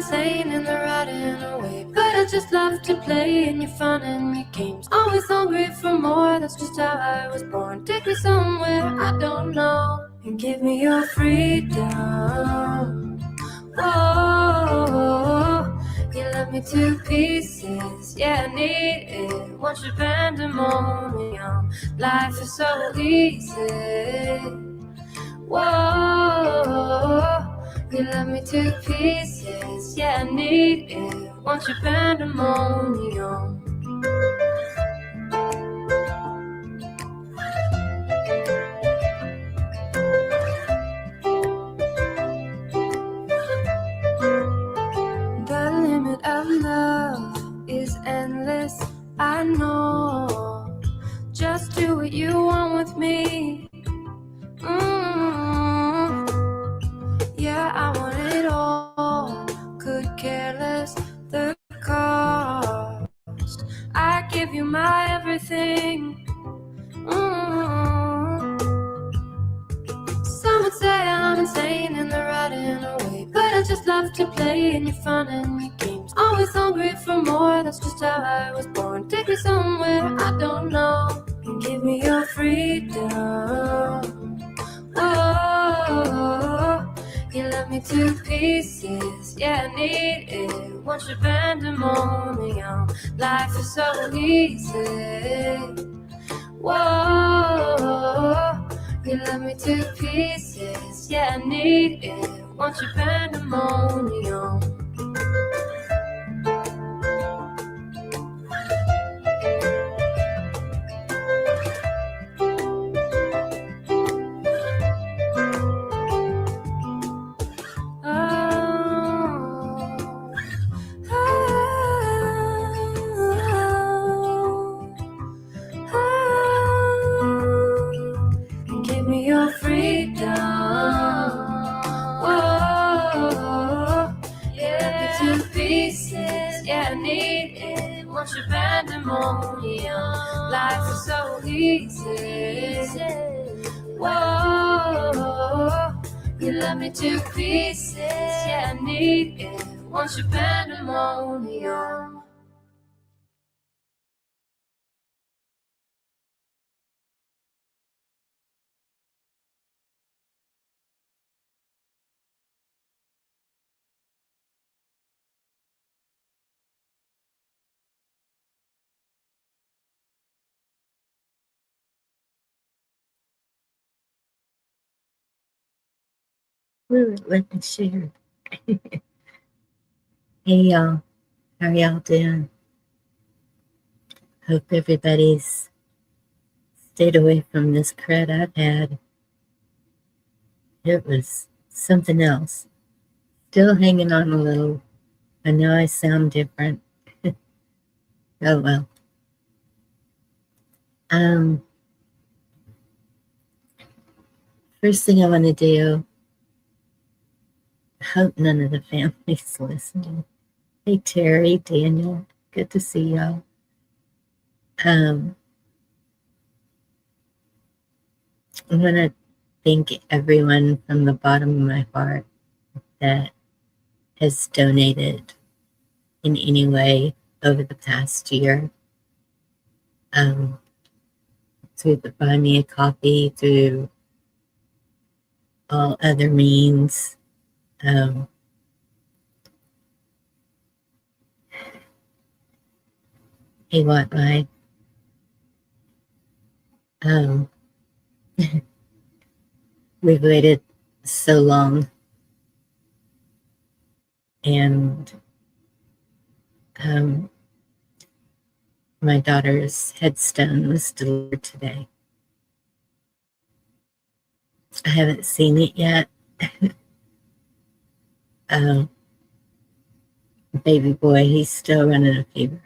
insane in the right and away, but I just love to play in your fun and your games. Always hungry for more, that's just how I was born. Take me somewhere I don't know and give me your freedom. Oh, you love me to pieces, yeah, I need it. Want your pandemonium, life is so easy. Whoa, you love me to pieces, yeah, I need it. Want your pandemonium. The limit of love is endless, I know. Just do what you want with me. Yeah, I want it all. Could care less the cost. I give you my everything. Some would say I'm insane in the right and away, but I just love to play in your fun and your games. Always hungry for more, that's just how I was born. Take me somewhere I don't know and give me your freedom. Oh, you love me to pieces, yeah, I need it. Want your pandemonium, life is so easy. Whoa, you love me to pieces, yeah, I need it. Want your pandemonium. Give me your freedom. Whoa, yeah, to pieces, yeah, I need it. Want your pandemonium, life is so easy. Whoa, you love me to pieces, yeah, I need it. Want your pandemonium. Ooh, let me share. Hey y'all, how y'all doing? Hope everybody's stayed away from this crud I've had. It was something else. Still hanging on a little. I know I sound different. Oh well. First thing I want to do, I hope none of the family's listening. Hey Terry, Daniel, good to see y'all. I want to thank everyone from the bottom of my heart that has donated in any way over the past year. Through the Buy Me a Coffee, through all other means. Hey, what, Mike? We've waited so long, and my daughter's headstone was delivered today. I haven't seen it yet. Baby boy, he's still running a fever.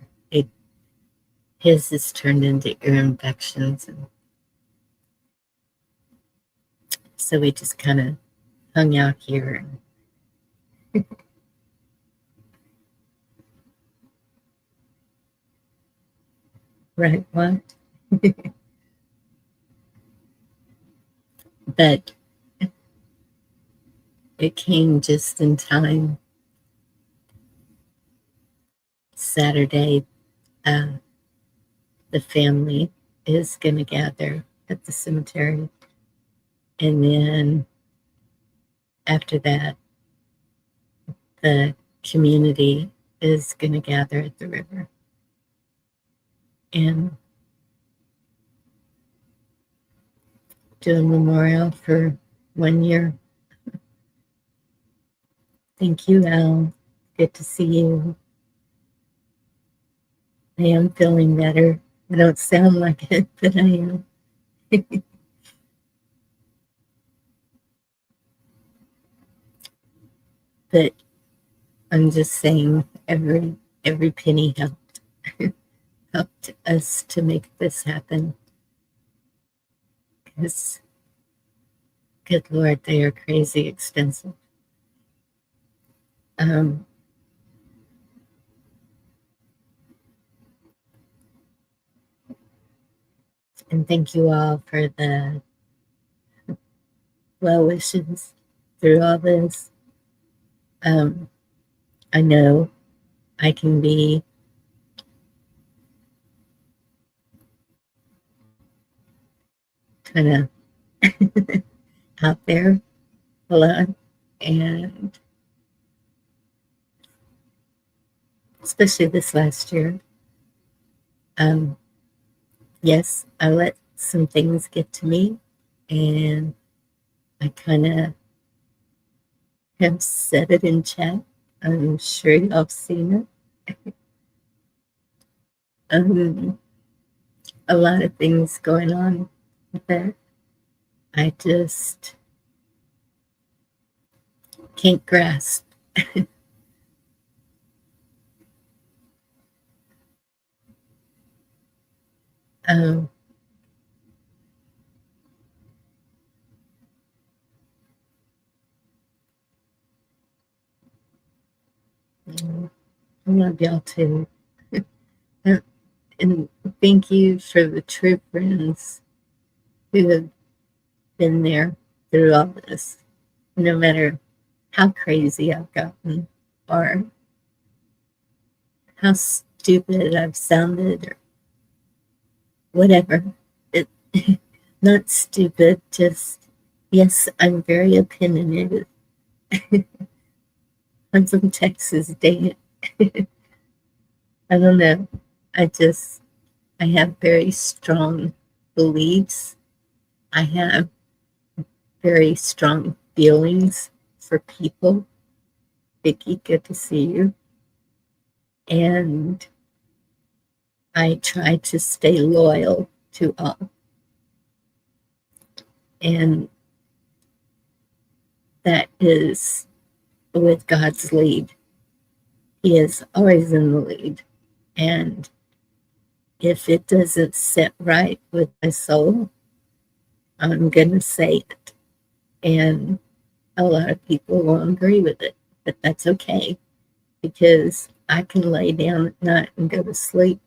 His has turned into ear infections, and so we just kind of hung out here. Right, what? But it came just in time Saturday, the family is going to gather at the cemetery. And then after that, the community is going to gather at the river and do a memorial for 1 year. Thank you, Al. Good to see you. I am feeling better. I don't sound like it, but I am. But I'm just saying every penny helped us to make this happen. Because, good Lord, they are crazy expensive. And thank you all for the well wishes through all this. I know I can be kind of out there a lot, and especially this last year. Yes, I let some things get to me, and I kind of have set it in check. I'm sure y'all have seen it. A lot of things going on with it. I just can't grasp. um, I love y'all too. And thank you for the true friends who have been there through all this, no matter how crazy I've gotten or how stupid I've sounded or whatever. It, not stupid, just, yes, I'm very opinionated. I'm from Texas, dang it. I don't know. I have very strong beliefs. I have very strong feelings for people. Vicky, good to see you. And I try to stay loyal to all. And that is with God's lead. He is always in the lead. And if it doesn't sit right with my soul, I'm going to say it. And a lot of people won't agree with it, but that's okay because I can lay down at night and go to sleep,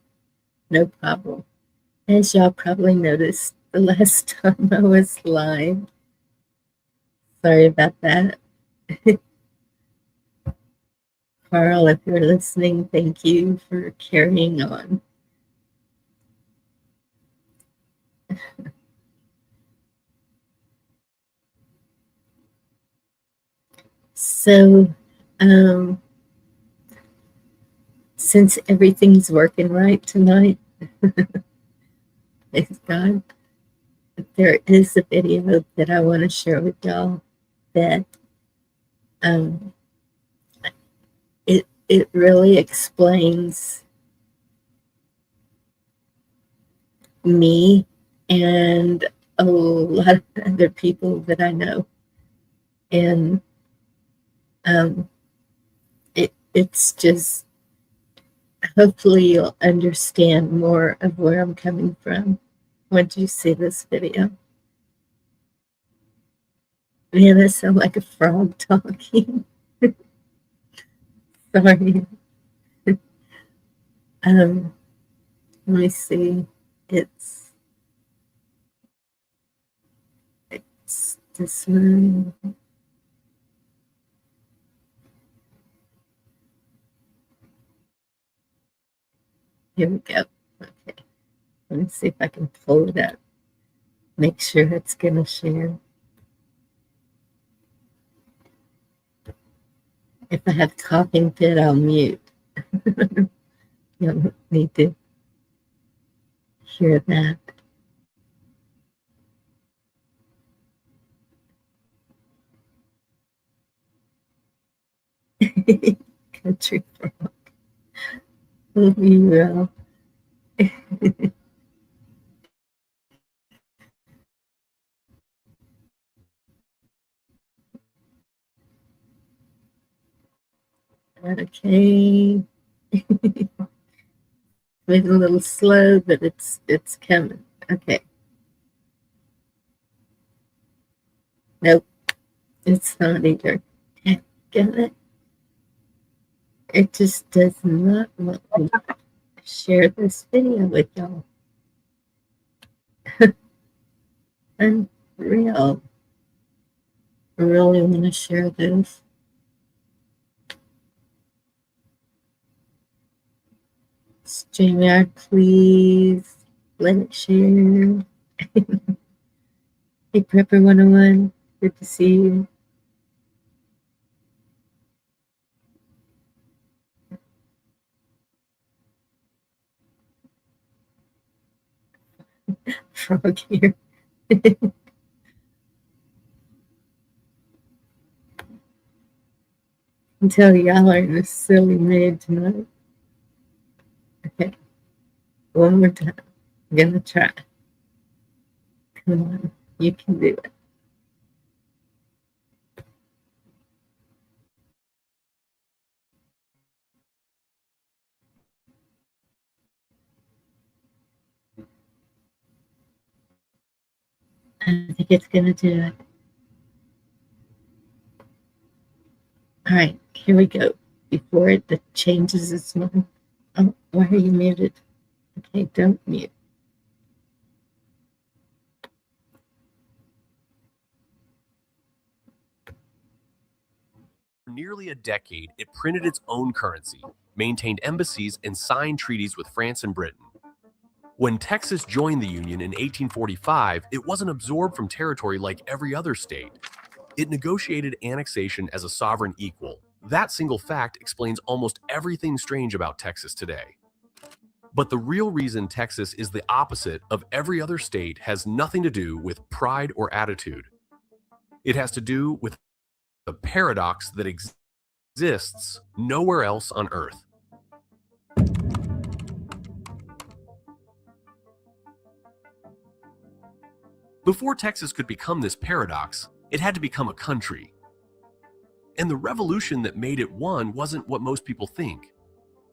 no problem. As y'all probably noticed the last time I was live, sorry about that. Carl, if you're listening, thank you for carrying on. So, since everything's working right tonight, thank God, there is a video that I want to share with y'all that it really explains me and a lot of other people that I know. And it's just, hopefully you'll understand more of where I'm coming from once you see this video. Man, I sound like a frog talking. Sorry. Let me see. It's this one. Here we go. Okay. Let me see if I can pull it up. Make sure it's going to share. If I have talking fit, I'll mute. You don't need to hear that. Country frog. Oh, you will. Okay. Maybe a little slow, but it's coming. Okay. Nope, it's not either. Get it? It just does not want me to share this video with y'all. Unreal. I really want to share this. StreamYard, please let it share. Hey, Prepper 101, good to see you. Frog here. I tell y'all are in a silly mood tonight. Okay, one more time. I'm gonna try. Come on, you can do it. I think it's gonna do it. All right, here we go. Before it changes its mind. Oh, why are you muted? Okay, don't mute. For nearly a decade, it printed its own currency, maintained embassies, and signed treaties with France and Britain. When Texas joined the Union in 1845, it wasn't absorbed from territory like every other state. It negotiated annexation as a sovereign equal. That single fact explains almost everything strange about Texas today. But the real reason Texas is the opposite of every other state has nothing to do with pride or attitude. It has to do with a paradox that exists nowhere else on Earth. Before Texas could become this paradox, it had to become a country. And the revolution that made it one wasn't what most people think.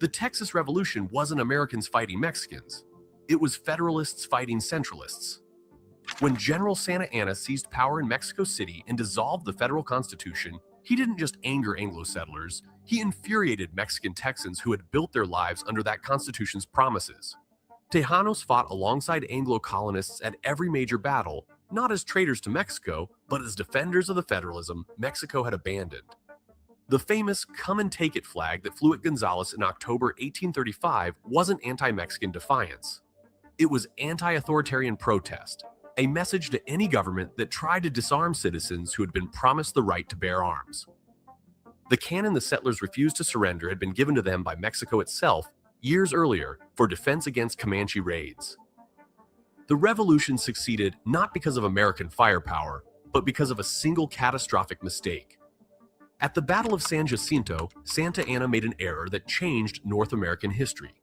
The Texas Revolution wasn't Americans fighting Mexicans. It was Federalists fighting Centralists. When General Santa Anna seized power in Mexico City and dissolved the federal constitution, he didn't just anger Anglo settlers, he infuriated Mexican Texans who had built their lives under that constitution's promises. Tejanos fought alongside Anglo colonists at every major battle, not as traitors to Mexico, but as defenders of the federalism Mexico had abandoned. The famous "Come and Take It" flag that flew at Gonzales in October 1835 wasn't anti-Mexican defiance. It was anti-authoritarian protest, a message to any government that tried to disarm citizens who had been promised the right to bear arms. The cannon the settlers refused to surrender had been given to them by Mexico itself years earlier for defense against Comanche raids. The revolution succeeded not because of American firepower, but because of a single catastrophic mistake. At the Battle of San Jacinto, Santa Anna made an error that changed North American history.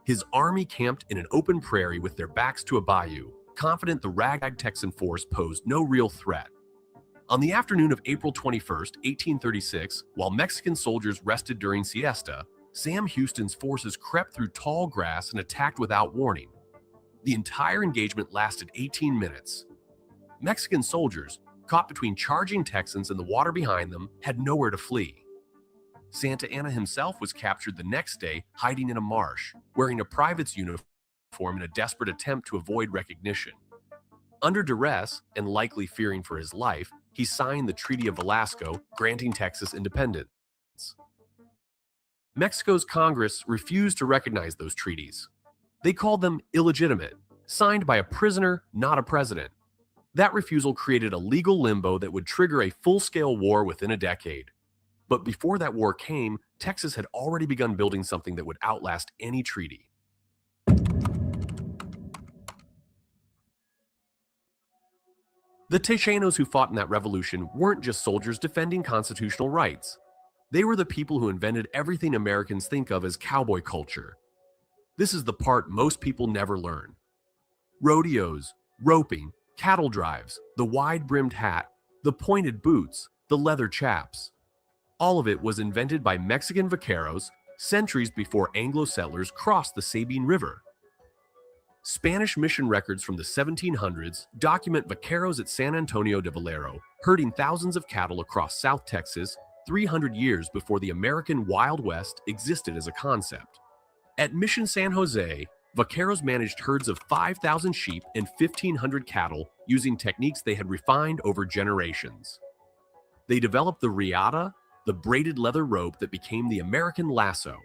His army camped in an open prairie with their backs to a bayou, confident the ragtag Texan force posed no real threat. On the afternoon of April 21, 1836, while Mexican soldiers rested during siesta, Sam Houston's forces crept through tall grass and attacked without warning. The entire engagement lasted 18 minutes. Mexican soldiers, caught between charging Texans and the water behind them, had nowhere to flee. Santa Anna himself was captured the next day, hiding in a marsh, wearing a private's uniform in a desperate attempt to avoid recognition. Under duress, and likely fearing for his life, he signed the Treaty of Velasco, granting Texas independence. Mexico's Congress refused to recognize those treaties. They called them illegitimate, signed by a prisoner, not a president. That refusal created a legal limbo that would trigger a full-scale war within a decade. But before that war came, Texas had already begun building something that would outlast any treaty. The Tejanos who fought in that revolution weren't just soldiers defending constitutional rights. They were the people who invented everything Americans think of as cowboy culture. This is the part most people never learn. Rodeos, roping, cattle drives, the wide-brimmed hat, the pointed boots, the leather chaps. All of it was invented by Mexican vaqueros centuries before Anglo settlers crossed the Sabine River. Spanish mission records from the 1700s document vaqueros at San Antonio de Valero herding thousands of cattle across South Texas 300 years before the American Wild West existed as a concept. At Mission San Jose, vaqueros managed herds of 5,000 sheep and 1,500 cattle using techniques they had refined over generations. They developed the riata, the braided leather rope that became the American lasso.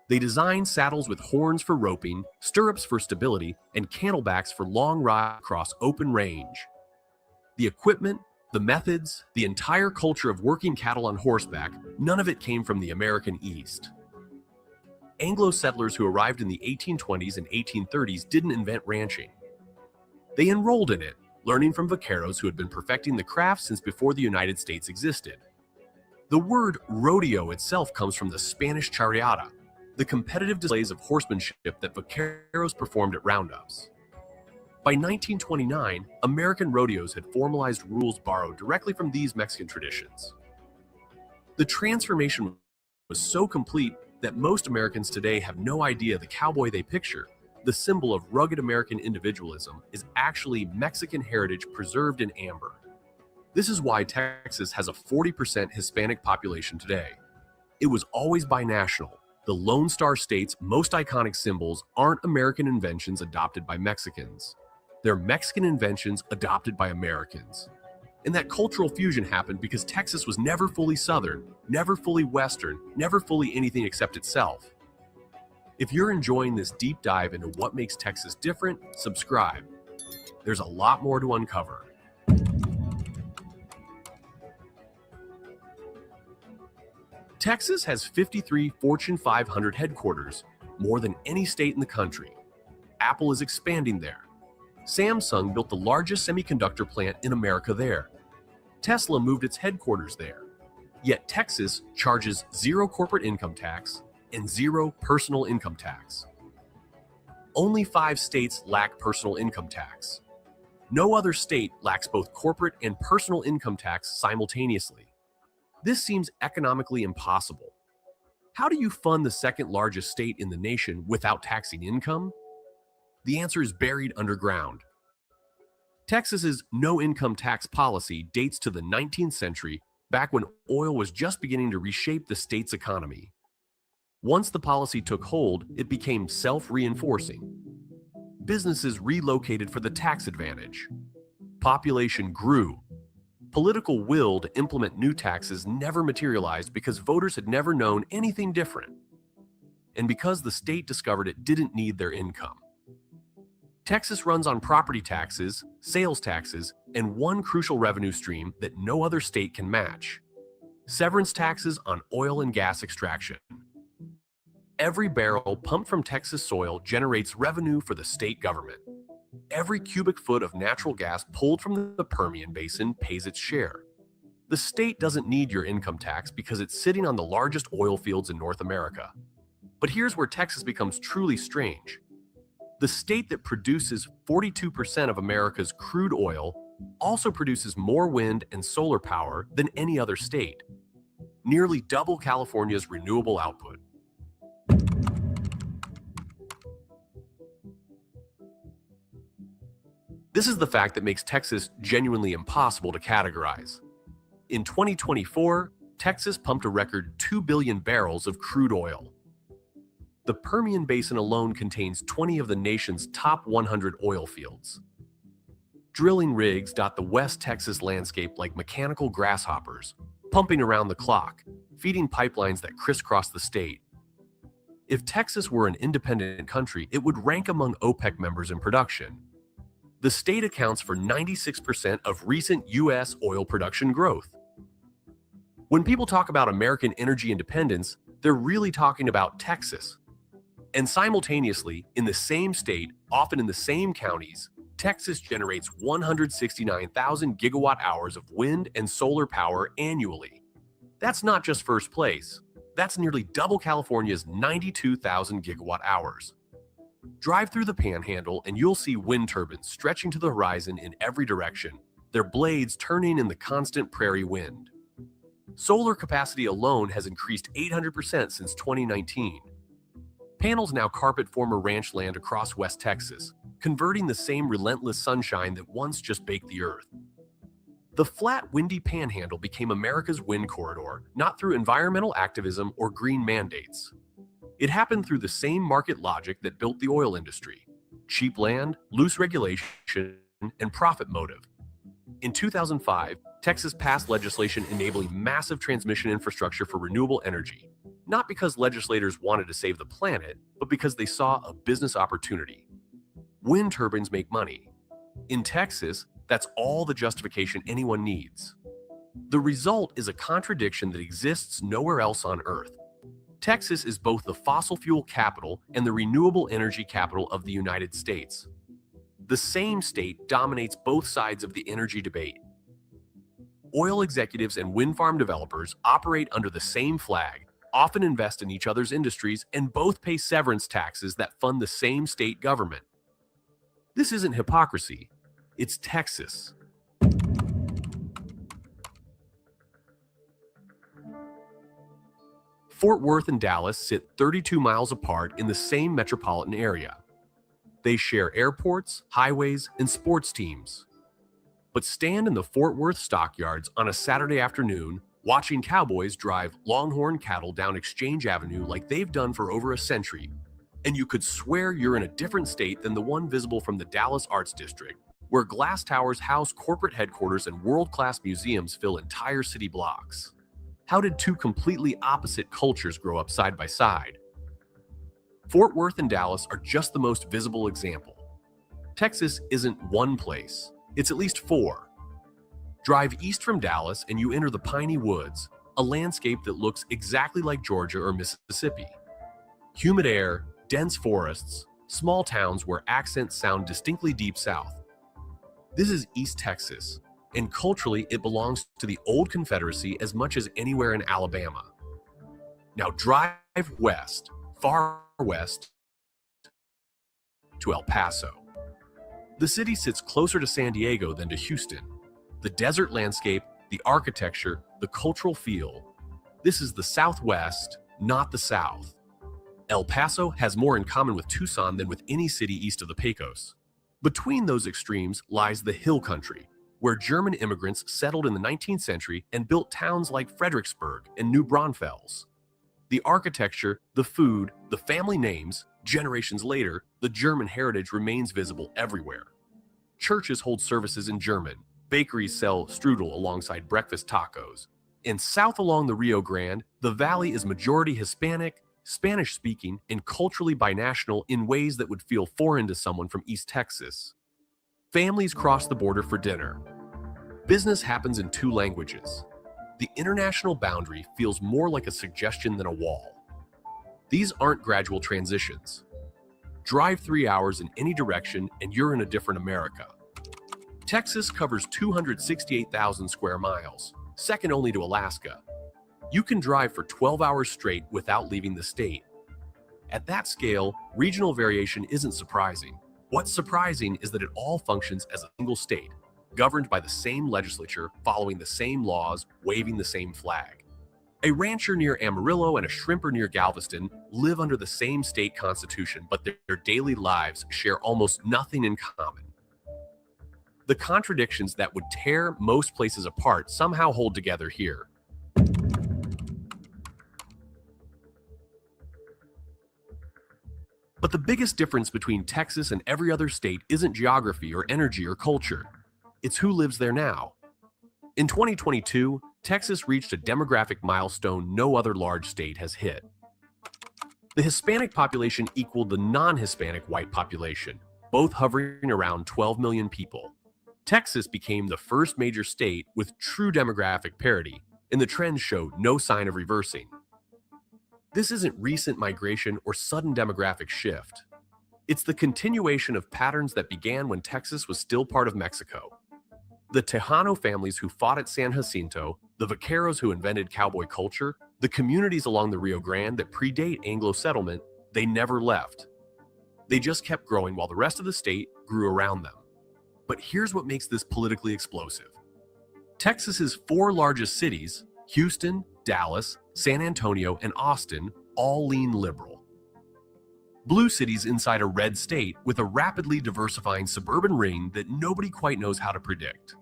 They designed saddles with horns for roping, stirrups for stability, and cantlebacks for long rides across open range. The equipment, the methods, the entire culture of working cattle on horseback, none of it came from the American East. Anglo settlers who arrived in the 1820s and 1830s didn't invent ranching. They enrolled in it, learning from vaqueros who had been perfecting the craft since before the United States existed. The word rodeo itself comes from the Spanish charreada, the competitive displays of horsemanship that vaqueros performed at roundups. By 1929, American rodeos had formalized rules borrowed directly from these Mexican traditions. The transformation was so complete that most Americans today have no idea the cowboy they picture, the symbol of rugged American individualism, is actually Mexican heritage preserved in amber. This is why Texas has a 40% Hispanic population today. It was always binational. The Lone Star State's most iconic symbols aren't American inventions adopted by Mexicans. They're Mexican inventions adopted by Americans. And that cultural fusion happened because Texas was never fully Southern, never fully Western, never fully anything except itself. If you're enjoying this deep dive into what makes Texas different, subscribe. There's a lot more to uncover. Texas has 53 Fortune 500 headquarters, more than any state in the country. Apple is expanding there. Samsung built the largest semiconductor plant in America there. Tesla moved its headquarters there. Yet Texas charges zero corporate income tax and zero personal income tax. Only 5 states lack personal income tax. No other state lacks both corporate and personal income tax simultaneously. This seems economically impossible. How do you fund the second largest state in the nation without taxing income? The answer is buried underground. Texas's no-income tax policy dates to the 19th century, back when oil was just beginning to reshape the state's economy. Once the policy took hold, it became self-reinforcing. Businesses relocated for the tax advantage. Population grew. Political will to implement new taxes never materialized because voters had never known anything different, and because the state discovered it didn't need their income. Texas runs on property taxes, sales taxes, and one crucial revenue stream that no other state can match: severance taxes on oil and gas extraction. Every barrel pumped from Texas soil generates revenue for the state government. Every cubic foot of natural gas pulled from the Permian Basin pays its share. The state doesn't need your income tax because it's sitting on the largest oil fields in North America. But here's where Texas becomes truly strange. The state that produces 42% of America's crude oil also produces more wind and solar power than any other state, nearly double California's renewable output. This is the fact that makes Texas genuinely impossible to categorize. In 2024, Texas pumped a record 2 billion barrels of crude oil. The Permian Basin alone contains 20 of the nation's top 100 oil fields. Drilling rigs dot the West Texas landscape like mechanical grasshoppers, pumping around the clock, feeding pipelines that crisscross the state. If Texas were an independent country, it would rank among OPEC members in production. The state accounts for 96% of recent U.S. oil production growth. When people talk about American energy independence, they're really talking about Texas. And simultaneously, in the same state, often in the same counties, Texas generates 169,000 gigawatt hours of wind and solar power annually. That's not just first place. That's nearly double California's 92,000 gigawatt hours. Drive through the Panhandle and you'll see wind turbines stretching to the horizon in every direction, their blades turning in the constant prairie wind. Solar capacity alone has increased 800% since 2019. Panels now carpet former ranch land across West Texas, converting the same relentless sunshine that once just baked the earth. The flat, windy Panhandle became America's wind corridor, not through environmental activism or green mandates. It happened through the same market logic that built the oil industry: cheap land, loose regulation, and profit motive. In 2005, Texas passed legislation enabling massive transmission infrastructure for renewable energy, not because legislators wanted to save the planet, but because they saw a business opportunity. Wind turbines make money. In Texas, that's all the justification anyone needs. The result is a contradiction that exists nowhere else on Earth. Texas is both the fossil fuel capital and the renewable energy capital of the United States. The same state dominates both sides of the energy debate. Oil executives and wind farm developers operate under the same flag, often invest in each other's industries, and both pay severance taxes that fund the same state government. This isn't hypocrisy. It's Texas. Fort Worth and Dallas sit 32 miles apart in the same metropolitan area. They share airports, highways, and sports teams. But stand in the Fort Worth stockyards on a Saturday afternoon, watching cowboys drive longhorn cattle down Exchange Avenue like they've done for over a century, and you could swear you're in a different state than the one visible from the Dallas Arts District, where glass towers house corporate headquarters and world-class museums fill entire city blocks. How did two completely opposite cultures grow up side by side? Fort Worth and Dallas are just the most visible example. Texas isn't one place, it's at least four. Drive east from Dallas and you enter the piney woods, a landscape that looks exactly like Georgia or Mississippi. Humid air, dense forests, small towns where accents sound distinctly deep south. This is East Texas, and culturally it belongs to the old Confederacy as much as anywhere in Alabama. Now drive west, far west, to El Paso. The city sits closer to San Diego than to Houston. The desert landscape, the architecture, the cultural feel. This is the Southwest, not the South. El Paso has more in common with Tucson than with any city east of the Pecos. Between those extremes lies the Hill Country, where German immigrants settled in the 19th century and built towns like Fredericksburg and New Braunfels. The architecture, the food, the family names, generations later, the German heritage remains visible everywhere. Churches hold services in German, bakeries sell strudel alongside breakfast tacos. And south along the Rio Grande, the valley is majority Hispanic, Spanish-speaking, and culturally binational in ways that would feel foreign to someone from East Texas. Families cross the border for dinner. Business happens in two languages. The international boundary feels more like a suggestion than a wall. These aren't gradual transitions. Drive 3 hours in any direction and you're in a different America. Texas covers 268,000 square miles, second only to Alaska. You can drive for 12 hours straight without leaving the state. At that scale, regional variation isn't surprising. What's surprising is that it all functions as a single state, governed by the same legislature, following the same laws, waving the same flag. A rancher near Amarillo and a shrimper near Galveston live under the same state constitution, but their daily lives share almost nothing in common. The contradictions that would tear most places apart somehow hold together here. But the biggest difference between Texas and every other state isn't geography or energy or culture. It's who lives there now. In 2022, Texas reached a demographic milestone no other large state has hit. The Hispanic population equaled the non-Hispanic white population, both hovering around 12 million people. Texas became the first major state with true demographic parity, and the trend showed no sign of reversing. This isn't recent migration or sudden demographic shift. It's the continuation of patterns that began when Texas was still part of Mexico. The Tejano families who fought at San Jacinto, the vaqueros who invented cowboy culture, the communities along the Rio Grande that predate Anglo settlement, they never left. They just kept growing while the rest of the state grew around them. But here's what makes this politically explosive. Texas's 4 largest cities, Houston, Dallas, San Antonio, and Austin, all lean liberal. Blue cities inside a red state with a rapidly diversifying suburban ring that nobody quite knows how to predict.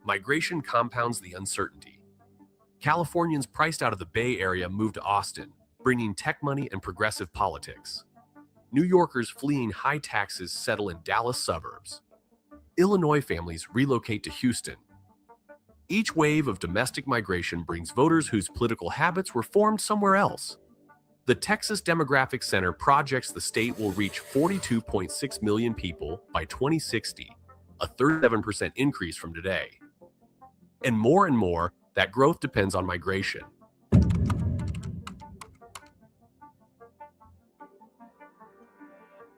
Migration compounds the uncertainty. Californians priced out of the Bay Area moved to Austin, bringing tech money and progressive politics. New Yorkers fleeing high taxes settle in Dallas suburbs. Illinois families relocate to Houston. Each wave of domestic migration brings voters whose political habits were formed somewhere else. The Texas Demographic Center projects the state will reach 42.6 million people by 2060, a 37% increase from today. And more, that growth depends on migration.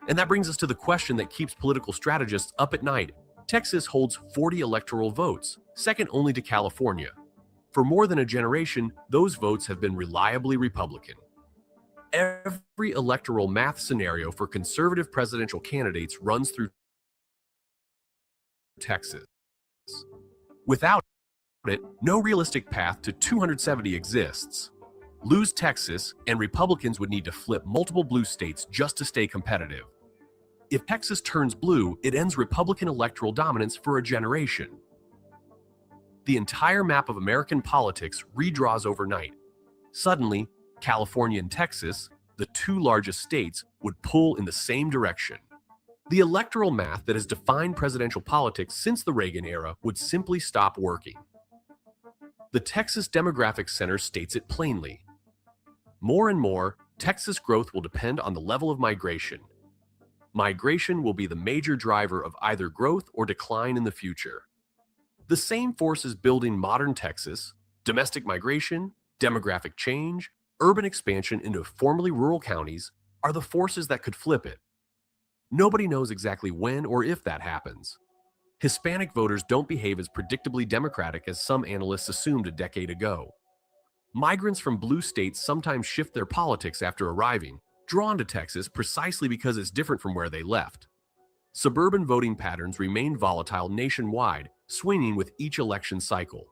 And that brings us to the question that keeps political strategists up at night. Texas holds 40 electoral votes, second only to California. For more than a generation, those votes have been reliably Republican. Every electoral math scenario for conservative presidential candidates runs through Texas. Without it, no realistic path to 270 exists. Lose Texas, and Republicans would need to flip multiple blue states just to stay competitive. If Texas turns blue, it ends Republican electoral dominance for a generation. The entire map of American politics redraws overnight. Suddenly, California and Texas, the 2 largest states, would pull in the same direction. The electoral math that has defined presidential politics since the Reagan era would simply stop working. The Texas Demographic Center states it plainly. More and more, Texas growth will depend on the level of migration. Migration will be the major driver of either growth or decline in the future. The same forces building modern Texas, domestic migration, demographic change, urban expansion into formerly rural counties, are the forces that could flip it. Nobody knows exactly when or if that happens. Hispanic voters don't behave as predictably democratic as some analysts assumed a decade ago. Migrants from blue states sometimes shift their politics after arriving, drawn to Texas precisely because it's different from where they left. Suburban voting patterns remain volatile nationwide, swinging with each election cycle.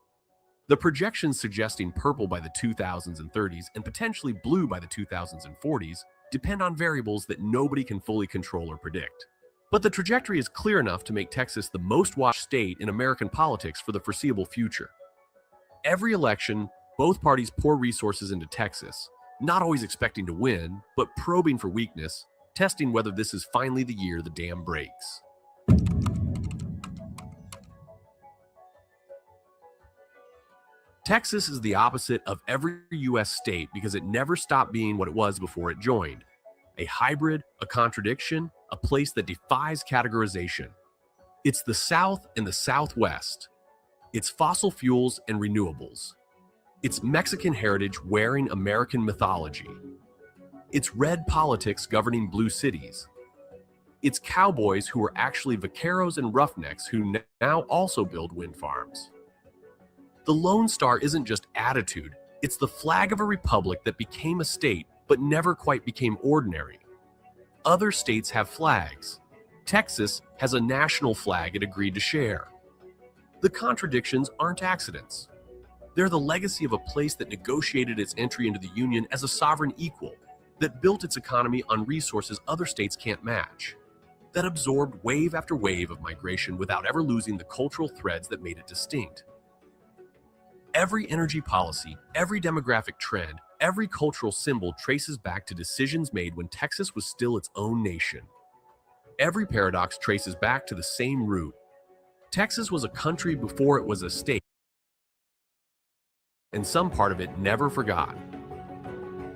The projections suggesting purple by the 2000s and 30s and potentially blue by the 2000s and 40s depend on variables that nobody can fully control or predict. But the trajectory is clear enough to make Texas the most watched state in American politics for the foreseeable future. Every election, both parties pour resources into Texas, not always expecting to win, but probing for weakness, testing whether this is finally the year the dam breaks. Texas is the opposite of every U.S. state because it never stopped being what it was before it joined. A hybrid, a contradiction, a place that defies categorization. It's the South and the Southwest. It's fossil fuels and renewables. It's Mexican heritage wearing American mythology. It's red politics governing blue cities. It's cowboys who are actually vaqueros and roughnecks who now also build wind farms. The Lone Star isn't just attitude, it's the flag of a republic that became a state but never quite became ordinary. Other states have flags. Texas has a national flag it agreed to share. The contradictions aren't accidents. They're the legacy of a place that negotiated its entry into the Union as a sovereign equal, that built its economy on resources other states can't match, that absorbed wave after wave of migration without ever losing the cultural threads that made it distinct. Every energy policy, every demographic trend, every cultural symbol traces back to decisions made when Texas was still its own nation. Every paradox traces back to the same root. Texas was a country before it was a state. and some part of it never forgot.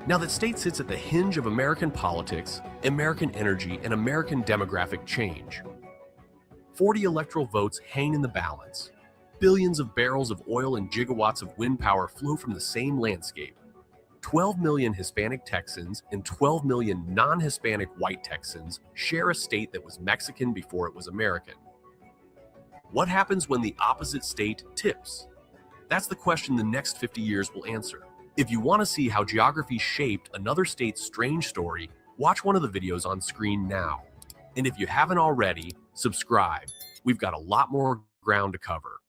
Now, that state sits at the hinge of American politics, American energy, and American demographic change. 40 electoral votes hang in the balance. Billions of barrels of oil and gigawatts of wind power flow from the same landscape. 12 million Hispanic Texans and 12 million non-Hispanic white Texans share a state that was Mexican before it was American. What happens when the opposite state tips? That's the question the next 50 years will answer. If you want to see how geography shaped another state's strange story, watch one of the videos on screen now. And if you haven't already, subscribe. We've got a lot more ground to cover.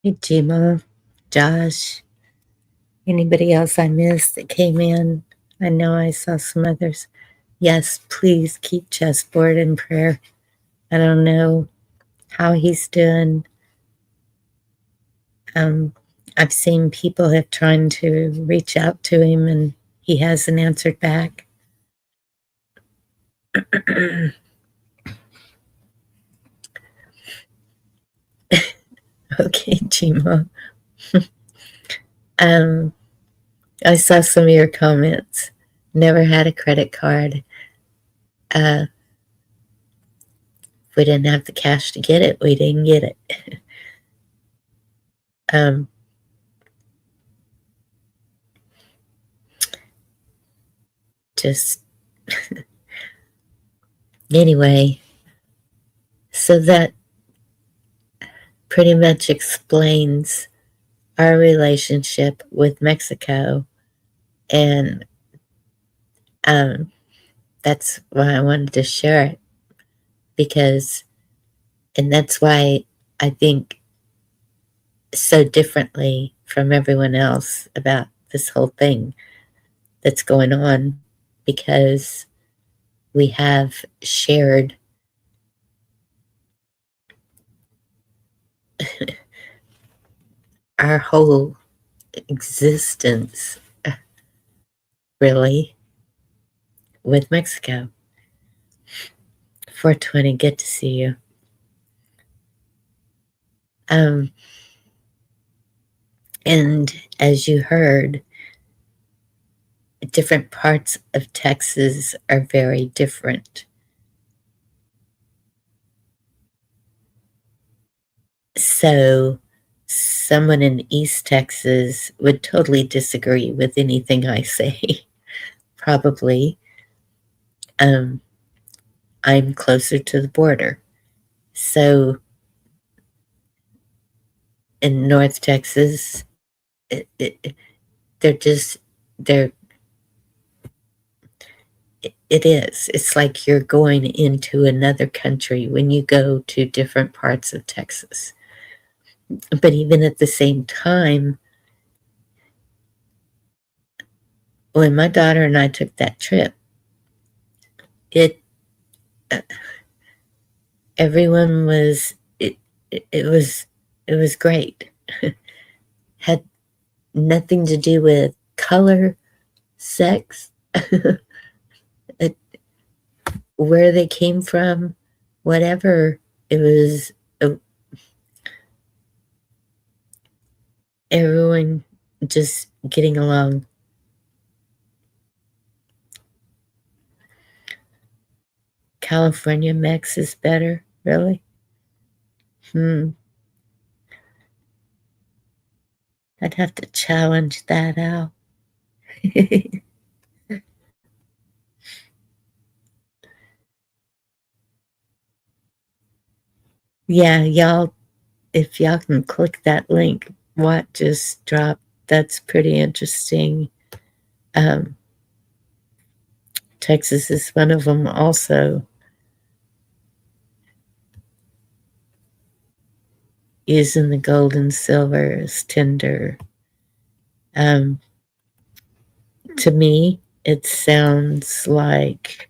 Hey, Gma, Josh, anybody else I missed that came in? I know I saw some others. Yes, please keep Chessboard in prayer. I don't know how he's doing. I've seen people have tried to reach out to him and he hasn't answered back. Okay, Gma. I saw some of your comments. Never had a credit card. If we didn't have the cash to get it, we didn't get it. Just anyway, so that pretty much explains our relationship with Mexico, and that's why I wanted to share it, because, and that's why I think so differently from everyone else about this whole thing that's going on, because we have shared our whole existence, really, with Mexico. 420, good to see you. And as you heard, different parts of Texas are very different. So someone in East Texas would totally disagree with anything I say, probably. I'm closer to the border. So in North Texas, they're just, they're, it is. It's like you're going into another country when you go to different parts of Texas. But even at the same time, when my daughter and I took that trip, everyone was, it was great. Had nothing to do with color, sex, where they came from, whatever. It was everyone just getting along. California Mex is better, really? I'd have to challenge that out. Yeah, y'all, if y'all can click that link, what just dropped, that's pretty interesting. Texas is one of them also. Using the gold and silver as tinder. To me, it sounds like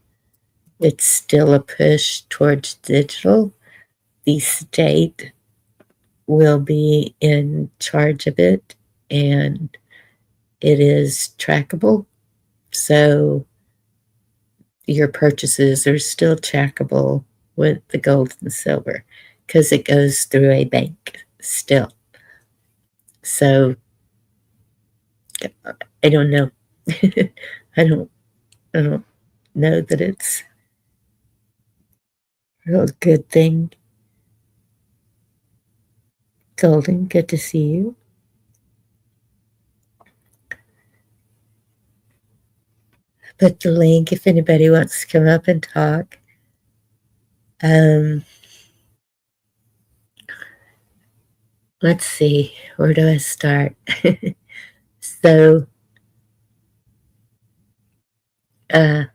It's still a push towards digital. The state will be in charge of it, and it is trackable. So your purchases are still trackable with the gold and silver because it goes through a bank still. So I don't know. I don't. I don't know that it's a real good thing. Golden, good to see you. Put the link if anybody wants to come up and talk. Let's see, where do I start? So, uh,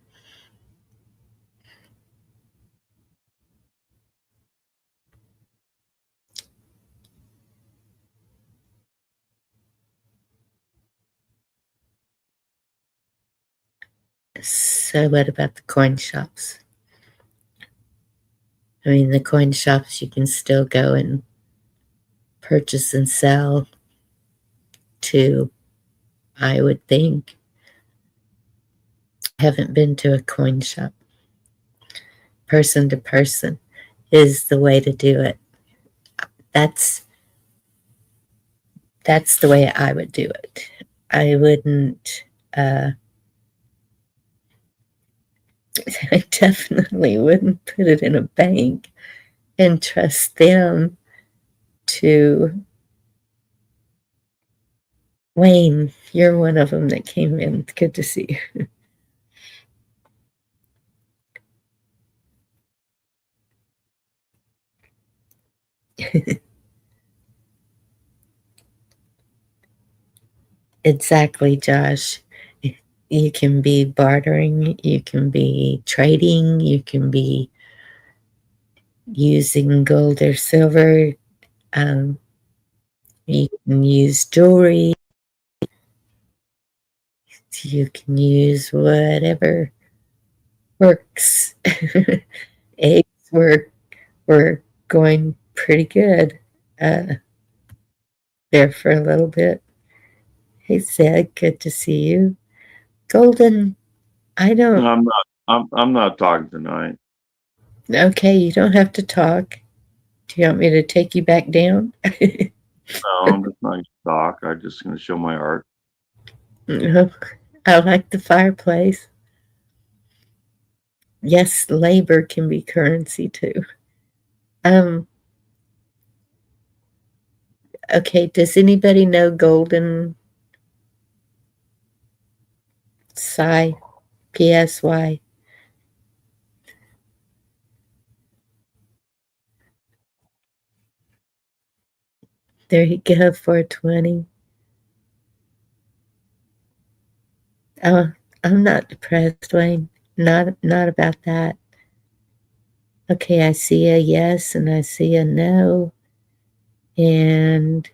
so what about the coin shops? I mean, the coin shops you can still go and purchase and sell to, I would think. I haven't been to a coin shop. Person to person is the way to do it. That's the way I would do it. I wouldn't. I definitely wouldn't put it in a bank and trust them to. Wayne, you're one of them that came in. It's good to see you. Exactly, Josh. You can be bartering, you can be trading, you can be using gold or silver, um, you can use jewelry, you can use whatever works. Eggs were going pretty good there for a little bit. Hey, Zed, good to see you. Golden, I don't. No, I'm not. I'm not talking tonight. Okay, you don't have to talk. Do you want me to take you back down? No, I'm just not going to talk. I'm just going to show my art. No, I like the fireplace. Yes, labor can be currency too. Um. Okay. Does anybody know Golden Psy? PSY. There you go, 420. Oh, I'm not depressed, Wayne. Not about that. Okay, I see a yes and I see a no. And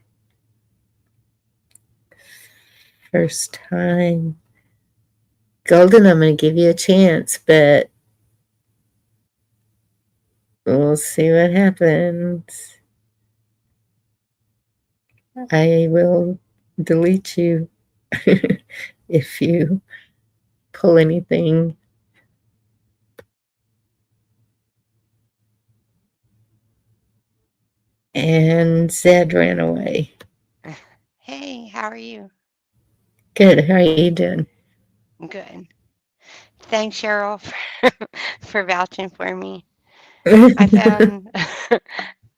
first time. Golden, I'm going to give you a chance, but we'll see what happens. I will delete you if you pull anything. And Zed ran away. Hey, how are you? Good. How are you doing? Good. Thanks, Cheryl, for vouching for me. I found,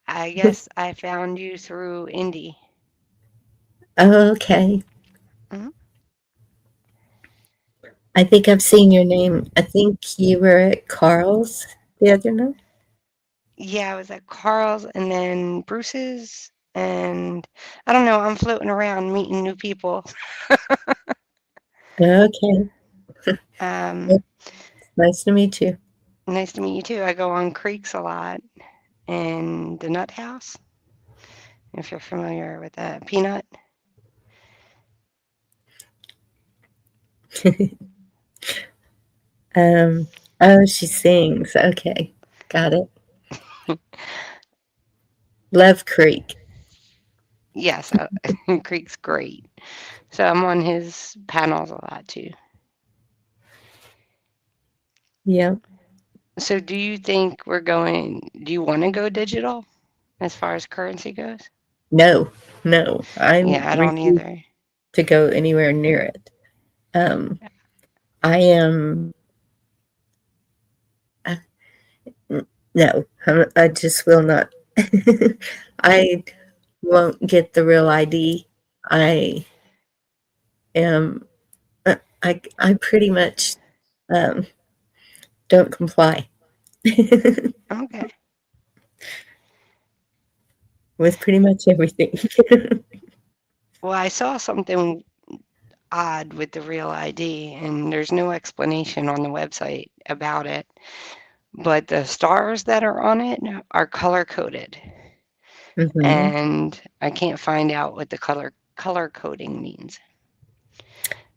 I guess I found you through Indy. Okay. Mhm. I think I've seen your name. I think you were at Carl's the other night. Yeah, I was at Carl's and then Bruce's, and I don't know, I'm floating around meeting new people. Okay. Um, Nice to meet you. Nice to meet you too. I go on creeks a lot and the Nut House, if you're familiar with that. Peanut. um, Oh, she sings. Okay. Got it. Love Creek. Yes, Creek's great. So I'm on his panels a lot too. Yeah. So do you want to go digital as far as currency goes? No, no. I Yeah, I don't refuse either. to go anywhere near it. Um, I am, uh, no, I just will not. I won't get the real ID. I am, I pretty much um, don't comply Okay. with pretty much everything. Well, I saw something odd with the real ID, and there's no explanation on the website about it. But the stars that are on it are color coded, Hmm. and I can't find out what the color coding means.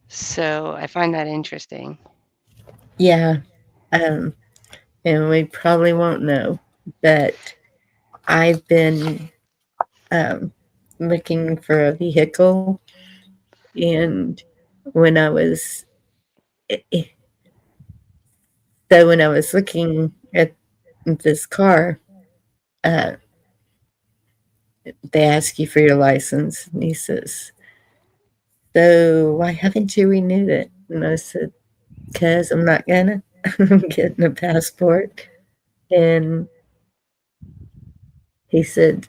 So I find that interesting. Yeah. Um, and we probably won't know, but I've been um, looking for a vehicle, and when I was eh, eh, when I was looking at this car, uh, they ask you for your license, and he says, "So why haven't you renewed it?" And I said, "Because I'm not gonna. I'm getting a passport." And he said,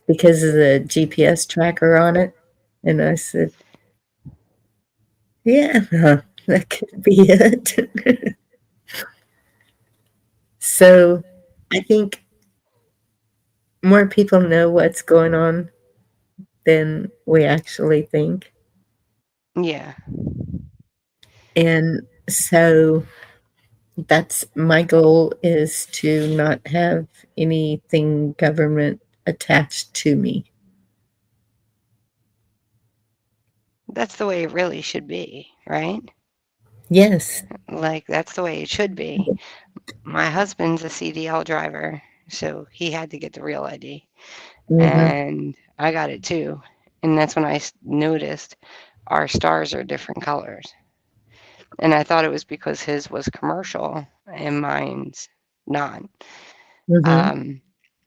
"Because of the GPS tracker on it." And I said, "Yeah, that could be it." So I think more people know what's going on than we actually think. Yeah, And so that's my goal, is to not have anything government attached to me. that's the way it really should be, right? Yes. Like, that's the way it should be. My husband's a CDL driver, so he had to get the real ID, Hmm. and I got it too. And that's when I noticed our stars are different colors. And I thought it was because his was commercial and mine's not. Hmm. Um,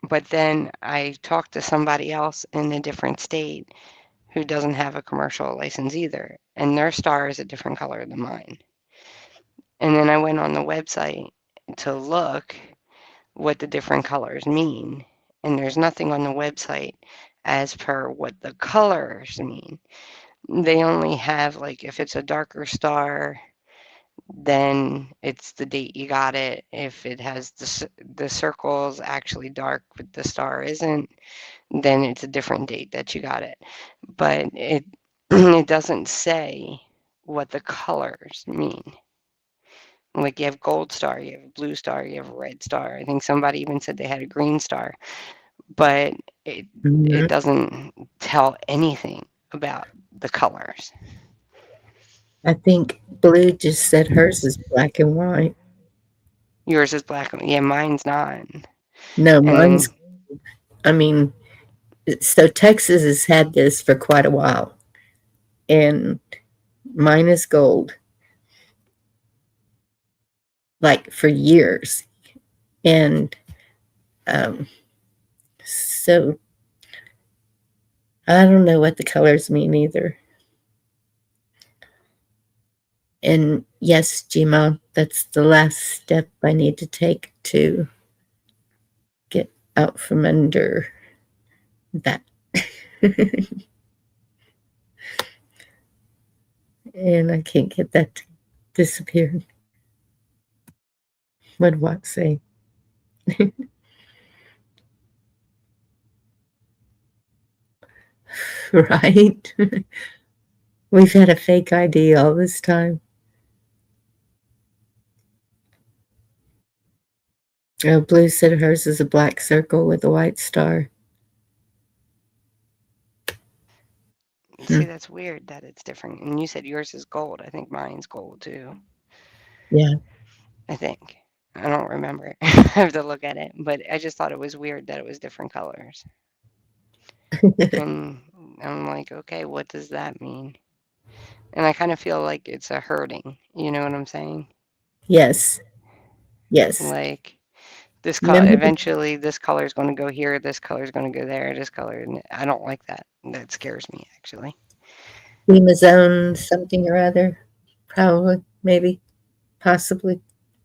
but then I talked to somebody else in a different state who doesn't have a commercial license either, and their star is a different color than mine. And then I went on the website to look what the different colors mean, and there's nothing on the website as per what the colors mean. They only have, like, if it's a darker star, then it's the date you got it. If it has the circles actually dark but the star isn't, then it's a different date that you got it. But it it doesn't say what the colors mean. Like, you have gold star, you have a blue star, you have a red star. I think somebody even said they had a green star, but it Hmm. it doesn't tell anything about the colors. I think Blue just said hers is black and white. Yours is black. Yeah, mine's not. No, And mine's, then I mean, so Texas has had this for quite a while, and mine is gold, like for years. And um, so I don't know what the colors mean either. And yes, Gma, that's the last step I need to take to get out from under that. And I can't get that to disappear. What'd Watt say? Right? We've had a fake ID all this time. Blue said hers is a black circle with a white star. see, Hmm. that's weird that it's different. And you said yours is gold. I think mine's gold too. Yeah. I think. I don't remember. I have to look at it, but I just thought it was weird that it was different colors. And I'm like, okay, what does that mean? And I kind of feel like it's a herding. You know what I'm saying? Yes. Yes. Like this color, Remember the eventually this color is going to go here, this color is going to go there, this color. And I don't like that. That scares me, actually. FEMA zone something or other? Probably, maybe, possibly,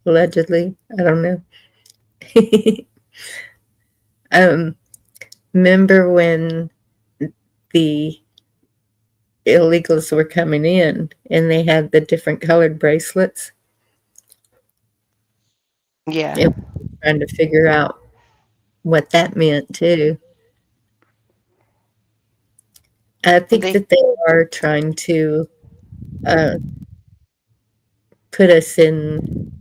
allegedly. I don't know. Remember when the illegals were coming in and they had the different colored bracelets? Yeah. And trying to figure out what that meant too. I think They, that they are trying to uh, put us in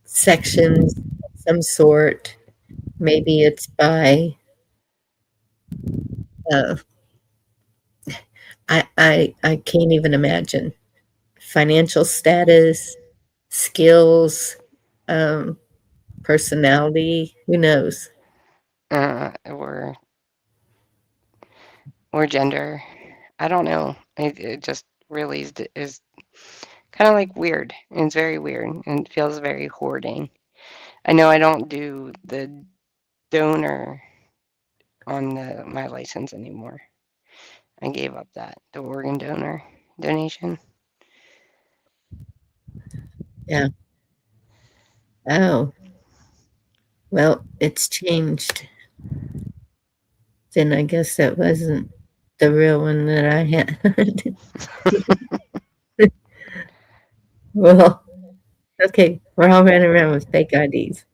sections of some sort. Maybe it's by uh, I can't even imagine financial status, skills, um, personality. Who knows? or gender. I don't know. It just really is kind of like weird. It's very weird and it feels very hoarding. I know I don't do the donor on my license anymore. I gave up the organ donor donation. Yeah. Oh, well, it's changed. Then I guess that wasn't the real one that I had. Well, okay, we're all running around with fake IDs.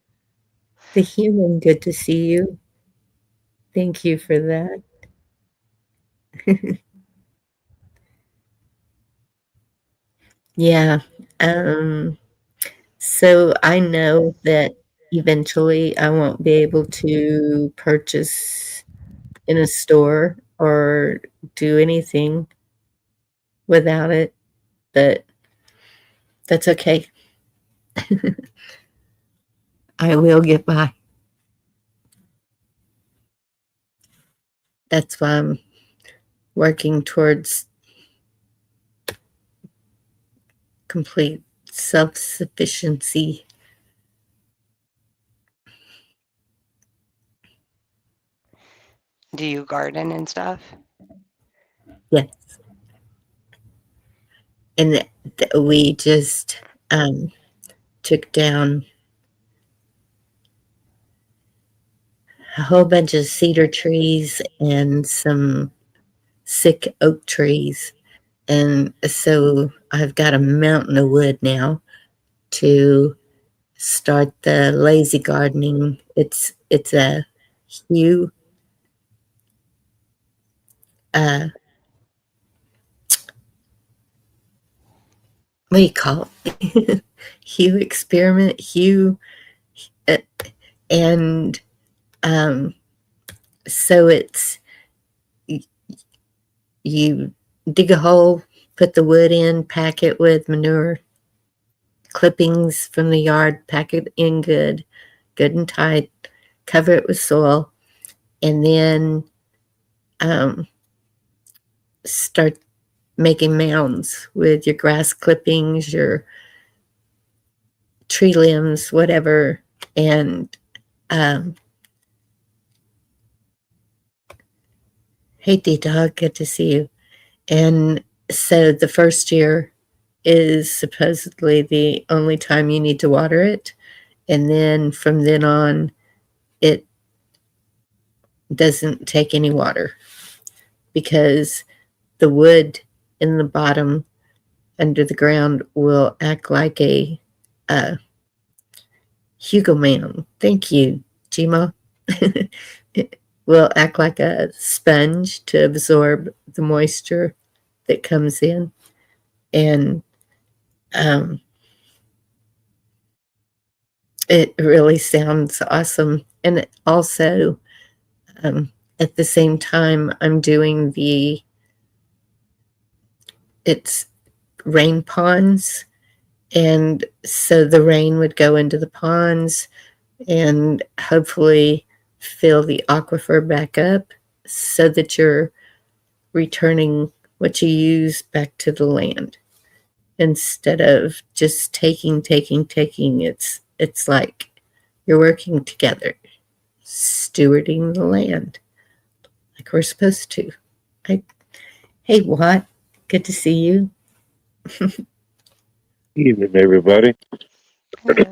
The human, good to see you. Thank you for that. Yeah. Um, so I know that eventually I won't be able to purchase in a store or do anything without it, but that's okay. I will get by. That's why I'm working towards complete self sufficiency. Do you garden and stuff? Yes. And we just took down a whole bunch of cedar trees and some sick oak trees. And so I've got a mountain of wood now to start the lazy gardening. It's a hue what do you call it? Hue experiment, hue, uh, and so it's you dig a hole, put the wood in, pack it with manure clippings from the yard, pack it in good and tight, cover it with soil, and then start making mounds with your grass clippings, your tree limbs, whatever, and hey, D-Dog, good to see you. And so the first year is supposedly the only time you need to water it. And then from then on, it doesn't take any water because the wood in the bottom under the ground will act like a Hugo Man. Thank you, Gmo. It will act like a sponge to absorb the moisture that comes in. And it really sounds awesome. And also, at the same time, I'm doing it's rain ponds And so the rain would go into the ponds and hopefully fill the aquifer back up so that you're returning what you use back to the land instead of just taking. It's like you're working together, stewarding the land like we're supposed to. Hey, Watt, good to see you. Evening, everybody. Hello.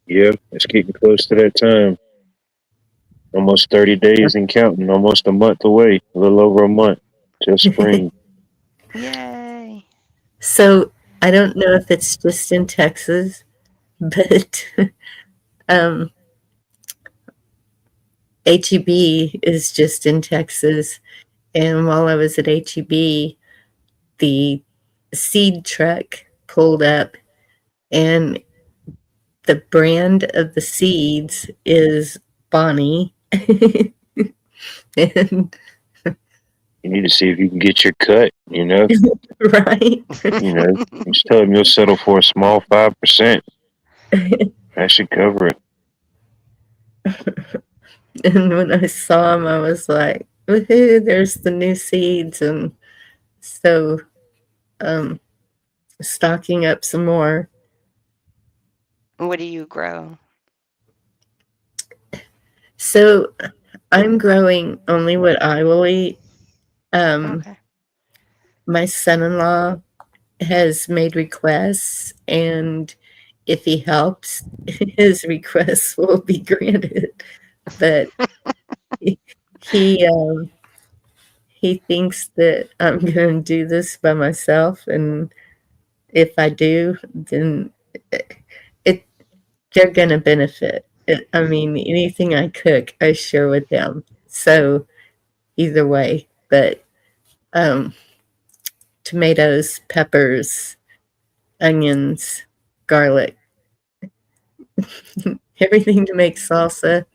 Yeah, it's getting close to that time. Almost 30 days and counting. Almost a month away. A little over a month till spring. Yay. So I don't know if it's just in Texas, but um, HEB is just in Texas. And while I was at HEB, the seed truck pulled up, and the brand of the seeds is Bonnie. And, You need to see if you can get your cut, right? Just tell them you'll settle for a small 5%. That should cover it. And when I saw them, I was like, woohoo, there's the new seeds. And so stocking up some more. What do you grow? So I'm growing only what I will eat. Okay. My son-in-law has made requests, and if he helps, his requests will be granted. But he thinks that I'm going to do this by myself, and if I do, then it they're going to benefit. I mean, anything I cook, I share with them. So either way, but tomatoes, peppers, onions, garlic, everything to make salsa.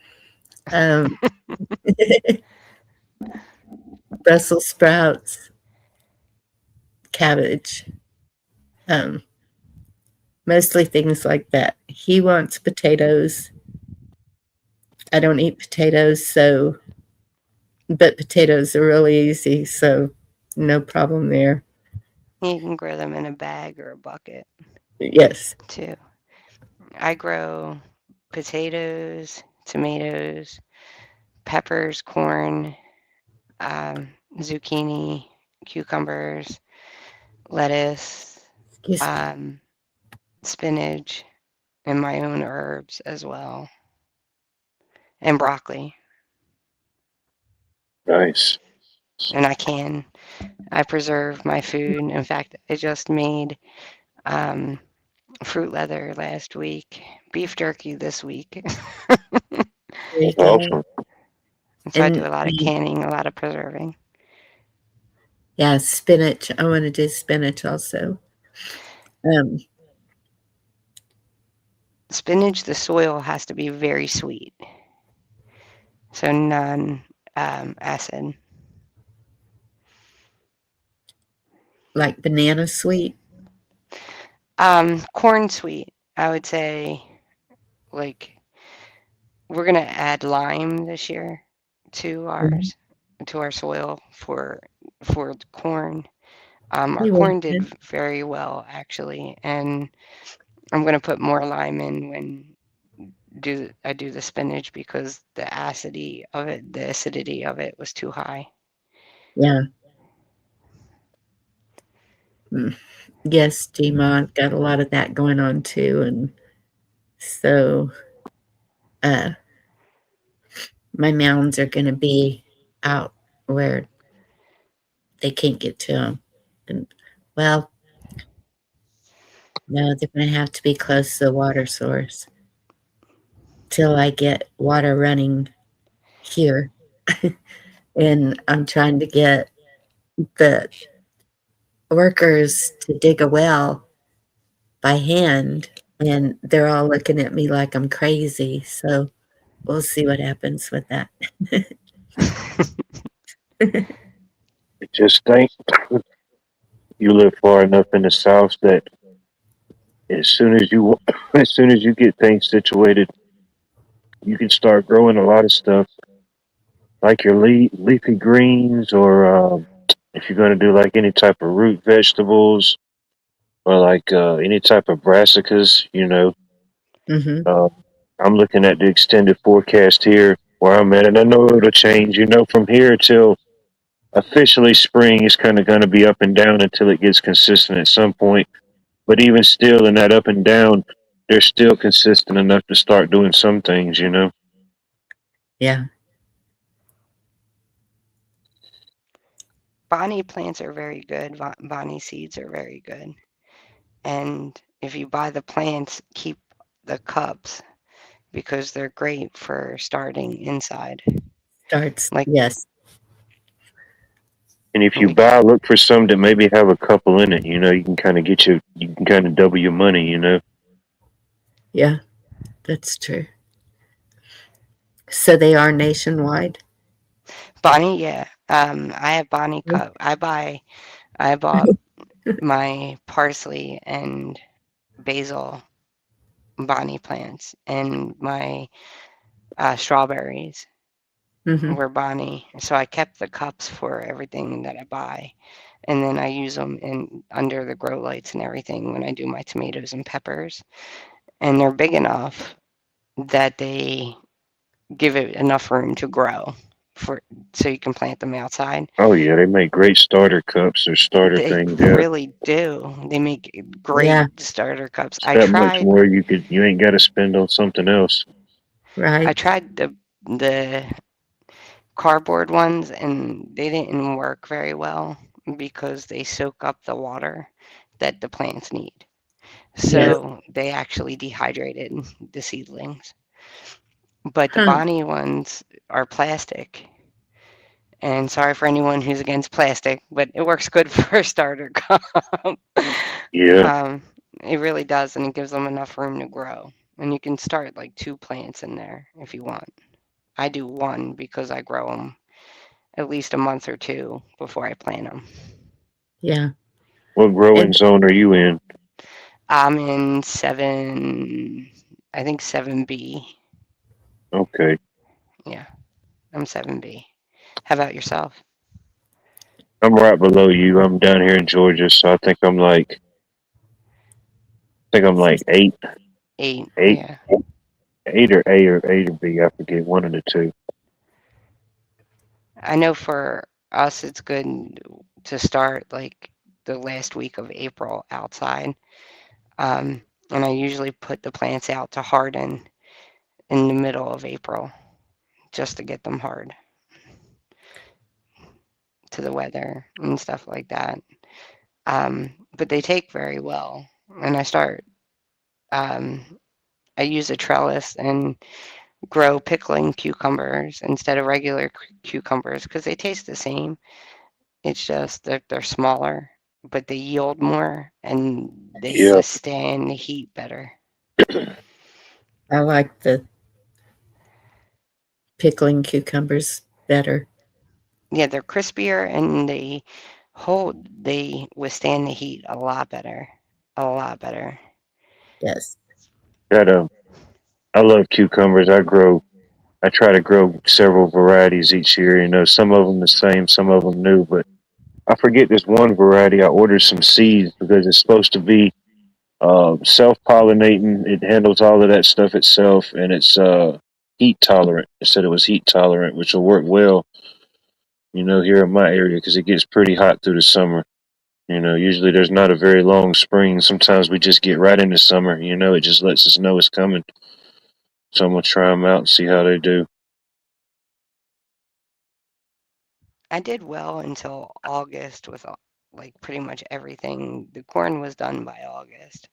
Brussels sprouts, cabbage, mostly things like that. He wants potatoes. I don't eat potatoes, but potatoes are really easy, so no problem there. You can grow them in a bag or a bucket Yes. too. I grow potatoes, tomatoes, peppers, corn, zucchini, cucumbers, lettuce, spinach, and my own herbs as well, and broccoli. Nice. And I preserve my food. In fact, I just made fruit leather last week, beef jerky this week. That's awesome. So I do a lot of canning, a lot of preserving. Yeah, spinach. I want to do spinach also. Spinach, the soil has to be very sweet, so non-acid. Like banana sweet? Corn sweet, I would say. Like, we're gonna add lime this year to ours, to our soil for the corn. Our corn did very well actually, and I'm gonna put more lime in when I do the spinach because the acidity of it was too high. Yeah. Yes, Gmod got a lot of that going on too, and so my mounds are going to be out where they can't get to them. And well, no, they're going to have to be close to the water source till I get water running here. And I'm trying to get the workers to dig a well by hand, and they're all looking at me like I'm crazy. So we'll see what happens with that. It just ain't. you live far enough in the south that as soon as you as soon as you get things situated, you can start growing a lot of stuff like your leafy greens, or if you're going to do like any type of root vegetables, or like any type of brassicas. Mm-hmm. Uh, I'm looking at the extended forecast here where I'm at, and I know it'll change. From here till officially spring is kind of going to be up and down until it gets consistent at some point. But even still, in that up and down, they're still consistent enough to start doing some things. Yeah. Bonnie plants are very good. Bonnie seeds are very good. And if you buy the plants, keep the cups because they're great for starting inside. Starts. Like, Yes. And if you like buy, look for some that maybe have a couple in it. You can kind of you can kind of double your money. Yeah, that's true. So they are nationwide. Bonnie, yeah. I have Bonnie cup. I bought my parsley and basil Bonnie plants, and my strawberries Mm-hmm. were Bonnie. So I kept the cups for everything that I buy, and then I use them in under the grow lights and everything when I do my tomatoes and peppers. And they're big enough that they give it enough room to grow for so you can plant them outside. Oh yeah, they make great starter cups or starter They things. Yeah, really do. They make great Yeah. starter cups. it's that much more you ain't got to spend on something else. I Right. tried the cardboard ones and they didn't work very well because they soak up the water that the plants need. Yes. So they actually dehydrated the seedlings. But the Huh. Bonnie ones are plastic. And sorry for anyone who's against plastic, but it works good for a starter cup. Yeah. um, it really does, and it gives them enough room to grow. And you can start like 2 plants in there if you want. I do one because I grow them at least a month or two before I plant them. Yeah. What growing And zone are you in? I'm in I think 7B. Okay. Yeah, I'm 7B. How about yourself? I'm right below you. I'm down here in Georgia, so I think I'm like eight, 8, eight, yeah. eight or A or A or B. I forget, one of the two. I know for us it's good to start like the last week of April outside. And I usually put the plants out to harden in the middle of April just to get them hard to the weather and stuff like that. But they take very well. And um, I use a trellis and grow pickling cucumbers instead of regular cucumbers because they taste the same. It's just that they're smaller, but they yield more and they Yeah. sustain the heat better. I like the pickling cucumbers better. Yeah, they're crispier and they withstand the heat a lot better. A lot better. Yes. Got I love cucumbers. I try to grow several varieties each year. Some of them the same, some of them new, but I forget this one variety. I ordered some seeds because it's supposed to be self-pollinating. It handles all of that stuff itself, and it's heat tolerant. It said it was heat tolerant, which will work well, here in my area because it gets pretty hot through the summer. Usually there's not a very long spring. Sometimes we just get right into summer. It just lets us know it's coming. So I'm gonna try them out and see how they do. I did well until August with like pretty much everything. The corn was done by August,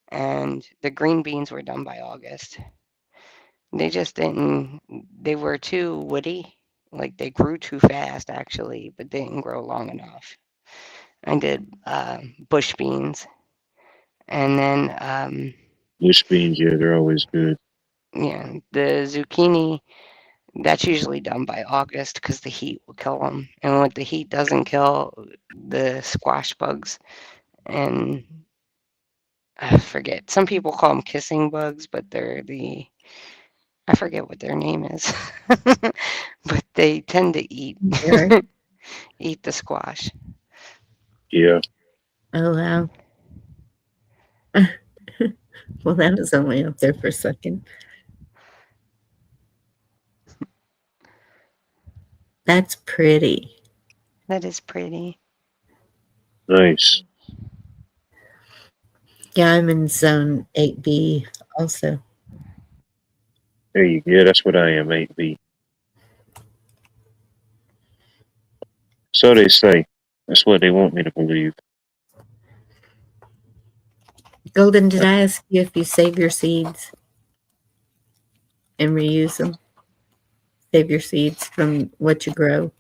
and the green beans were done by August. They just didn't, they were too woody. Like they grew too fast actually, but didn't grow long enough. I did bush beans, and then Bush beans, yeah, they're always good. yeah, the zucchini That's usually done by August because the heat will kill them. And what the heat doesn't kill, the squash bugs and I forget. Some people call them kissing bugs, but I forget what their name is. But they tend to eat Eric? eat the squash. Yeah. Oh, wow. Well, that was only up there for a second. That's pretty. That is pretty. Nice. Yeah, I'm in zone 8B also. There you go. That's what I am, 8B. So they say. That's what they want me to believe. Golden, did I ask you if you save your seeds and reuse them? Save your seeds from what you grow?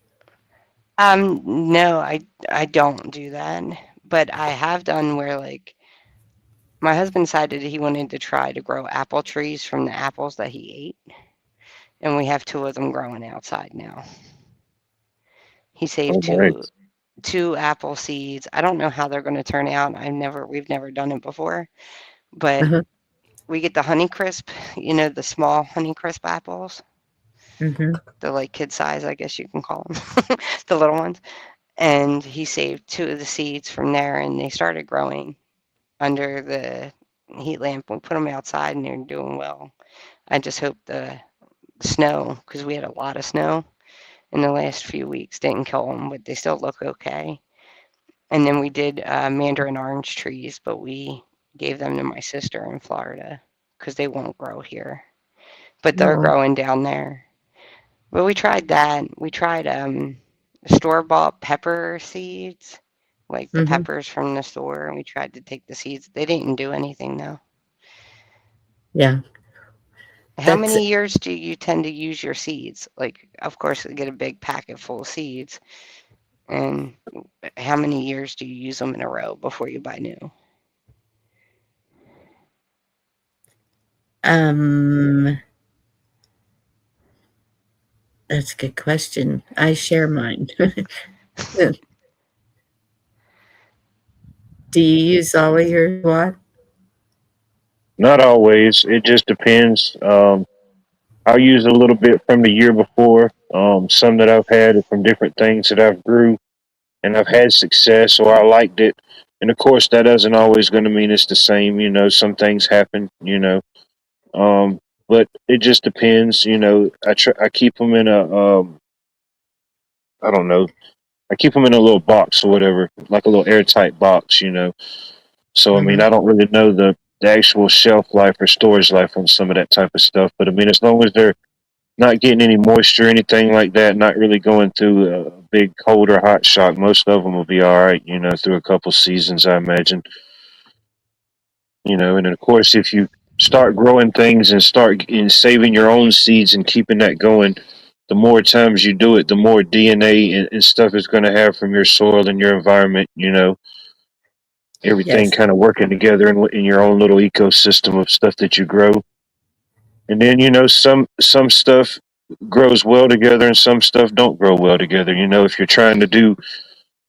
No, I don't do that. But I have done where like my husband decided he wanted to try to grow apple trees from the apples that he ate. And we have 2 of them growing outside now. He saved Oh, nice. two apple seeds. I don't know how they're going to turn out. We've never done it before, but Uh-huh. we get the Honeycrisp, the small Honeycrisp apples. Mm-hmm. They're like kid size, I guess you can call them, the little ones. And he saved 2 of the seeds from there, and they started growing under the heat lamp. We put them outside, and they're doing well. I just hope the snow, because we had a lot of snow in the last few weeks, didn't kill them, but they still look okay. And then we did mandarin orange trees, but we gave them to my sister in Florida because they won't grow here. But they're Oh. growing down there. But we tried that. We tried store-bought pepper seeds, like the Mm-hmm. peppers from the store, and we tried to take the seeds. They didn't do anything though. Yeah. How That's many years do you tend to use your seeds? Like, of course, you get a big packet full of seeds. And how many years do you use them in a row before you buy new? That's a good question. I share mine. Do you use all of your what? Not always. It just depends. I'll use a little bit from the year before. Some that I've had from different things that I've grew and I've had success, so I liked it. And of course, that doesn't always going to mean it's the same. Some things happen. But it just depends. I keep them in I don't know. I keep them in a little box or whatever, like a little airtight box. So I mean, Mm-hmm. I don't really know the actual shelf life or storage life on some of that type of stuff. But I mean, as long as they're not getting any moisture, anything like that, not really going through a big cold or hot shock, most of them will be all right. Through a couple seasons, I imagine. And then of course, if you start growing things and start in saving your own seeds and keeping that going, the more times you do it, the more DNA and stuff is going to have from your soil and your environment. Everything Yes. kind of working together in your own little ecosystem of stuff that you grow. And then some stuff grows well together and some stuff don't grow well together. If you're trying to do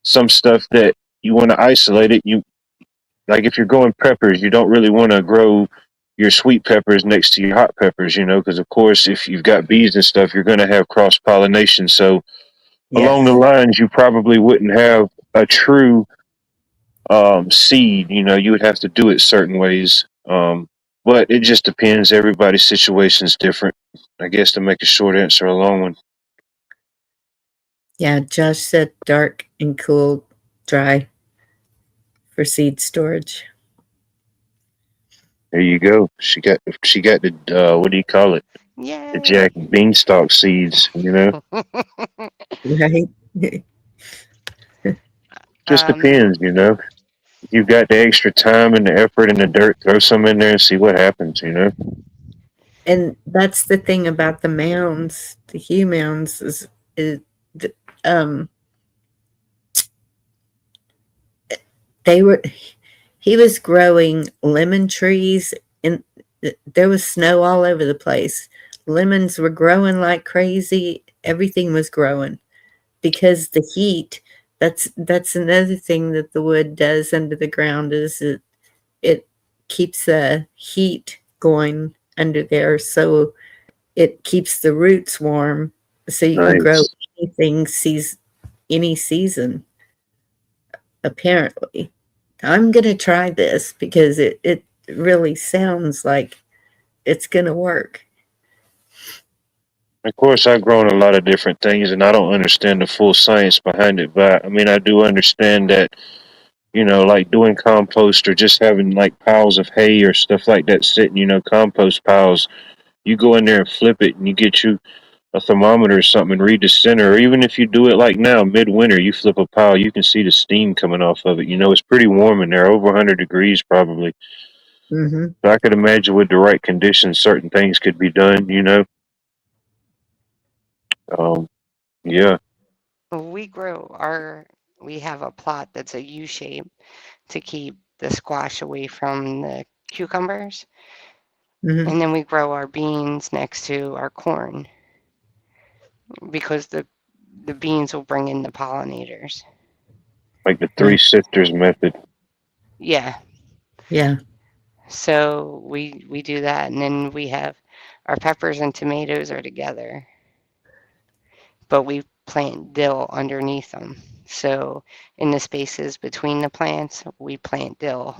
some stuff that you want to isolate it, you like if you're growing peppers, you don't really want to grow your sweet peppers next to your hot peppers, because of course if you've got bees and stuff, you're going to have cross pollination. So along the Yes. lines, you probably wouldn't have a true seed. You would have to do it certain ways. But it just depends. Everybody's situation is different. I guess to make a short answer a long one. Yeah, Josh said dark and cool, dry for seed storage. There you go. She got the what do you call it? The Yay! Jack Beanstalk seeds. Right? Just um, depends. You've got the extra time and the effort and the dirt, throw some in there and see what happens. And that's the thing about the mounds, the Hugh mounds, is um they were he was growing lemon trees and there was snow all over the place. lemons were growing like crazy. Everything was growing because the heat. That's another thing that the wood does under the ground is it keeps the heat going under there, so it keeps the roots warm, so you can grow Nice. anything any season. Apparently, I'm gonna try this because it really sounds like it's gonna work. Of course, I've grown a lot of different things, and I don't understand the full science behind it. But I mean, I do understand that, like doing compost or just having like piles of hay or stuff like that sitting, compost piles. You go in there and flip it, and you get you a thermometer or something and read the center. Or even if you do it like now, midwinter, you flip a pile, you can see the steam coming off of it. It's pretty warm in there, over 100 degrees probably. Hmm. So I could imagine with the right conditions, certain things could be done. Um, yeah, We we have a plot that's a U shape to keep the squash away from the cucumbers. Hmm. And then we grow our beans next to our corn because the beans will bring in the pollinators. like the three sifters method. Yeah. Yeah. So we do that, and then we have our peppers and tomatoes are together, but we plant dill underneath them. So in the spaces between the plants, we plant dill.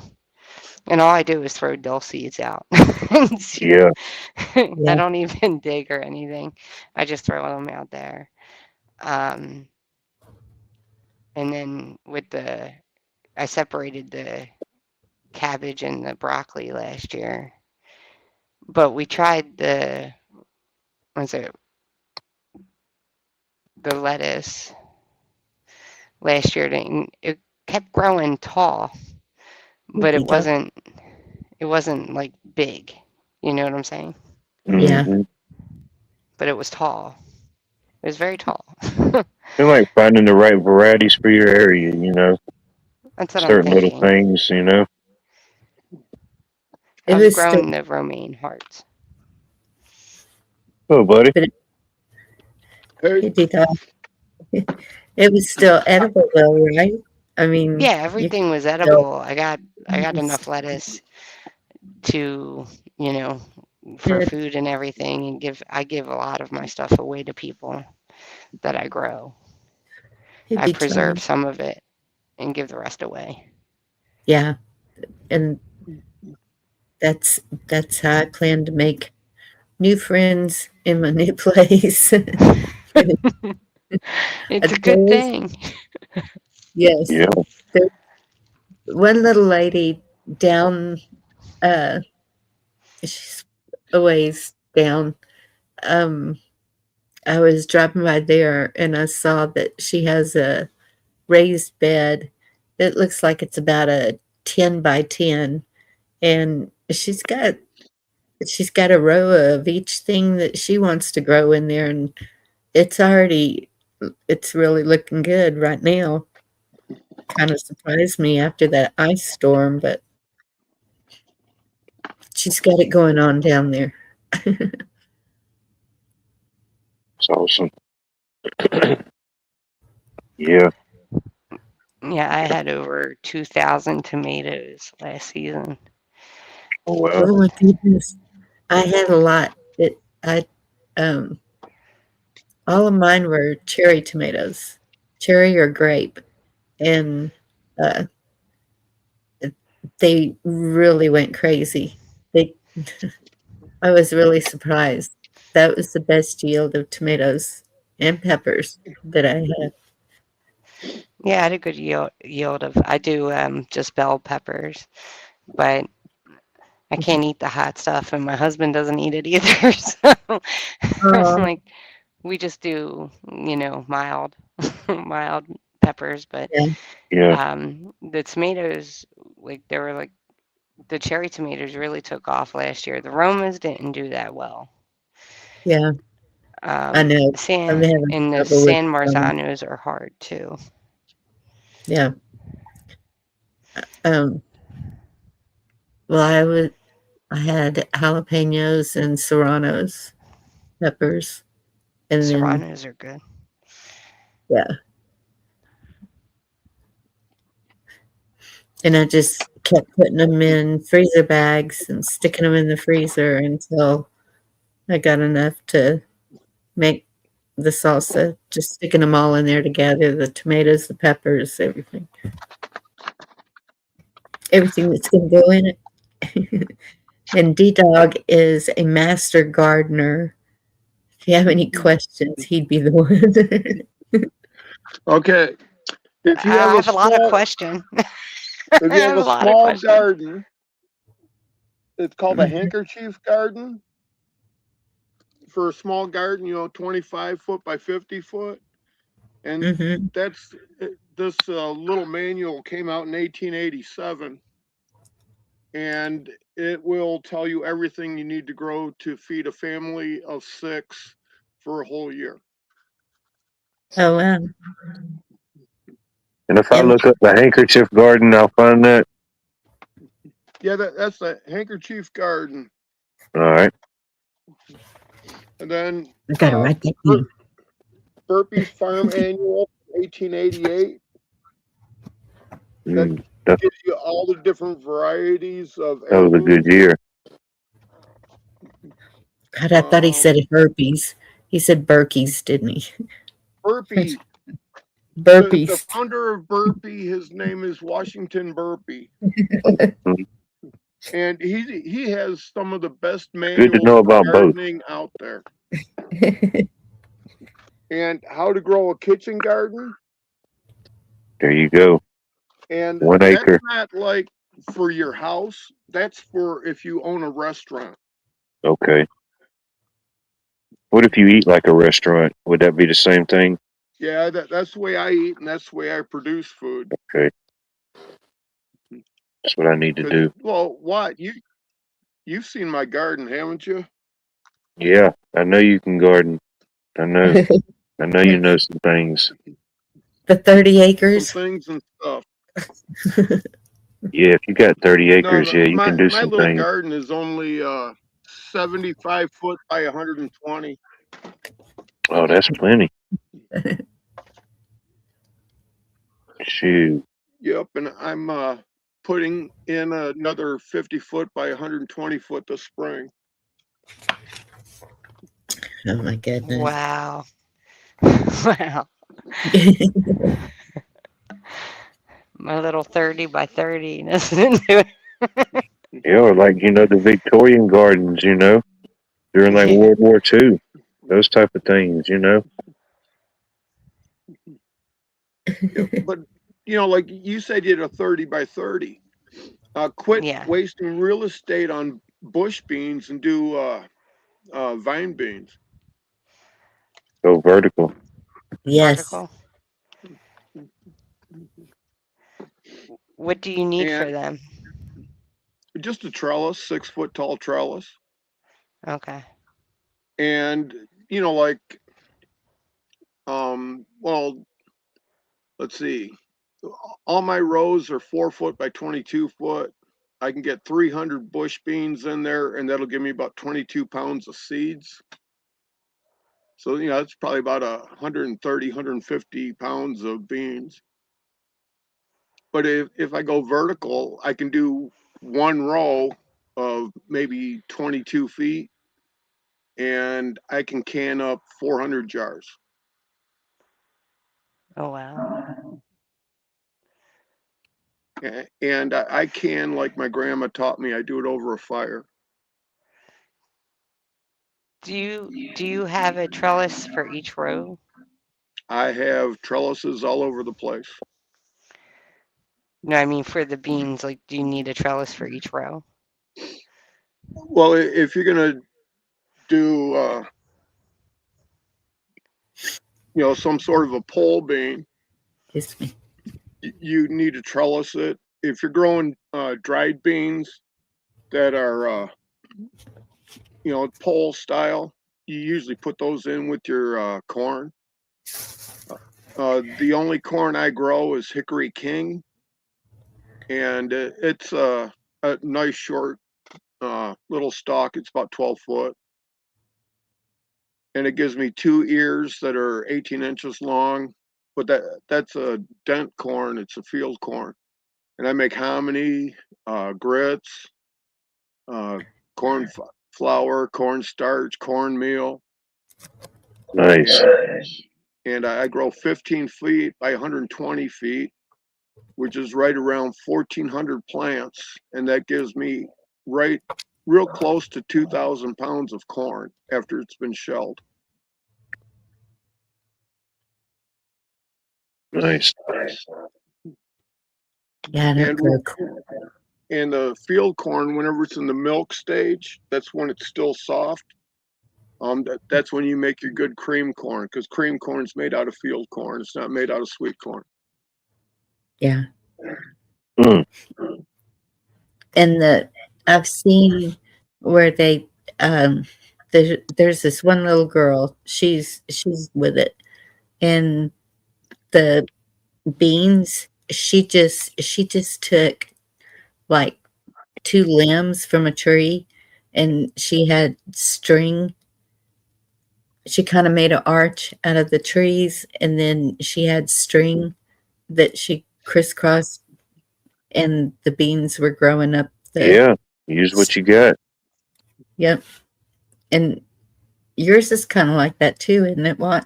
And all I do is throw dill seeds out and see. Yeah, I Yeah. don't even dig or anything. I just throw them out there. Um, and then I separated the cabbage and the broccoli last year, but we tried was it the lettuce last year, and it kept growing tall, but Cookie dough. it wasn't like big. You know what I'm saying? Yeah. hmm But it was tall. It was very tall. and like finding the right varieties for your area. That's what I'm Certain little thinking. things. It I've was still, grown the romaine hearts. Oh, buddy. but cookie dough. It was still edible though, right? I mean, Yeah, you everything was still. edible. I got enough lettuce to, you know, for Good. food and everything, and I give a lot of my stuff away to people that I grow. It'd I be preserve trying. some of it and give the rest away. Yeah, and that's that's how I plan to make new friends in my new place. It's a good There's thing. yes, Yeah. there's one little lady down. Uh, she's a ways down. Um, I was driving by there and I saw that she has a raised bed. It looks like it's about a 10 by 10, and she's got a row of each thing that she wants to grow in there, and it's already it's really looking good right now. Kind of surprised me after that ice storm, but she's got it going on down there. It's awesome. Yeah. Yeah, I had over 2,000 tomatoes last season. Oh, well. Oh my goodness. I had a lot. Um all of mine were cherry tomatoes, cherry or grape, and uh they really went crazy. They I was really surprised. That was the best yield of tomatoes and peppers that I had. Yeah, I had a good yield of. I do just bell peppers, but I can't eat the hot stuff, and my husband doesn't eat it either. So I'm Oh, like, we just do, mild, mild peppers. But yeah, Yeah. the tomatoes, like they were like the cherry tomatoes really took off last year. The Romas didn't do that well. yeah, I know. I'm San having and the trouble with San some. Marzanos are hard too. Yeah. Um, well, I had jalapenos and serranos, peppers. And then, Serranos are good. yeah. And I just kept putting them in freezer bags and sticking them in the freezer until I got enough to make the salsa, just sticking them all in there together, the tomatoes, the peppers, everything. Everything that's going to go in it. And D-Dog is a master gardener. If you have any questions, he'd be the one. Okay. If you I have a have a lot of small, questions. if I you have have a a lot of small questions. garden, it's called a Mhm. handkerchief garden. For a small garden, 25 foot by 50 foot. And Mhm. that's this little manual came out in 1887. And it will tell you everything you need to grow to feed a family of 6 for a whole year. Oh, wow. And if I And look up the handkerchief garden, I'll find that. Yeah, that's the handkerchief garden. All right. And then I got to write that down. Burpee's Farm Annual, 1888. That That gives you all the different varieties of was a heirlooms. good year. God, I thought he said herpes. He said Berkeys, didn't he? Burpee. The Burpees. founder of Burpee, his name is Washington Burpee. And he has some of the best Good to manuals know for about both. gardening out there. And how to grow a kitchen garden. There you go. And 1 acre. that's not like for your house. That's for if you own a restaurant. Okay. What if you eat like a restaurant? Would that be the same thing? Yeah, that's the way I eat, and that's the way I produce food. Okay. That's what I need to do. Well, what you've seen my garden, haven't you? Yeah, I know you can garden. I know. I know you know some things. The 30 Some acres. things and stuff. Yeah, if you got 30 acres, No, yeah, you can do my some little things. garden is only 75 foot by 120. Oh, that's plenty. Shoot. Yep, and I'm putting in another 50 foot by 120 foot this spring. Oh my goodness. Wow. Wow. My little 30 by 30 doesn't do it. Yeah, or like, the Victorian gardens, during like Yeah. World War II. Those type of things, Yep, but like you said, you had a 30 by 30. Quit Yeah. wasting real estate on bush beans and do vine beans. Go vertical. Yes. Vertical. What do you need for And them? just a trellis, 6 foot tall trellis. Okay. And like well, let's see. All my rows are 4 foot by 22 foot. I can get 300 bush beans in there, and that'll give me about 22 pounds of seeds. So, it's probably about 130, 150 pounds of beans. But if I go vertical, I can do one row of maybe 22 feet, and I can can up 400 jars. Oh, wow. And I can, like my grandma taught me, I do it over a fire. Do you have a trellis for each row? I have trellises all over the place. No, I mean for the beans, like do you need a trellis for each row? Well, if you're gonna do some sort of a pole bean, Kiss me. you need to trellis it. If you're growing dried beans that are pole style, you usually put those in with your corn. The only corn I grow is Hickory King, and it's a nice short little stalk. It's about 12 foot. and it gives me 2 ears that are 18 inches long. But that's a dent corn. It's a field corn, and I make hominy, grits, uh, corn flour, corn starch, cornmeal, Nice. and I grow 15 feet by 120 feet, which is right around 1,400 plants, and that gives me real close to 2,000 pounds of corn after it's been shelled. Nice. Yeah, I don't And grow corn. and the field corn, whenever it's in the milk stage, that's when it's still soft. That's when you make your good cream corn, because cream corn's made out of field corn. It's not made out of sweet corn. Yeah. Mm. And I've seen where they there's this one little girl, she's with it, and the beans, she just took like 2 limbs from a tree, and she had string. She kind of made an arch out of the trees, and then she had string that she crisscrossed, and the beans were growing up the. Yeah. Use what you got. Yep. And yours is kind of like that too, isn't it? What?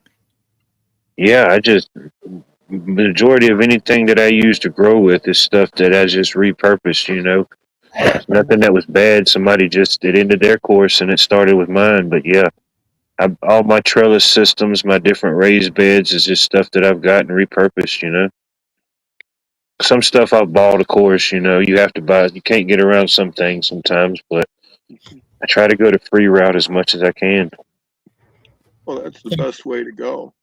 Yeah, majority of anything that I use to grow with is stuff that I just repurposed, you know. It's nothing that was bad. Somebody just, it ended their course and it started with mine. But yeah, all my trellis systems, my different raised beds is just stuff that I've gotten repurposed, you know. Some stuff I've bought, of course, you know, you have to buy, you can't get around some things sometimes, but I try to go the free route as much as I can. Well, that's the Yeah. best way to go.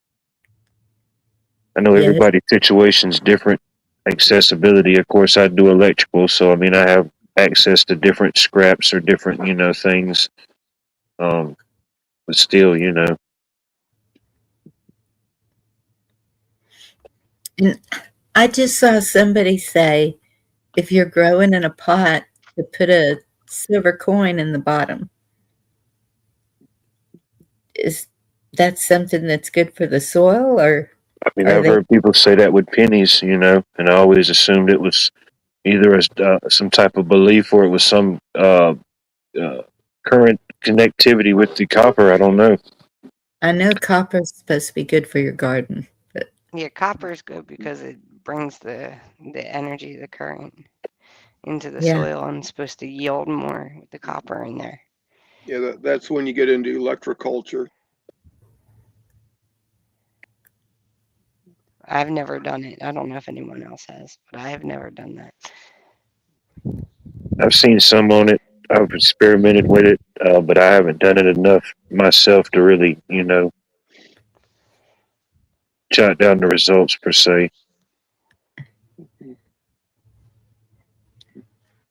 I know Yeah. everybody's situation's different. Accessibility, of course, I do electrical, so I mean, I have access to different scraps or different, you know, things. But still, you know, And I just saw somebody say, if you're growing in a pot, to put a silver coin in the bottom. Is that something that's good for the soil, or I mean, are I've they? heard people say that with pennies, you know, and I always assumed it was either some type of belief or it was some current connectivity with the copper. I don't know. I know copper's supposed to be good for your garden, but Yeah, copper is good because it brings the energy, the current into the yeah, soil and it's supposed to yield more with the copper in there. Yeah, that's when you get into electroculture. I've never done it. I don't know if anyone else has, but I have never done that. I've seen some on it. I've experimented with it, but I haven't done it enough myself to really, you know, jot down the results per se.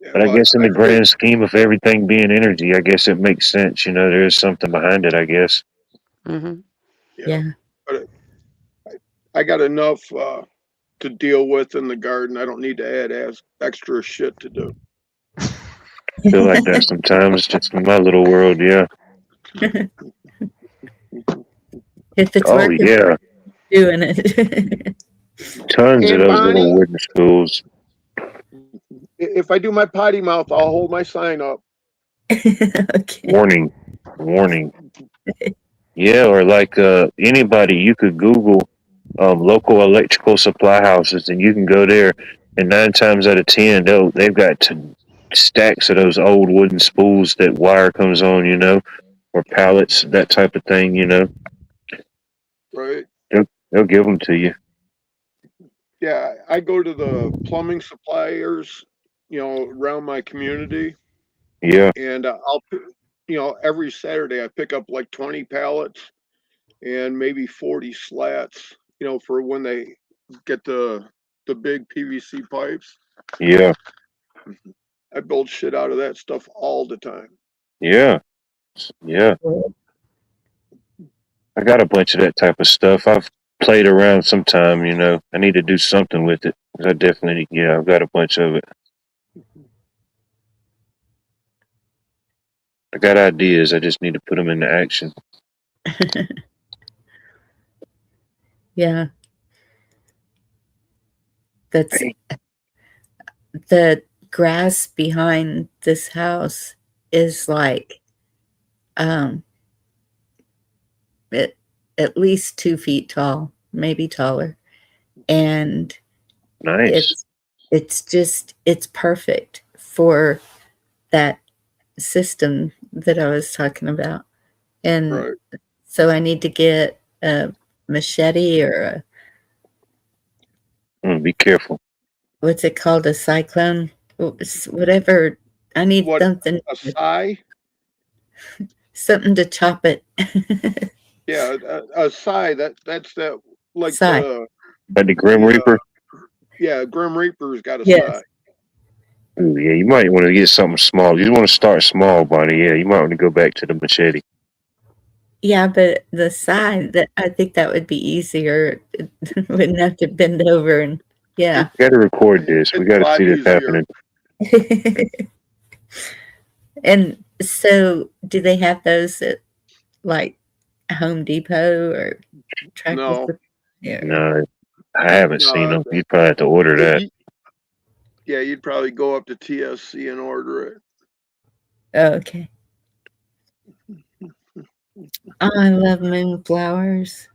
Yeah, But I well, guess in the grand scheme of everything being energy, I guess it makes sense. You know, there is something behind it, I guess. Mm-hmm. yeah. But I got enough to deal with in the garden. I don't need to add extra shit to do. I feel like that sometimes, just in my little world, yeah. If it's Oh, working, yeah. doing it. Tons of And those little Bonnie, wooden spools. if I do my potty mouth, I'll hold my sign up. Okay. Warning. Warning. Yeah, or like anybody, you could Google local electrical supply houses, and you can go there, and 9 times out of 10, they've got stacks of those old wooden spools that wire comes on, you know, or pallets, that type of thing, you know. Right? They'll give them to you. Yeah, I go to the plumbing suppliers, around my community, Yeah, and every Saturday I pick up like 20 pallets and maybe 40 slats, for when they get the big PVC pipes. yeah, I build shit out of that stuff all the time. yeah, yeah. I got a bunch of that type of stuff. I've played around sometime, you know. I need to do something with it. I definitely, yeah, I've got a bunch of it. I got ideas. I just need to put them into action. Yeah, that's Hey, the grass behind this house is like um it, at least 2 feet tall, maybe taller, and nice. it's perfect for that system that I was talking about. And Right. so I need to get a machete or Be careful. what's it called, a cyclone, whatever. I need What, something, a sigh? something to chop it. Yeah, a sigh. That's that, like Side. Like the Grim the Reaper. yeah, Grim Reaper's got a sigh. Yes. Ooh, yeah, you might want to get something small. You want to start small, Bonnie. Yeah, you might want to go back to the machete. Yeah, but the side, that I think that would be easier. Wouldn't have to bend over and yeah. We got to record this. We It's got a to lot see this easier. happening. And so do they have those at like Home Depot or Tractor No, Supply? Yeah. No, I haven't seen no. them. You'd probably have to order that. Yeah, you'd probably go up to TSC and order it. Oh, okay. Oh, I love moonflowers.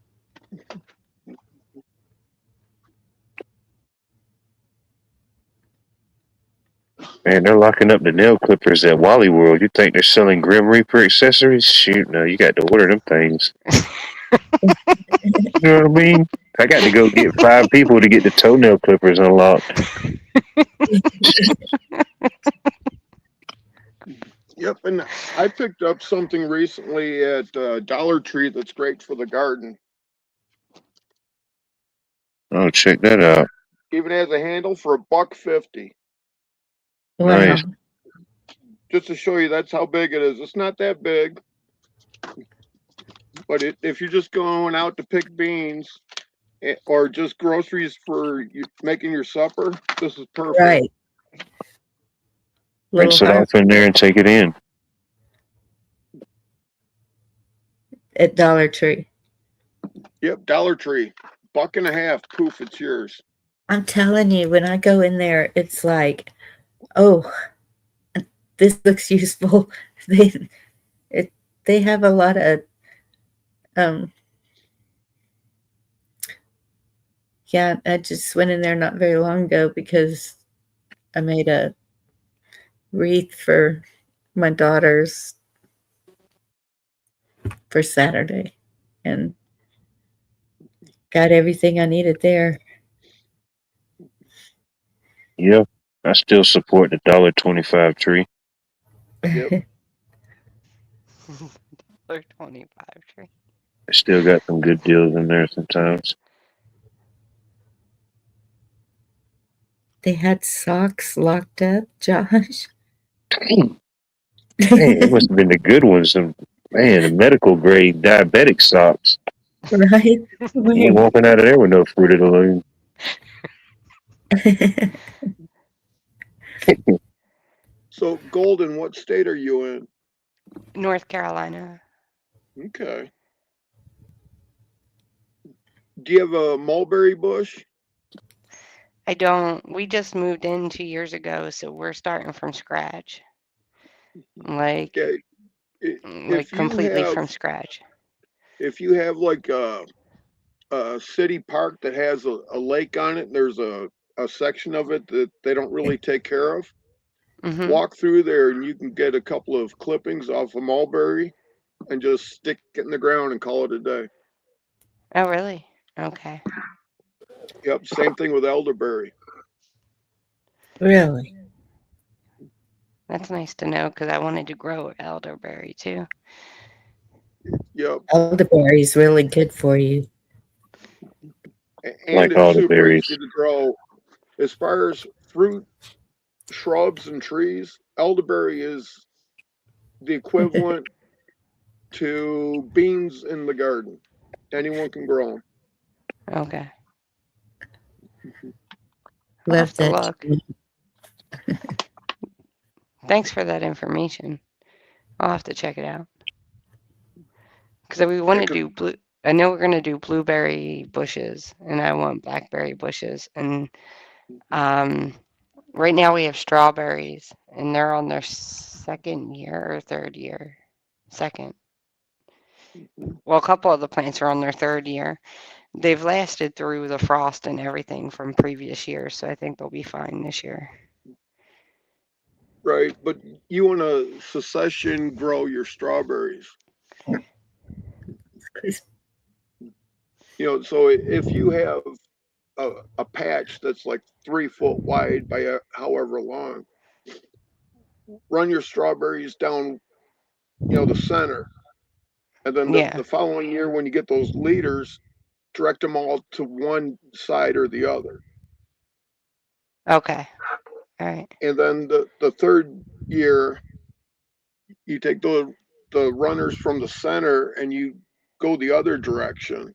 Man, they're locking up the nail clippers at Wally World. You think they're selling Grim Reaper accessories? Shoot, no, you got to order them things. You know what I mean? I got to go get 5 people to get the toenail clippers unlocked. Yep, and I picked up something recently at Dollar Tree that's great for the garden. Oh, check that out. Even has a handle for $1.50. Nice. Wow. Just to show you that's how big it is. It's not that big, but if you're just going out to pick beans or just groceries for making your supper, this is perfect. Right. Little Rinse it heart off in there and take it in. at Dollar Tree. Yep, Dollar Tree, $1.50. Poof, it's yours. I'm telling you, when I go in there, it's like, oh, this looks useful. They they have a lot of um yeah, I just went in there not very long ago because I made a wreath for my daughters for Saturday and got everything I needed there. Yeah, I still support the $1.25 tree. Yep. They're 25 tree. I still got some good deals in there sometimes. They had socks locked up, Josh. Dang, it must have been the good ones. Man, the medical grade diabetic socks. Right? You ain't Right. walking out of there with no Fruit of the Loom. So, Golden, what state are you in? North Carolina. Okay. Do you have a mulberry bush? I don't. We just moved in 2 years ago, so we're starting from scratch. Like, Okay. like If you completely have, from scratch. if you have like a city park that has a lake on it, and there's a section of it that they don't really take care of, Hmm. walk through there and you can get a couple of clippings off of mulberry and just stick it in the ground and call it a day. Oh, really? Okay. Yep, same thing with elderberry. Really? That's nice to know because I wanted to grow elderberry too. Yep, Elderberry is really good for you. and Like it's all the super berries. easy to grow. As far as fruit, shrubs, and trees, elderberry is the equivalent to beans in the garden. Anyone can grow them. Okay. I'll Love have to that. look. Thanks for that information. I'll have to check it out. Because we want to 'cause- do blue. I know we're going to do blueberry bushes, and I want blackberry bushes. And right now we have strawberries, and they're on their second year or third year. Second. Well, a couple of the plants are on their third year. They've lasted through the frost and everything from previous years, so I think they'll be fine this year. Right, but you want to succession grow your strawberries. So if you have a patch that's like 3 foot wide by however long, run your strawberries down, the center, and then the, Yeah. the following year when you get those leaders, direct them all to one side or the other. Okay. All right. And then the third year, you take the runners from the center and you go the other direction.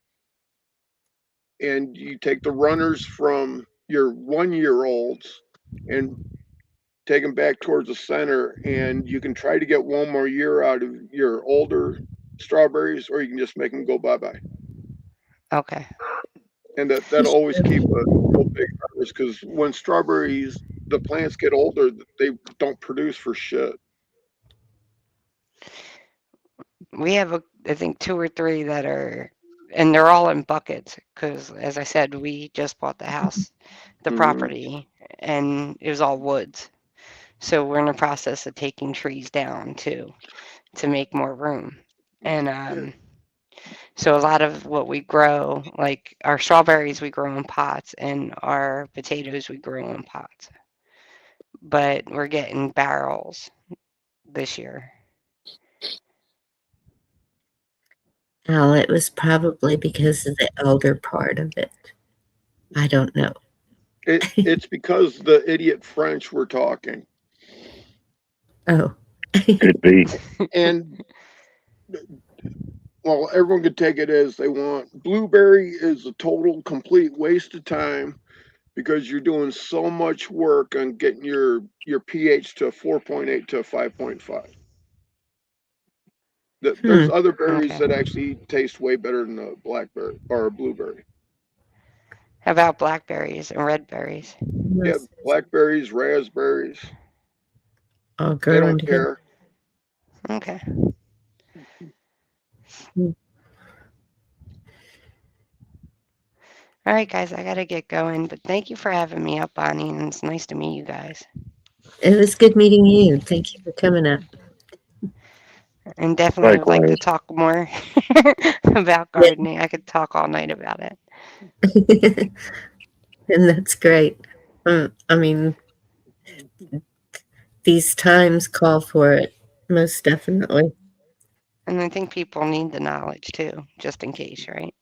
And you take the runners from your 1 year olds and take them back towards the center. And you can try to get one more year out of your older strawberries, or you can just make them go bye bye. Okay. And that'll always keep a real big harvest, because when strawberries, the plants get older, they don't produce for shit. We have, I think, 2 or 3 that are, and they're all in buckets because, as I said, we just bought the house, the property, and it was all woods. So we're in the process of taking trees down too to make more room. And so a lot of what we grow, like our strawberries, we grow in pots, and our potatoes we grow in pots. But we're getting barrels this year. Well, it was probably because of the elder part of it. I don't know. It's because the idiot French were talking. Oh. Could be. And well, everyone could take it as they want. Blueberry is a total complete waste of time, because you're doing so much work on getting your pH to 4.8 to 5.5. There's other berries Okay. that actually taste way better than a blackberry or a blueberry. How about blackberries and red berries? Yeah, blackberries, raspberries, All they growing don't together. care. Okay. All right, guys, I got to get going, but thank you for having me up, Bonnie, and it's nice to meet you guys. It was good meeting you. Thank you for coming up. And definitely would like to Likewise. talk more about gardening. I could talk all night about it. And that's great. I mean, these times call for it, most definitely. And I think people need the knowledge too, just in case, right?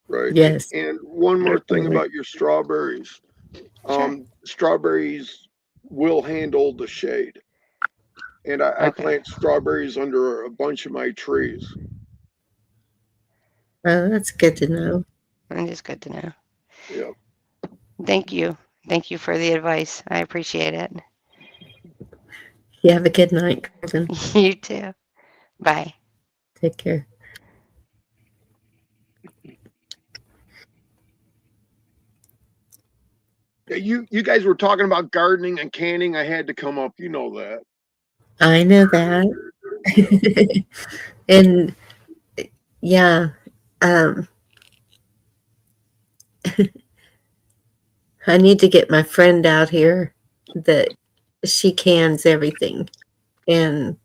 Right. Yes. And one more thing Definitely. about your strawberries. Sure. Strawberries will handle the shade. And I Okay. plant strawberries under a bunch of my trees. Oh, that's good to know. It is good to know. Yeah. Thank you. Thank you for the advice. I appreciate it. You have a good night, Colton. You too. Bye. Take care. You guys were talking about gardening and canning. I had to come up. You know that. I know that. And yeah, I need to get my friend out here that she cans everything. And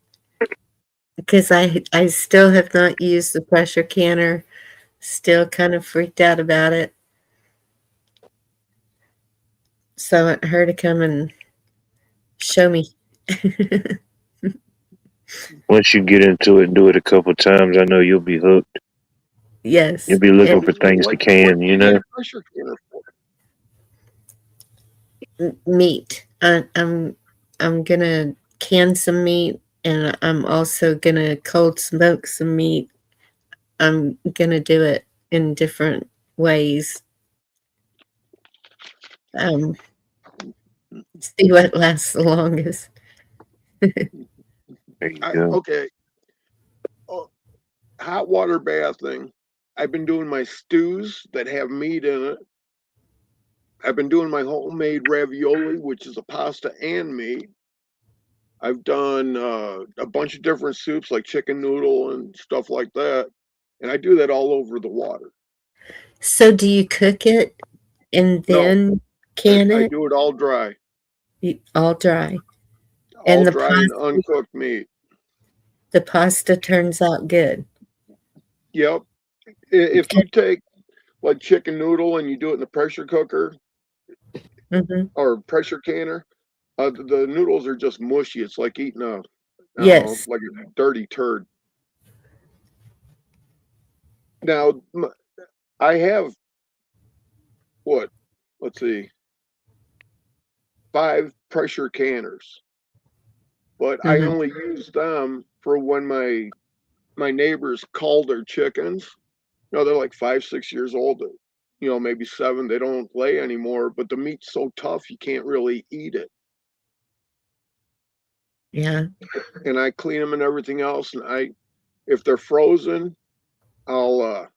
because I still have not used the pressure canner, still kind of freaked out about it. So I want her to come and show me. Once you get into it and do it a couple times, I know you'll be hooked. Yes. You'll be looking And for things to What can, do you you need know? a pressure canner for? meat. I'm gonna can some meat, and I'm also gonna cold smoke some meat. I'm gonna do it in different ways. See what lasts the longest. There you go. Okay. Oh, hot water bathing. I've been doing my stews that have meat in it. I've been doing my homemade ravioli, which is a pasta and meat. I've done a bunch of different soups like chicken noodle and stuff like that. And I do that all over the water. So do you cook it and No, then can I it? do it all dry, All dry. all And dry and uncooked meat. the pasta turns out good. Yep. If you take like chicken noodle and you do it in the pressure cooker Hmm. or pressure canner, the noodles are just mushy. It's like eating I don't know, Yes. like a dirty turd. Now, I have what? Let's see, 5 pressure canners, but I Hmm. only use them for when my neighbors cull their chickens. You know, they're like 5, 6 years old. You know, maybe 7. They don't lay anymore, but the meat's so tough you can't really eat it. Yeah. And I clean them and everything else. And if they're frozen, I'll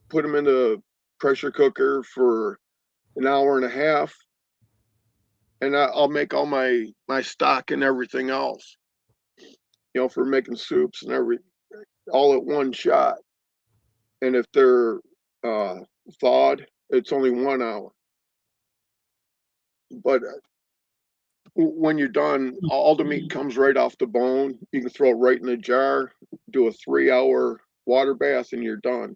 put them in the pressure cooker for an hour and a half, and I'll make all my stock and everything else. You know, for making soups and all at one shot. And if they're uh, thawed, it's only 1 hour. But when you're done, all the meat comes right off the bone. You can throw it right in a jar, do a 3-hour water bath, and you're done.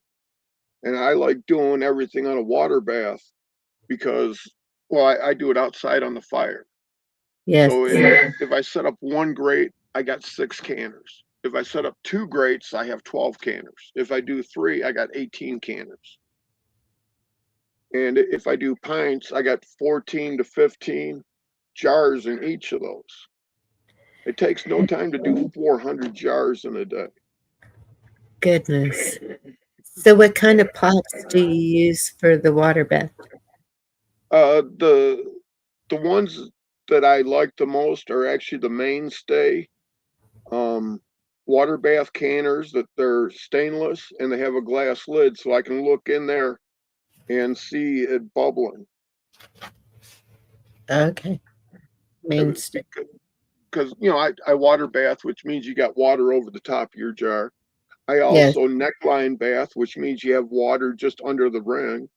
And I like doing everything on a water bath because, well, I do it outside on the fire. Yes. So if I set up 1 grate, I got 6 canners. If I set up 2 grates, I have 12 canners. If I do 3, I got 18 canners. And if I do pints, I got 14 to 15 jars in each of those. It takes no time to do 400 jars in a day. Goodness. So what kind of pots do you use for the water bath? The ones that I like the most are actually the mainstay water bath canners, that they're stainless and they have a glass lid, so I can look in there and see it bubbling. Okay. Mainstay. Because you know, I water bath, which means you got water over the top of your jar. I Yes. also neckline bath, which means you have water just under the ring,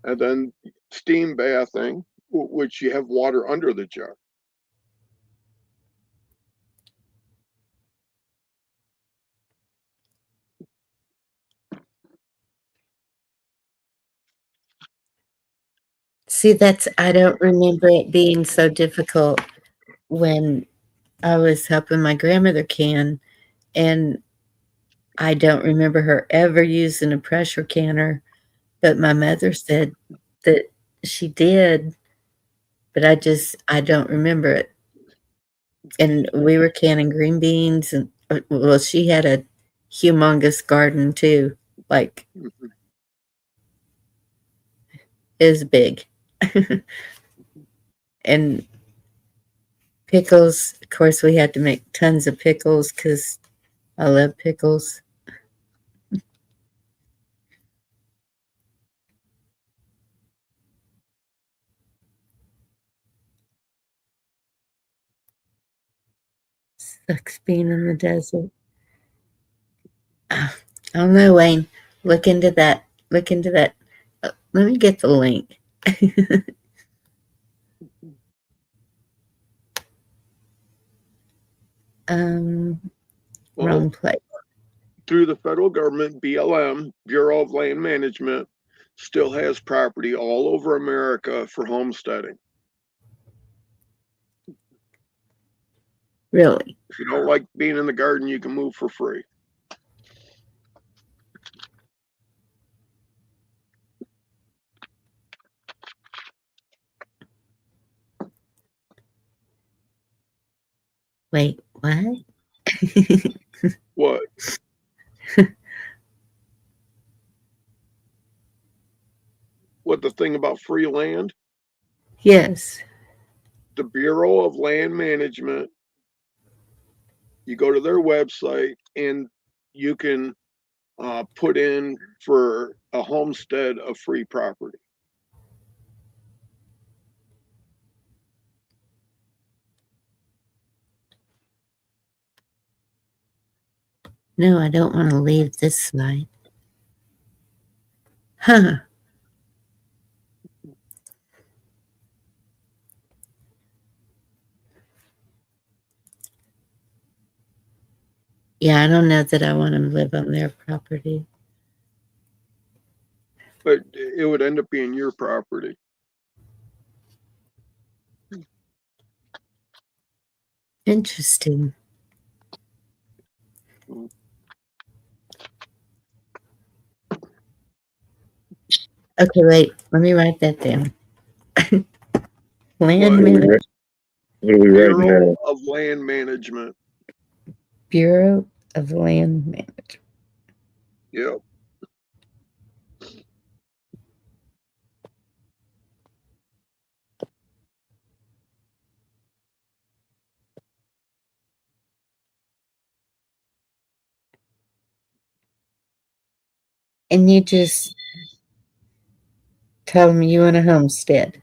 and then steam bathing, which you have water under the jar. See, I don't remember it being so difficult when I was helping my grandmother can, and I don't remember her ever using a pressure canner, but my mother said that she did, but I don't remember it. And we were canning green beans, and well, she had a humongous garden too, like is big. And pickles, of course, we had to make tons of pickles because I love pickles. Sucks being in the desert. I don't know, Wayne. Look into that. Look into that. Let me get the link. Well, Wrong place. through the federal government, BLM, Bureau of Land Management, still has property all over America for homesteading. Really? If you don't like being in the garden, you can move for free. Wait, what? What? What the thing about free land? Yes. The Bureau of Land Management, you go to their website and you can put in for a homestead of free property. No, I don't want to leave this slide. Huh. Yeah, I don't know that I want to live on their property. But it would end up being your property. Interesting. Okay, wait. Let me write that down. Land What? Management What are we writing Bureau now? of Land Management. Bureau of Land Management. Yep. And you just tell them you want a homestead,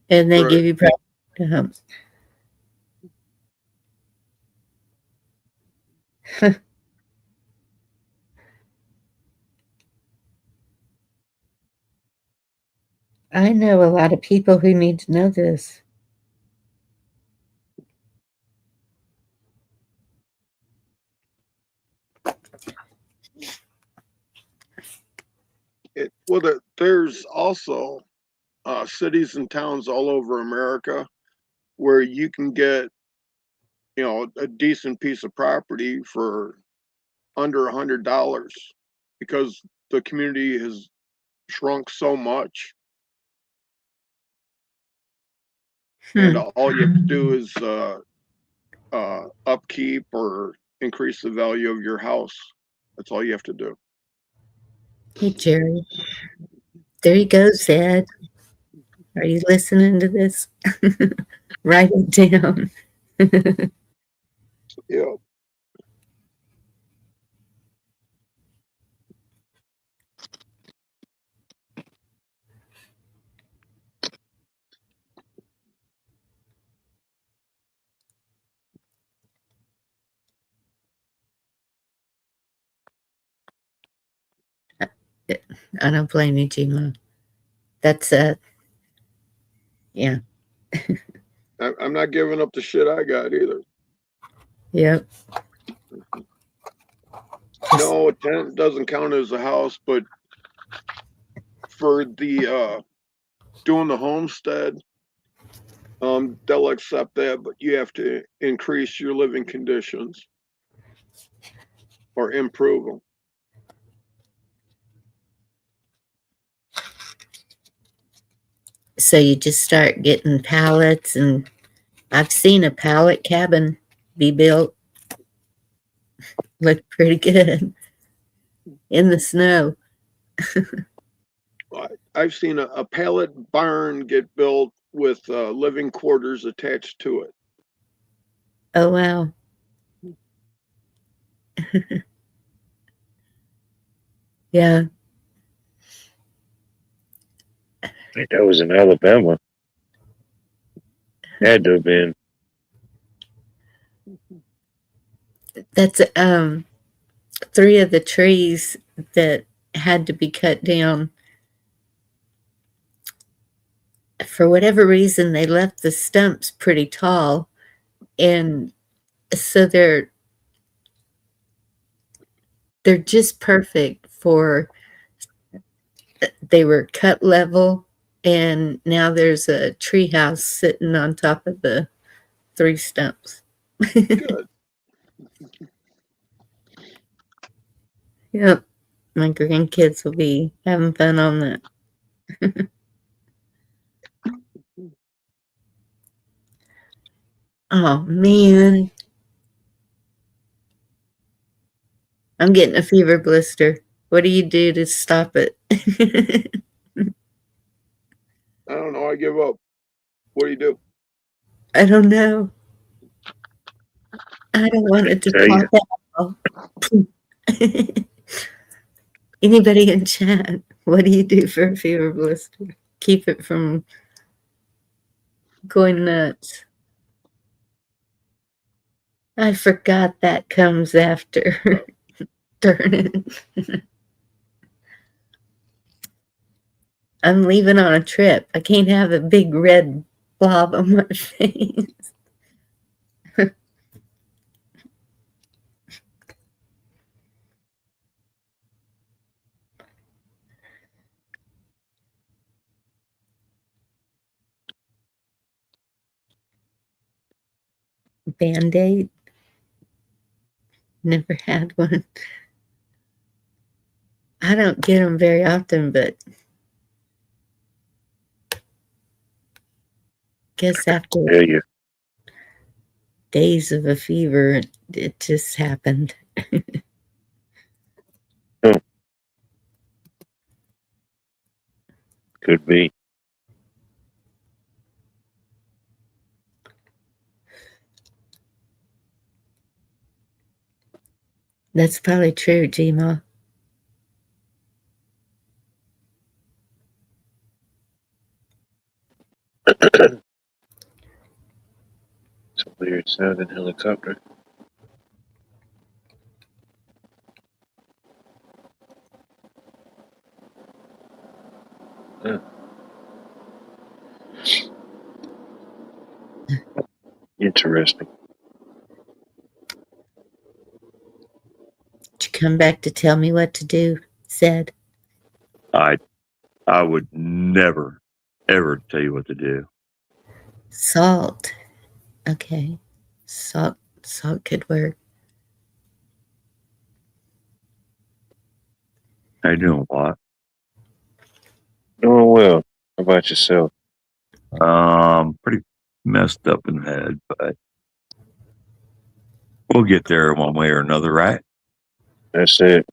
and they Right. give you property to homestead. I know a lot of people who need to know this. Well, there's also cities and towns all over America where you can get, a decent piece of property for under $100 because the community has shrunk so much, and all you have to do is upkeep or increase the value of your house. That's all you have to do. Hey, Jerry. There you go, Zed. Are you listening to this? Write it down. Yeah. I don't blame you, Gina. That's yeah. I'm not giving up the shit I got either. Yep. No, a tent doesn't count as a house, but for the doing the homestead, they'll accept that, but you have to increase your living conditions or improve them. So you just start getting pallets, and I've seen a pallet cabin be built. Look pretty good in the snow. I've seen a pallet barn get built with living quarters attached to it. Oh, wow. Yeah. I think that was in Alabama. Had to have been. That's 3 of the trees that had to be cut down. For whatever reason, they left the stumps pretty tall, and so they're just perfect for. They were cut level, and now there's a tree house sitting on top of the 3 stumps. Good. Yep. My grandkids will be having fun on that. Oh, man. I'm getting a fever blister. What do you do to stop it? I don't know. I give up. What do you do? I don't know. I don't want it to Tell you. pop out. Anybody in chat? What do you do for a fever blister? Keep it from going nuts. I forgot that comes after. Darn it. I'm leaving on a trip. I can't have a big red blob on my face. Band-Aid? Never had one. I don't get them very often, but guess after Yeah, yeah. days of a fever, it just happened. Could be. That's probably true, Gma. It's a weird sounding helicopter. Yeah. Interesting. Did you come back to tell me what to do? Said. I would never, ever tell you what to do. Salt. Okay. Salt could work. How you doing, Watt? Doing well. How about yourself? Pretty messed up in the head, but we'll get there one way or another, right? That's it.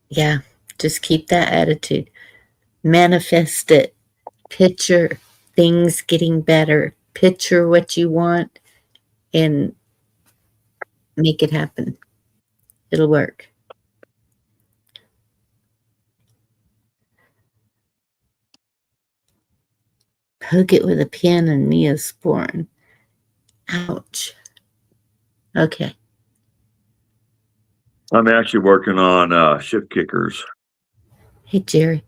Yeah. Just keep that attitude. Manifest it. Picture things getting better. Picture what you want and make it happen. It'll work. Poke it with a pen and Neosporin. Ouch. Okay. I'm actually working on ship kickers. Hey, Jerry.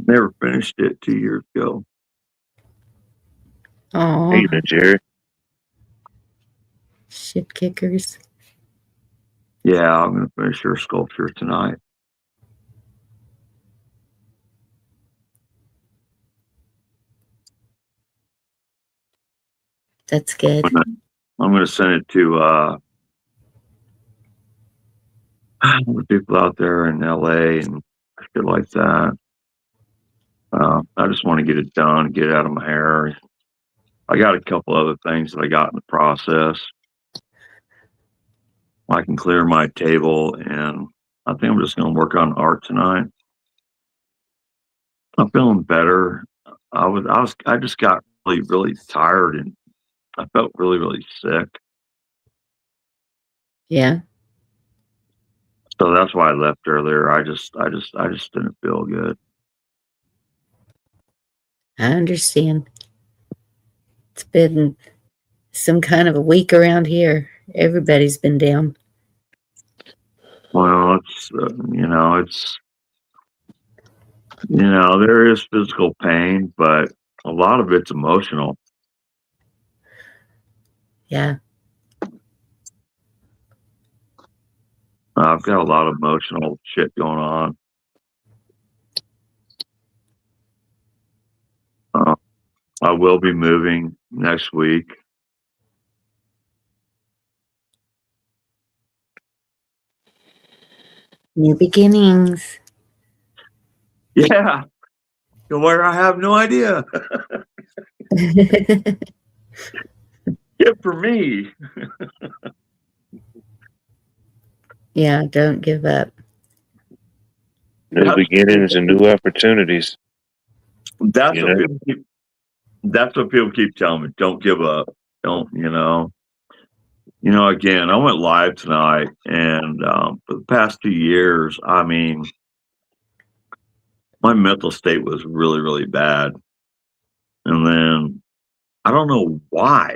Never finished it 2 years ago. Oh, Hey, Jerry. shit kickers. Yeah, I'm going to finish your sculpture tonight. That's good. I'm going to send it to the people out there in LA and shit like that. I just want to get it done, get it out of my hair. I got a couple other things that I got in the process. I can clear my table, and I think I'm just going to work on art tonight. I'm feeling better. I just got really, really tired, and I felt really, really sick. Yeah, So that's why I left earlier. I just didn't feel good. I understand. It's been some kind of a week around here. Everybody's been down. Well, there is physical pain, but a lot of it's emotional. Yeah, I've got a lot of emotional shit going on. I will be moving next week. new beginnings. Yeah, where I have no idea. Good for me. Yeah, don't give up. New beginnings and new opportunities. That's what people keep telling me. Don't give up. Don't, again, I went live tonight, and for the past 2 years, I mean, my mental state was really, really bad. And then I don't know why.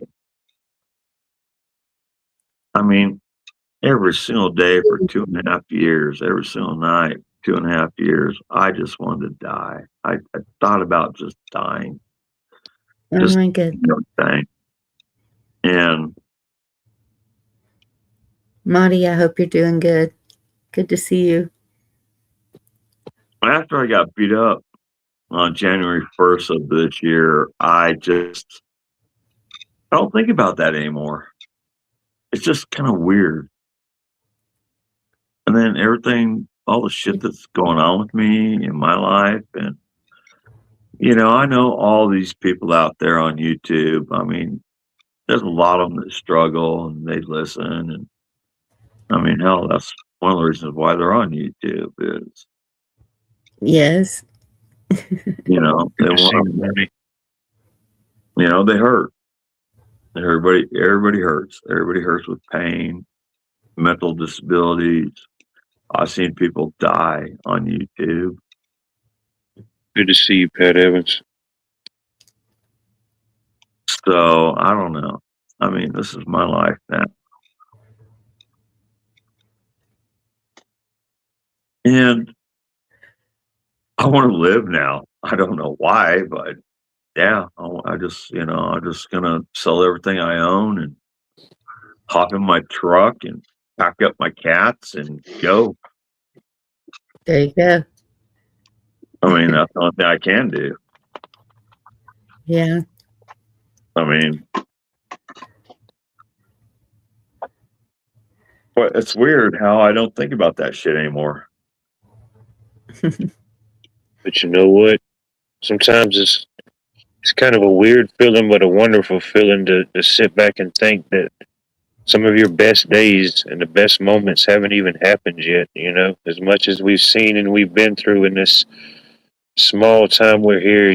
I mean, every single day for 2.5 years, every single night, 2.5 years, I just wanted to die. I thought about just dying, Oh just my God. dying. And Marty, I hope you're doing good. Good to see you. after I got beat up on January 1st of this year, I don't think about that anymore. It's just kind of weird. And then everything, all the shit that's going on with me in my life. And, I know all these people out there on YouTube. I mean, there's a lot of them that struggle and they listen. And I mean, hell, that's one of the reasons why they're on YouTube is, Yes. they Good to see want you, Marty. they hurt. Everybody hurts. Everybody hurts with pain, mental disabilities. I've seen people die on YouTube. Good to see you, Pat Evans. So I don't know. I mean, this is my life now. And I want to live now. I don't know why, but yeah, I'm just gonna sell everything I own and hop in my truck and pack up my cats and go. There you go. I mean, that's the only thing I can do. Yeah. I mean, but it's weird how I don't think about that shit anymore. But you know what? Sometimes it's kind of a weird feeling, but a wonderful feeling to sit back and think that some of your best days and the best moments haven't even happened yet. As much as we've seen and we've been through in this small time we're here.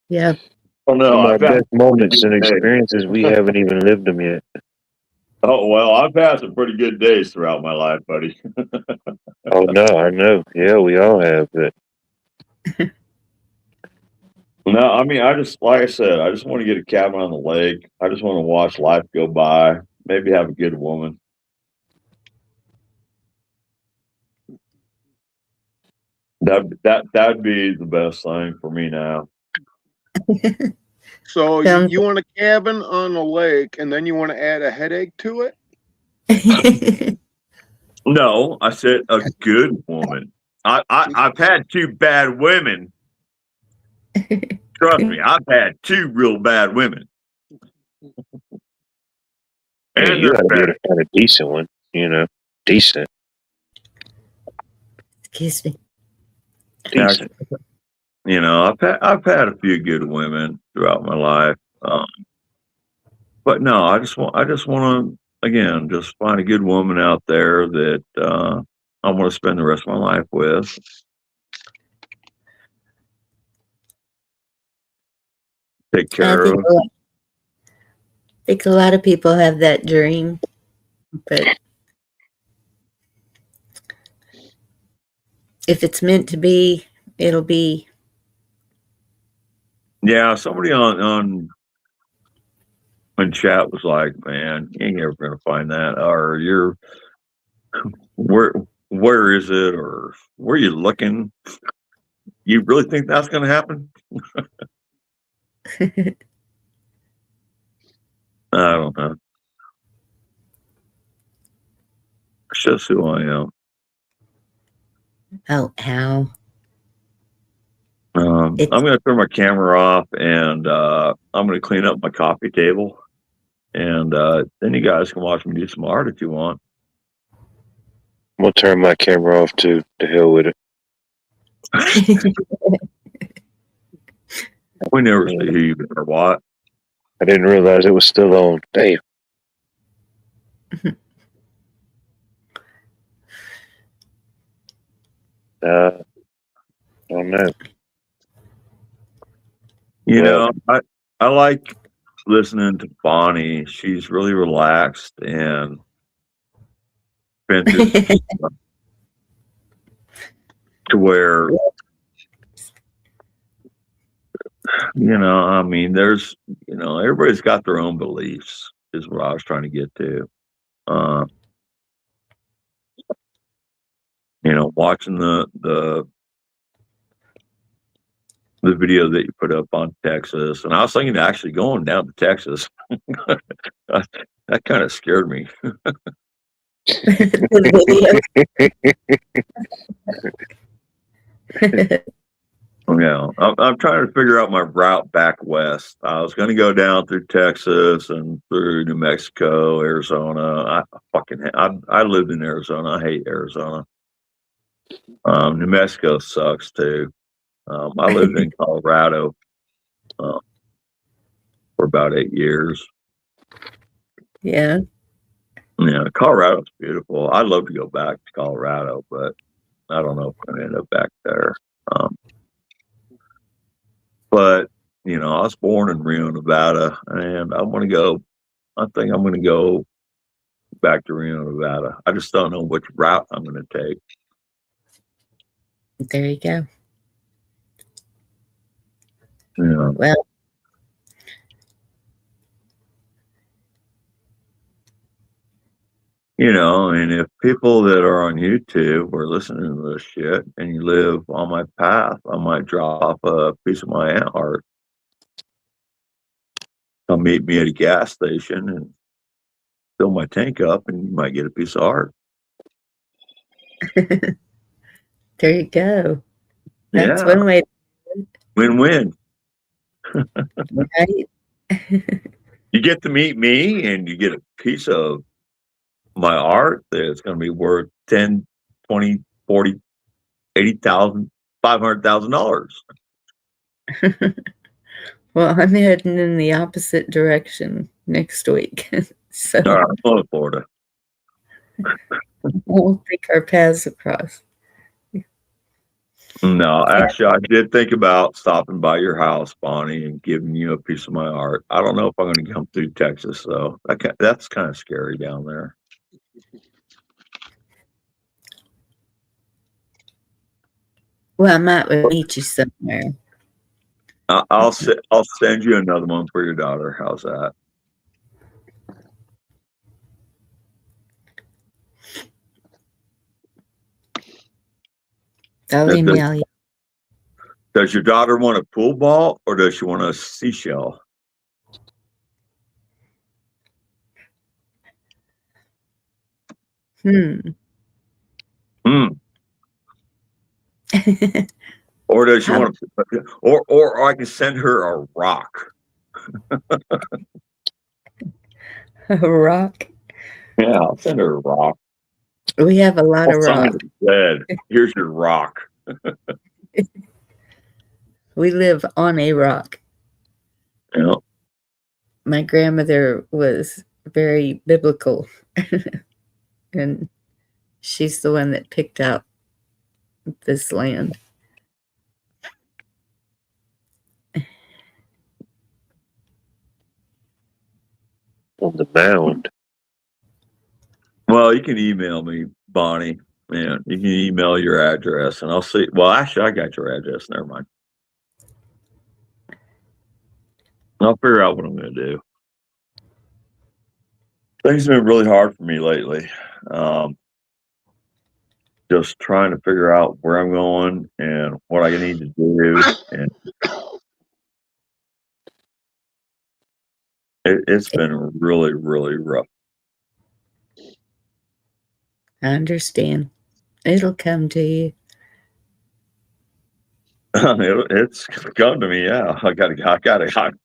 Yeah. Oh no, Some of our I've had best moments and days. experiences, we haven't even lived them yet. Oh well, I've had some pretty good days throughout my life, buddy. Oh no, I know. Yeah, we all have. But No, I mean, like I said, I just want to get a cabin on the lake. I just want to watch life go by. Maybe have a good woman. That'd be the best thing for me now. So Sounds- you want a cabin on a lake, and then you want to add a headache to it? No, I said a good woman. I've had two bad women. Trust me, I've had two real bad women. yeah, And you they're got to be able bad. to find a decent one. Decent. Excuse me. Decent. I've had a few good women throughout my life. But no, I just want to again just find a good woman out there that I want to spend the rest of my life with. Take I care think of. a lot of people have that dream, but if it's meant to be, it'll be. Yeah, somebody on in chat was like, "Man, you ain't never gonna find that," or "You're where is it?" or "Where are you looking?" You really think that's gonna happen? I don't know. It's just who I am. Oh, how? I'm going to turn my camera off and I'm going to clean up my coffee table. And then you guys can watch me do some art if you want. I'm gonna turn my camera off too. To hell with it. We never see who you are what. I didn't realize it was still on. Damn. I don't know. You Well, know, I like listening to Bonnie. She's really relaxed and been through some stuff to where, I mean, everybody's got their own beliefs, is what I was trying to get to. Uh, watching the video that you put up on Texas, and I was thinking of actually going down to Texas. That kind of scared me. The video. I'm trying to figure out my route back west. I was going to go down through Texas and through New Mexico, Arizona. I lived in Arizona. I hate Arizona. New Mexico sucks too. I lived in Colorado for about 8 years. Yeah. Yeah, Colorado's beautiful. I'd love to go back to Colorado, but I don't know if I'm going to end up back there. But I was born in Reno, Nevada, and I think I'm going to go back to Reno, Nevada. I just don't know which route I'm going to take. There you go. Yeah. Well, And if people that are on YouTube are listening to this shit and you live on my path, I might drop a piece of my art. Come meet me at a gas station and fill my tank up, and you might get a piece of art. there you go. That's Yeah, one way. win-win. Right? You get to meet me, and you get a piece of my art that's going to be worth 10, 20, 40, 80,000, $500,000. Well, I'm heading in the opposite direction next week. So All right, I'm going to Florida. we'll take our paths across. No, actually, I did think about stopping by your house, Bonnie, and giving you a piece of my art. I don't know if I'm going to come through Texas, though. That's kind of scary down there. Well, I might meet you somewhere. I'll send you another one for your daughter. How's that? I'll email you. Does your daughter want a pool ball or does she want a seashell? Or does she want to, or I can send her a rock. A rock? Yeah, I'll send her a rock. We have a lot of rock. Here's your rock. We live on a rock. Yeah. My grandmother was very biblical, and she's the one that picked out this land. On the mound. Well, you can email me, Bonnie. Man, you can email your address and I'll see. Well, actually, I got your address. Never mind. I'll figure out what I'm going to do. Things have been really hard for me lately. Just trying to figure out where I'm going and what I need to do. And it's been really, really rough. I understand. It'll come to you. It's come to me. Yeah,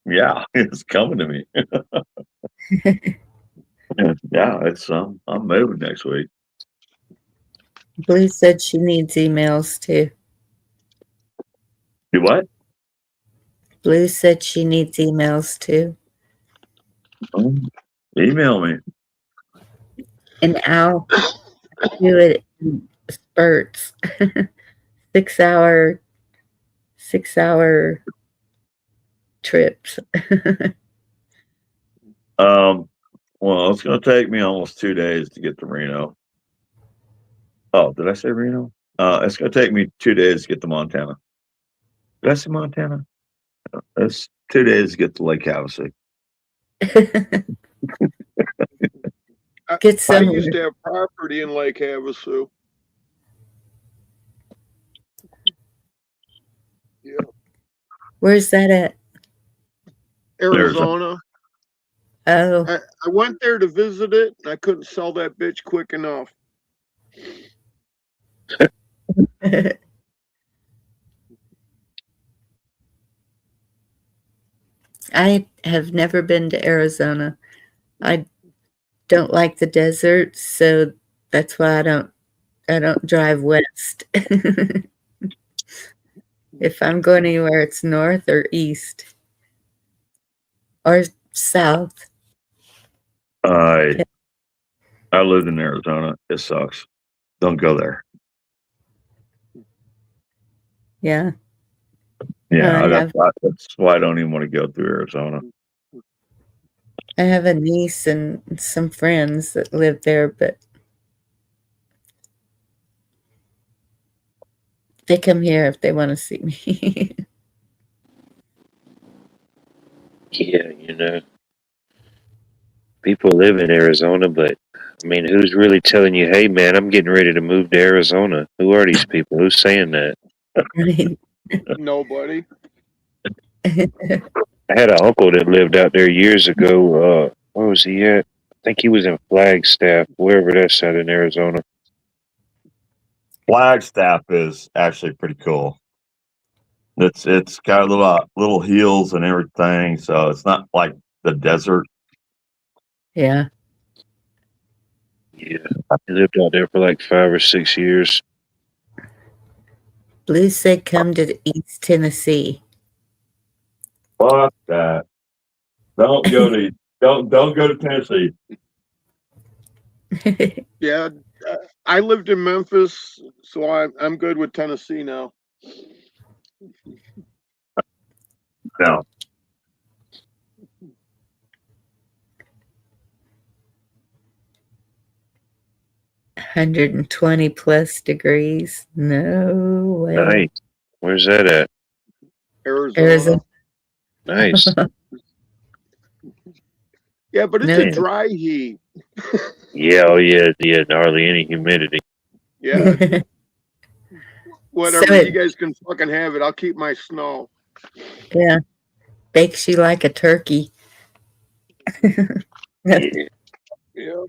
yeah, it's coming to me. Yeah, I'm moving next week. Blue said she needs emails too. Do what? Blue said she needs emails too. Email me. And I'll do it in spurts. 6 hour trips? Well, it's going to take me almost 2 days to get to Reno. Oh, did I say Reno? It's going to take me 2 days to get to Montana. Did I say Montana? It's 2 days to get to Lake Havasu. Get I somewhere. used to have property in Lake Havasu. Yeah, Where's that at? Arizona. Oh, I went there to visit it, and I couldn't sell that bitch quick enough. I have never been to Arizona. I don't like the desert, so that's why I don't drive west. If I'm going anywhere, it's north or east or south. I lived in Arizona. It sucks. Don't go there. Yeah. Yeah, I that's why I don't even want to go through Arizona. have a niece and some friends that live there, but they come here if they want to see me. Yeah, you know, people live in Arizona, but I mean, who's really telling you, hey, man, I'm getting ready to move to Arizona? Who are these people? Who's saying that? Right. Nobody. I had an uncle that lived out there years ago. Where was he at? I think he was in Flagstaff, wherever that's at in Arizona. Flagstaff is actually pretty cool. It's got little hills and everything, so it's not like the desert. Yeah. Yeah, he lived out there for like 5 or 6 years. Blue said come to East Tennessee. Fuck that. Don't go to Tennessee. Yeah, I lived in Memphis, so I'm good with Tennessee now. No. 120 plus degrees. No way. Nice. Where's that at? Arizona. Nice. Yeah, but it's No. a dry heat. Yeah, oh yeah, hardly any humidity. Yeah, whatever. So You guys can fucking have it. I'll keep my snow. Yeah. Bakes you like a turkey. Yeah. Yeah.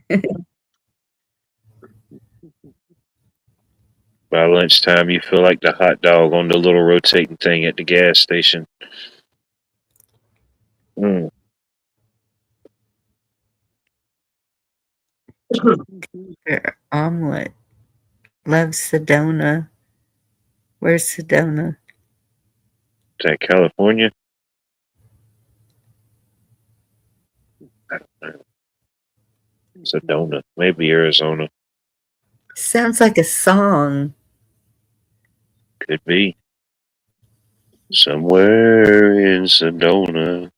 By lunchtime, you feel like the hot dog on the little rotating thing at the gas station. Mm. Omelet. Love Sedona. Where's Sedona? Is that California? I don't know. Sedona, maybe Arizona. Sounds like a song. Could be. Somewhere in Sedona.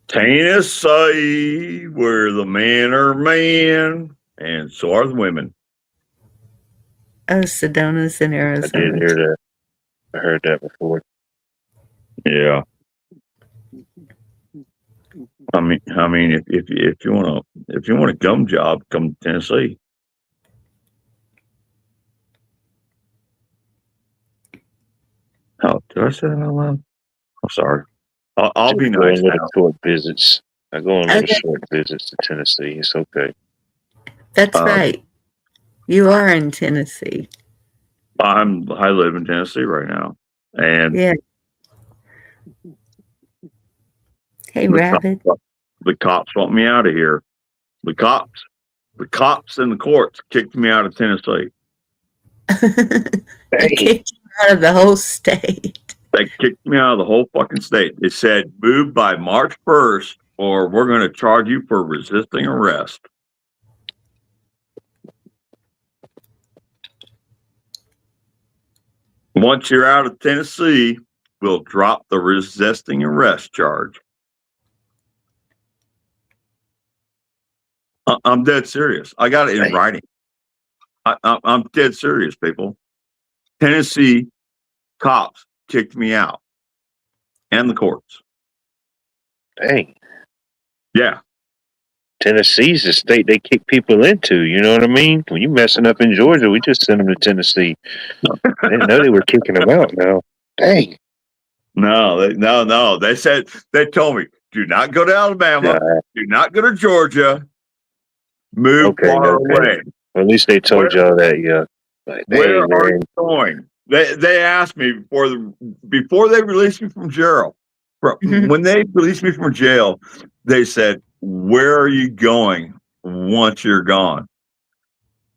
Tennessee, where the men are men, and so are the women. Oh, Sedona's in I Arizona. did hear that. I heard that before. Yeah. I mean, if you want a gum job, come to Tennessee. Oh, did I say that out loud? I'm sorry. I'll be Just go on nice little now. short visits. I go on little Okay. short visits to Tennessee. It's okay. That's right. You are in Tennessee. I live in Tennessee right now, and Yeah. Hey, Rabbit. the cops want me out of here. The cops and the courts kicked me out of Tennessee. They kicked you out of the whole state. They kicked me out of the whole fucking state. They said, move by March 1st, or we're going to charge you for resisting arrest. Once you're out of Tennessee, will drop the resisting arrest charge. I'm dead serious. I got it in writing. I'm dead serious, people. Tennessee cops kicked me out, and the courts. Dang. Yeah. Tennessee's the state they kick people into. You know what I mean? When you messing up in Georgia, we just send them to Tennessee. I didn't know they were kicking them out now. Dang. No. They told me, do not go to Alabama. Nah. Do not go to Georgia. Move far away. Well, at least they told y'all that, yeah. Like, Where dang, are man. you going? They asked me before they released me from jail. When they released me from jail, they said, where are you going once you're gone?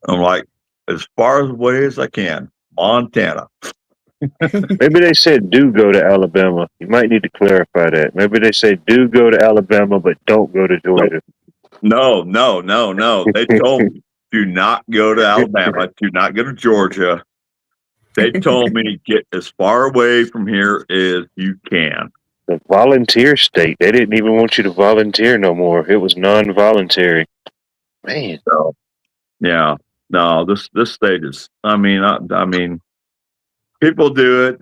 I'm like, as far away as I can, Montana. Maybe they said do go to Alabama. You might need to clarify that. Maybe they say do go to Alabama, but don't go to Georgia. No. They told me, do not go to Alabama. Do not go to Georgia. They told me to get as far away from here as you can. The volunteer state. They didn't even want you to volunteer no more. It was non-voluntary. Man. So, yeah. No, this state is. I mean, people do it.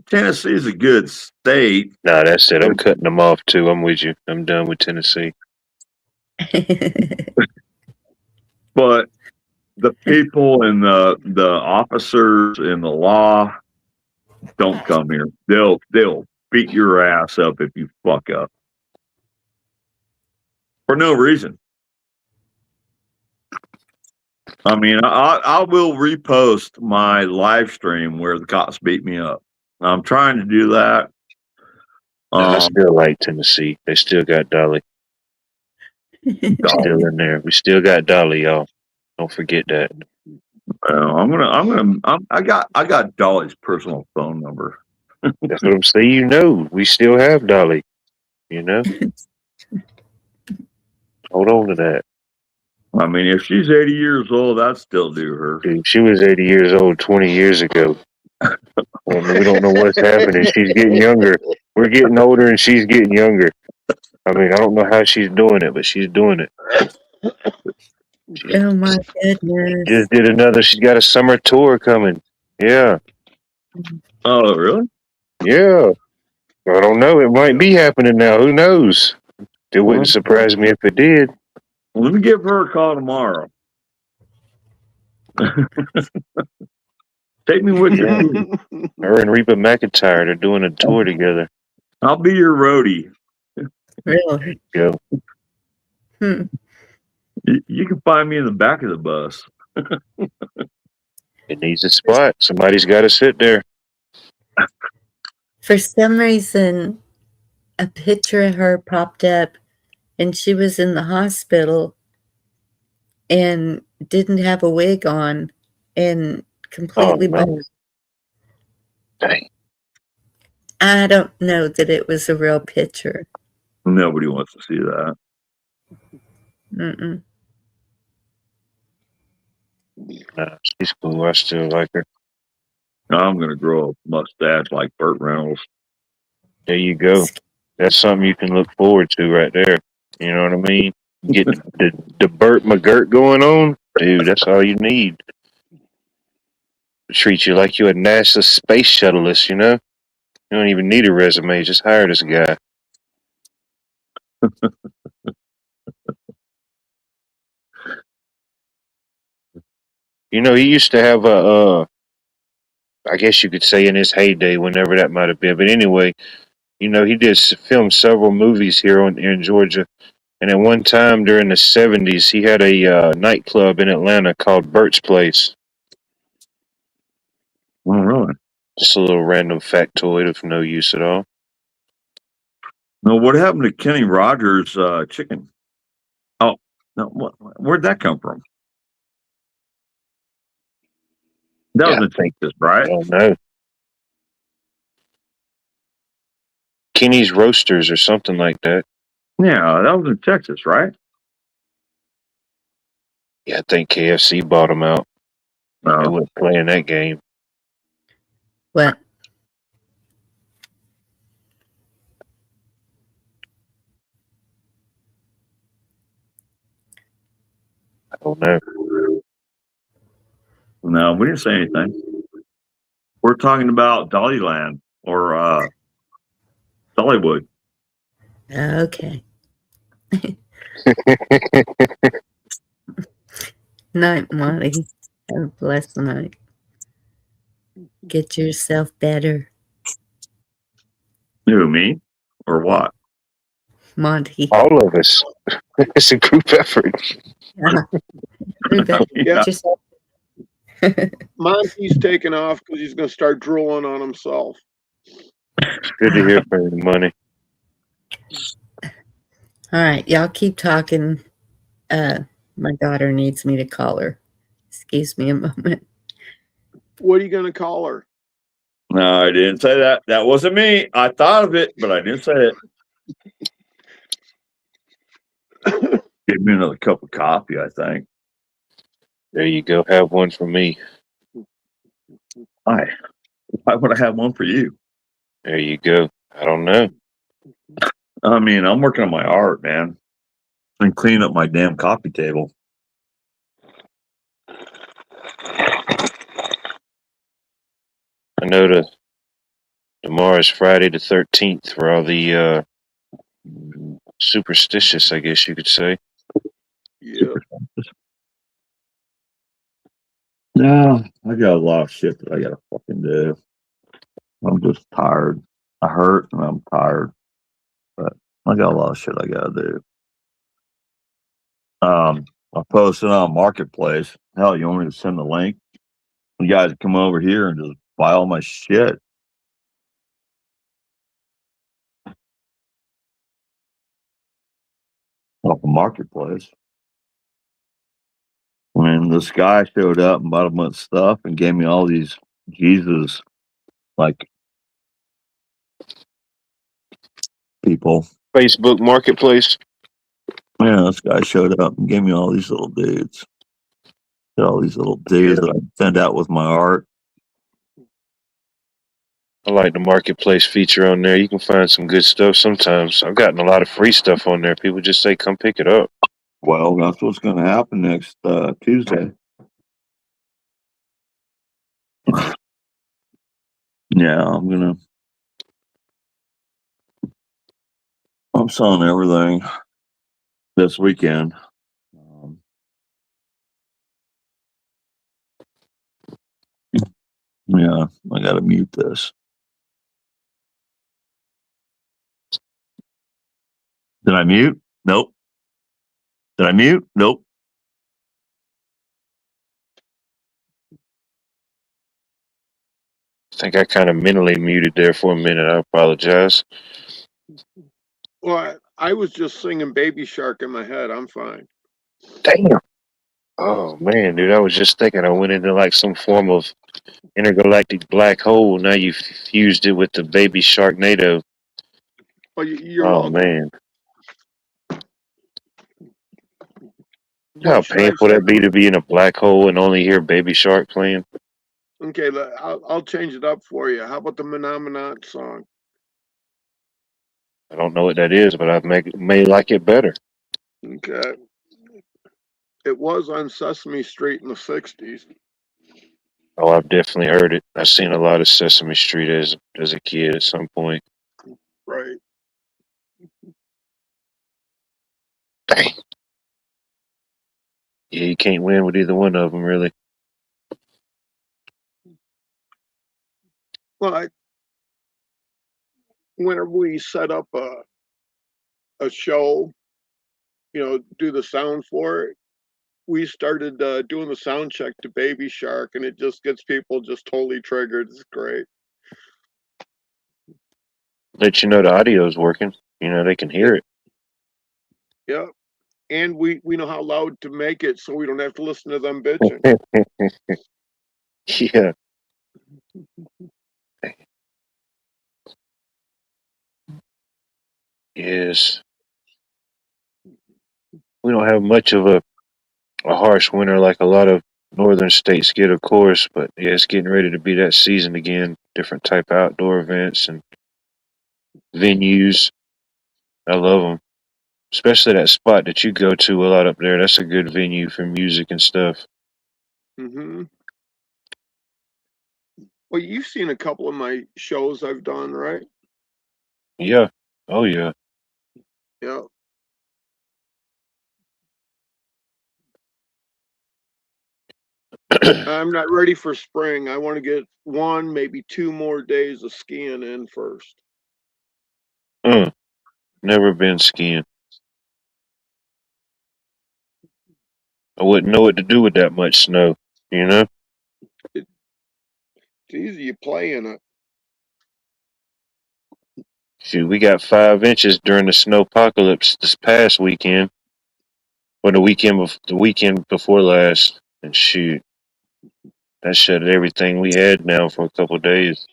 Tennessee is a good state. Nah, that's it. I'm cutting them off too. I'm with you. I'm done with Tennessee. But the people and the officers in the law don't come here. They'll beat your ass up if you fuck up for no reason. I mean, I will repost my live stream where the cops beat me up. I'm trying to do that. I still like Tennessee. They still got Dolly. Still in there. We still got Dolly, y'all. Don't forget that. I got Dolly's personal phone number. That's what I'm saying. You know, we still have Dolly. You know, hold on to that. I mean, if she's 80 years old, I'd still do her. Dude, she was 80 years old 20 years ago. And we don't know what's happening. She's getting younger. We're getting older and she's getting younger. I mean, I don't know how she's doing it, but she's doing it. Oh my goodness. Just did another. She's got a summer tour coming. Yeah. Oh, really? Yeah. I don't know. It might be happening now. Who knows? It wouldn't surprise me if it did. Let me give her a call tomorrow. Take me with you. Her and Reba McEntire, they're doing a tour together. I'll be your roadie. Really? Go. You can find me in the back of the bus. It needs a spot. Somebody's got to sit there. For some reason, a picture of her popped up, and she was in the hospital and didn't have a wig on and completely bald. Dang. I don't know that it was a real picture. Nobody wants to see that. Mm-mm. Nah, she's cool. I still like her. I'm going to grow a mustache like Burt Reynolds. There you go. That's something you can look forward to right there. You know what I mean? Get the Burt McGirt going on. Dude, that's all you need. Treat you like you're a NASA space shuttleist, you know? You don't even need a resume. Just hire this guy. You know, he used to have I guess you could say in his heyday, whenever that might have been. But anyway, you know, he did film several movies here in Georgia. And at one time during the 70s, he had a nightclub in Atlanta called Burt's Place. Oh, really? Just a little random factoid of no use at all. No, what happened to Kenny Rogers' chicken? Oh, no, where'd that come from? That was in Texas, right? I don't know. Kenny's Roasters or something like that. Yeah, that was in Texas, right? Yeah, I think KFC bought him out. They Oh. weren't playing that game. What? don't know. No, we didn't say anything. We're talking about Dollyland or Dollywood. Okay. Night, Monty. Have a blessed night. Get yourself better, Who, me? Or what? Monty. All of us. It's a group effort. Everybody, Yeah. get yourself. Monty's taking off because he's going to start drooling on himself. Good to hear from you, Money. All right, y'all keep talking. My daughter needs me to call her. Excuse me a moment. What are you going to call her? No, I didn't say that. That wasn't me. I thought of it, but I didn't say it. Give me another cup of coffee, I think. There you go. Have one for me. Why would I have one for you? There you go. I don't know. I mean, I'm working on my art, man. And cleaning up my damn coffee table. I know tomorrow's Friday the 13th for all the superstitious, I guess you could say. Yeah. No, I got a lot of shit that I gotta fucking do. I'm just tired. I hurt and I'm tired. But I got a lot of shit I gotta do. I posted on Marketplace. Hell, you want me to send the link? You guys come over here and just buy all my shit. Off the Marketplace. When this guy showed up and bought a bunch of stuff and gave me all these Jesus like people. Facebook Marketplace. Yeah, this guy showed up and gave me all these little dudes. All these little dudes that I send out with my art. I like the Marketplace feature on there. You can find some good stuff sometimes. I've gotten a lot of free stuff on there. People just say, come pick it up. Well, that's what's going to happen next Tuesday. Yeah, I'm selling everything this weekend. Yeah, I got to mute this. Did I mute? Nope. Did I mute? Nope. I think I kind of mentally muted there for a minute. I apologize. Well, I was just singing Baby Shark in my head. I'm fine. Damn. Oh, man, dude. I was just thinking I went into like some form of intergalactic black hole. Now you've fused it with the baby Sharknado. Well, you're Oh, welcome. man. You know Well, how should I painful say? that'd be to be in a black hole and only hear Baby Shark playing? Okay, I'll change it up for you. How about the Phenomenon song? I don't know what that is, but I may like it better. Okay. It was on Sesame Street in the 60s. Oh, I've definitely heard it. I've seen a lot of Sesame Street as a kid at some point. Right. Dang. Yeah, you can't win with either one of them, really. Well, whenever we set up a show, do the sound for it, we started doing the sound check to Baby Shark, and it just gets people just totally triggered. It's great. Let you know the audio's working. You know, they can hear it. Yeah. And we know how loud to make it so we don't have to listen to them bitching. Yeah. Yes. We don't have much of a harsh winter like a lot of northern states get, of course, but yeah, it's getting ready to be that season again. Different type of outdoor events and venues. I love them. Especially that spot that you go to a lot up there. That's a good venue for music and stuff. Mm-hmm. Well, you've seen a couple of my shows I've done, right? Yeah. Oh yeah. Yeah. I'm not ready for spring. I want to get 1, maybe 2 more days of skiing in first. Never been skiing. I wouldn't know what to do with that much snow, you know? It's easy. You play in it. Shoot, we got 5 inches during the snowpocalypse this past weekend. Or the weekend before last. And shoot, that shut everything we had down for a couple of days.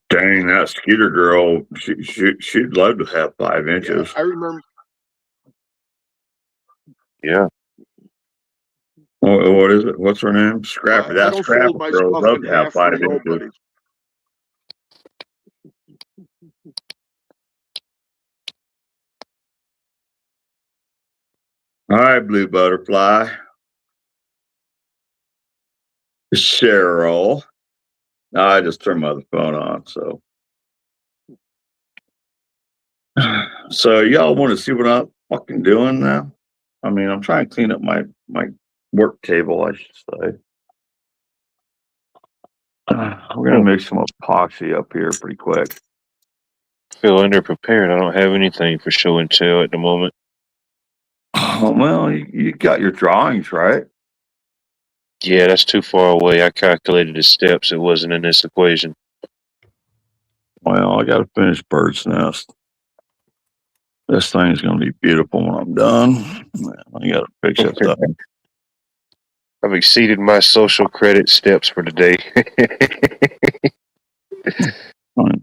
Dang, that Skeeter girl, she'd love to have 5 inches. Yeah, I remember. Yeah. What is it? What's her name? Scrappy. I That don't fold Scrappy my girl would stuff love in to have half for 5 inches. nobody. All right, Blue Butterfly. Cheryl. I just turned my other phone on, so. So y'all want to see what I'm fucking doing now? I mean, I'm trying to clean up my work table, I should say. We're gonna make some epoxy up here pretty quick. Feel underprepared. I don't have anything for show and tell at the moment. Well, you got your drawings, right? Yeah, that's too far away. I calculated the steps. It wasn't in this equation. Well, I got to finish Bird's Nest. This thing's gonna be beautiful when I'm done. I got to fix it though. I've exceeded my social credit steps for today.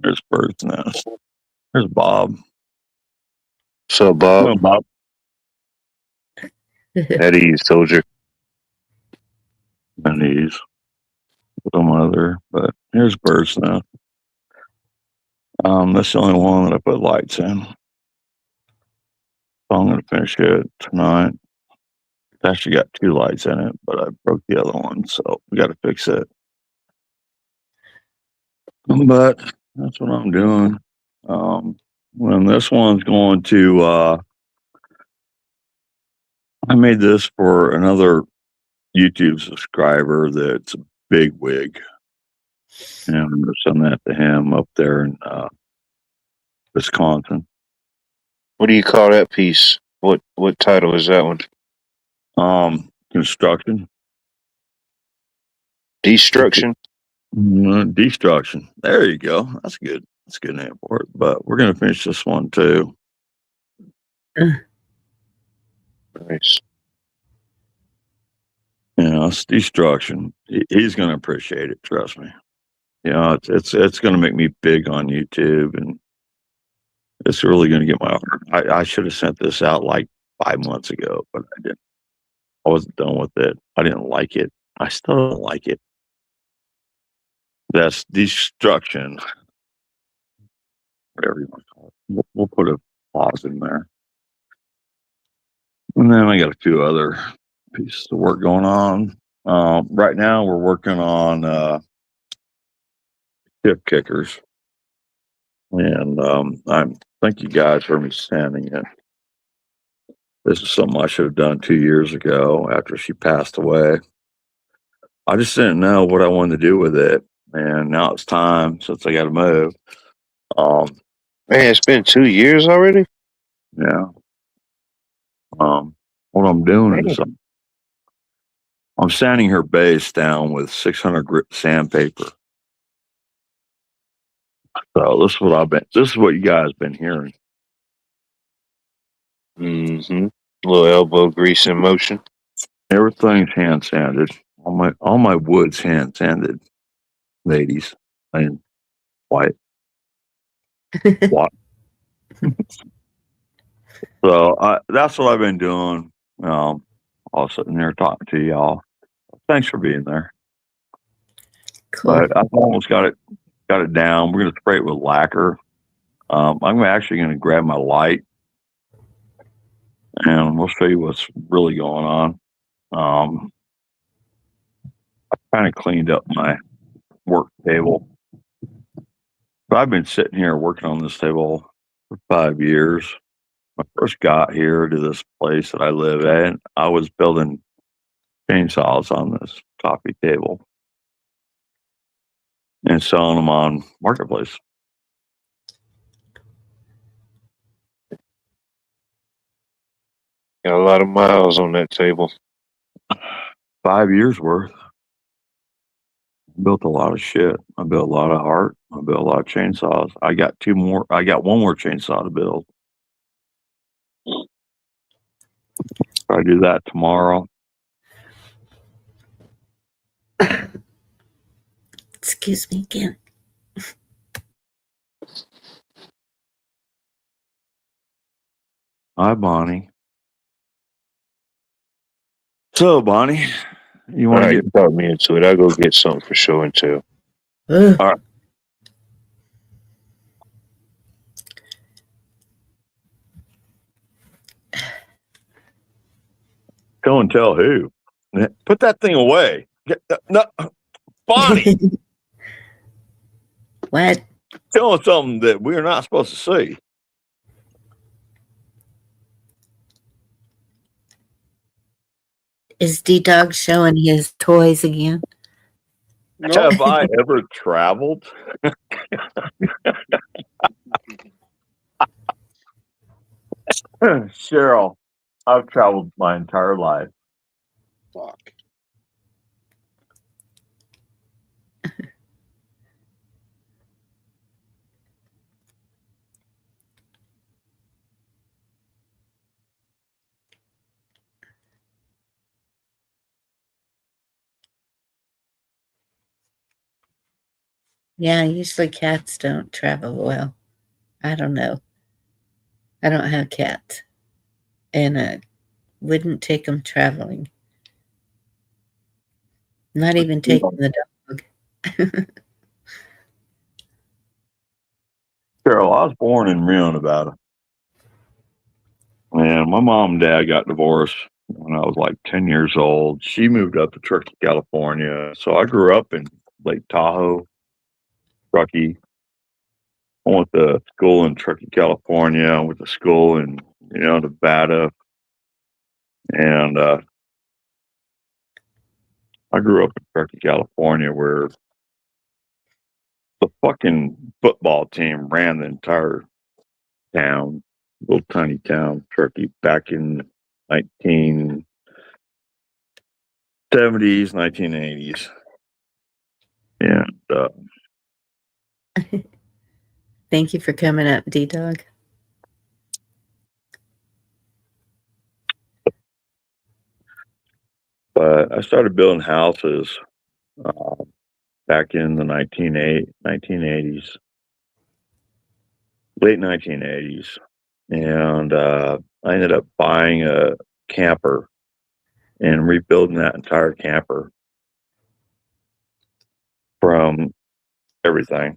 There's Bird's Nest. There's Bob. So, Bob, Well, Bob. at ease, soldier. And he's some other, but here's Bird's Nest. That's the only one that I put lights in. So I'm gonna finish it tonight. It's actually got 2 lights in it, but I broke the other one, so we got to fix it. But that's what I'm doing. When this one's going to, I made this for another YouTube subscriber that's a big wig, and I'm gonna send that to him up there in Wisconsin. What do you call that piece? What title is that one? Construction. Destruction? Destruction. There you go. That's good. That's a good name for it. But we're gonna finish this one too. Nice. You know, it's destruction. He's gonna appreciate it. Trust me. You know, it's gonna make me big on YouTube, and it's really gonna get my. I should have sent this out like 5 months ago, but I didn't. I wasn't done with it. I didn't like it. I still don't like it. That's destruction. Whatever you want to call it. We'll put a pause in there. And then I got a few other pieces of work going on. Right now we're working on hip kickers. And thank you guys for me sending it. This is something I should have done 2 years ago after she passed away. I just didn't know what I wanted to do with it. And now it's time since I got to move. Man, it's been 2 years already? Yeah. What I'm doing is I'm sanding her base down with 600 grit sandpaper. So this is what you guys been hearing. Mm-hmm. A little elbow grease in motion. Everything's hand sanded. All my wood's hand sanded, ladies. And white. What? So that's what I've been doing. All sitting there talking to y'all. Thanks for being there. Cool. But I've almost got it down. We're gonna spray it with lacquer. I'm actually going to grab my light and we'll show you what's really going on. I kind of cleaned up my work table. But I've been sitting here working on this table for 5 years. When I first got here to this place that I live at, I was building chainsaws on this coffee table and selling them on Marketplace. Got a lot of miles on that table. 5 years worth. I built a lot of shit. I built a lot of art. I built a lot of chainsaws. I got one more chainsaw to build. I do that tomorrow. Excuse me again. Hi, Bonnie. So, Bonnie, you All want to right, get you talk me into it. I'll go get something for show and tell. Ugh. all right? Go and tell who? Put that thing away. No, Bonnie, What? tell us something that we're not supposed to see. Is D-Dog showing his toys again? Nope. Have I ever traveled? Cheryl, I've traveled my entire life. Fuck. Yeah, usually cats don't travel well. I don't know. I don't have cats. And I wouldn't take them traveling. Not even taking the dog. Cheryl, I was born in Rio, Nevada. And my mom and dad got divorced when I was like 10 years old. She moved up to Truckee, California. So I grew up in Lake Tahoe, Truckee. I went to school in Truckee, California. I went to school in, Nevada. And I grew up in Truckee, California, where the fucking football team ran the entire town, little tiny town, Truckee, back in 1970s, 1980s. And Thank you for coming up, D-Dog. but I started building houses back in the 1980s, late 1980s. And I ended up buying a camper and rebuilding that entire camper from everything.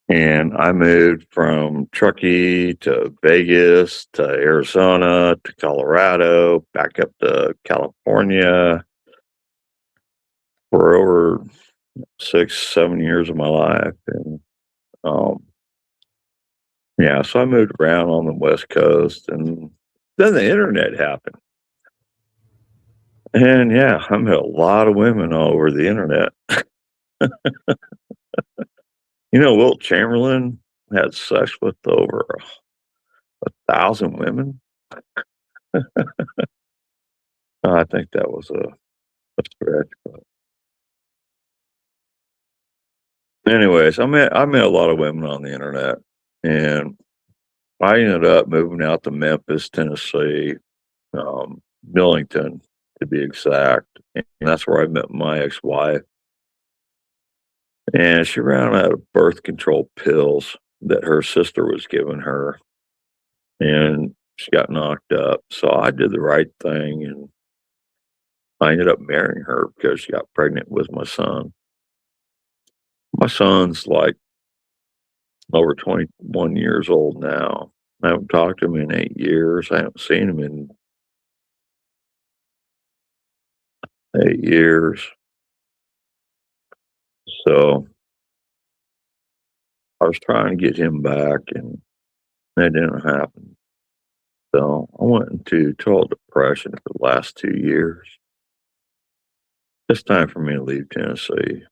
And I moved from Truckee to Vegas to Arizona to Colorado, back up to California for over 6, 7 years of my life. And yeah, so I moved around on the West Coast, and then the internet happened. And yeah, I met a lot of women all over the internet. Wilt Chamberlain had sex with over 1,000 women. I think that was a stretch. But anyways, I met a lot of women on the internet, and I ended up moving out to Memphis, Tennessee, Millington to be exact, and that's where I met my ex-wife. And she ran out of birth control pills that her sister was giving her, and she got knocked up. So I did the right thing, and I ended up marrying her because she got pregnant with my son. My son's like over 21 years old now. I haven't talked to him in 8 years. I haven't seen him in 8 years. So I was trying to get him back, and that didn't happen. So I went into total depression for the last 2 years. It's time for me to leave Tennessee.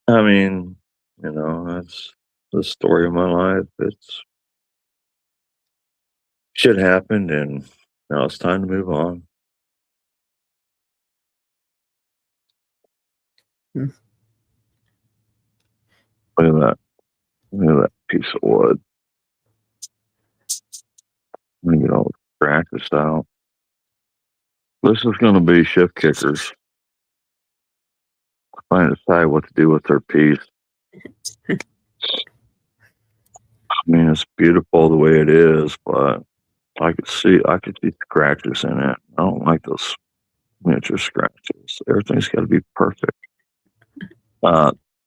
I mean, that's the story of my life. It's shit happened, and now it's time to move on. Hmm. Look at that. Look at that piece of wood. Let me get all the scratches out. This is going to be shift kickers. Trying to decide what to do with their piece. I mean, it's beautiful the way it is, but I could see scratches in it. I don't like those miniature scratches. Everything's got to be perfect.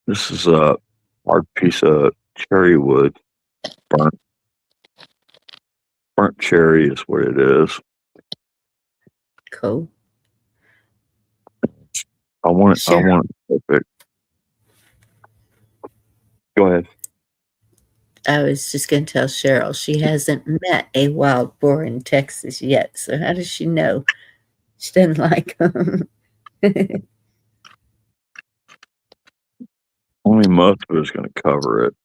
This is a hard piece of cherry wood. Burnt cherry is what it is. Cool. I want Cheryl, it perfect. Go ahead. I was just going to tell Cheryl she hasn't met a wild boar in Texas yet. So how does she know she doesn't like them? Only most of it is going to cover it.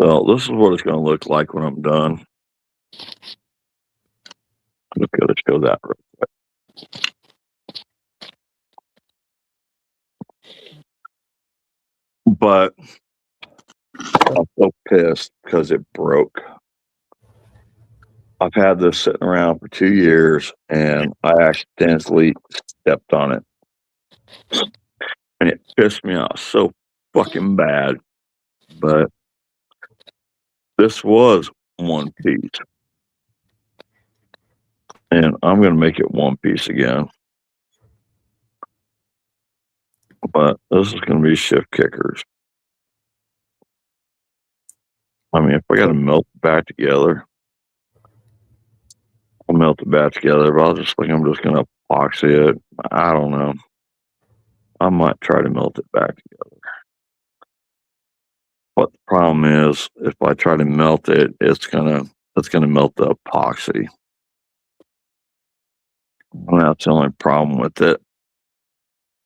So this is what it's going to look like when I'm done. I'm just going to show that real quick. But I'm so pissed because it broke. I've had this sitting around for 2 years, and I accidentally stepped on it. And it pissed me off so fucking bad. But this was one piece. And I'm going to make it one piece again. But this is going to be shift kickers. I mean, if I got to melt it back together, I'll melt it back together. But I'm just going to epoxy it. I don't know. I might try to melt it back together. But the problem is, if I try to melt it, it's gonna melt the epoxy. And that's the only problem with it.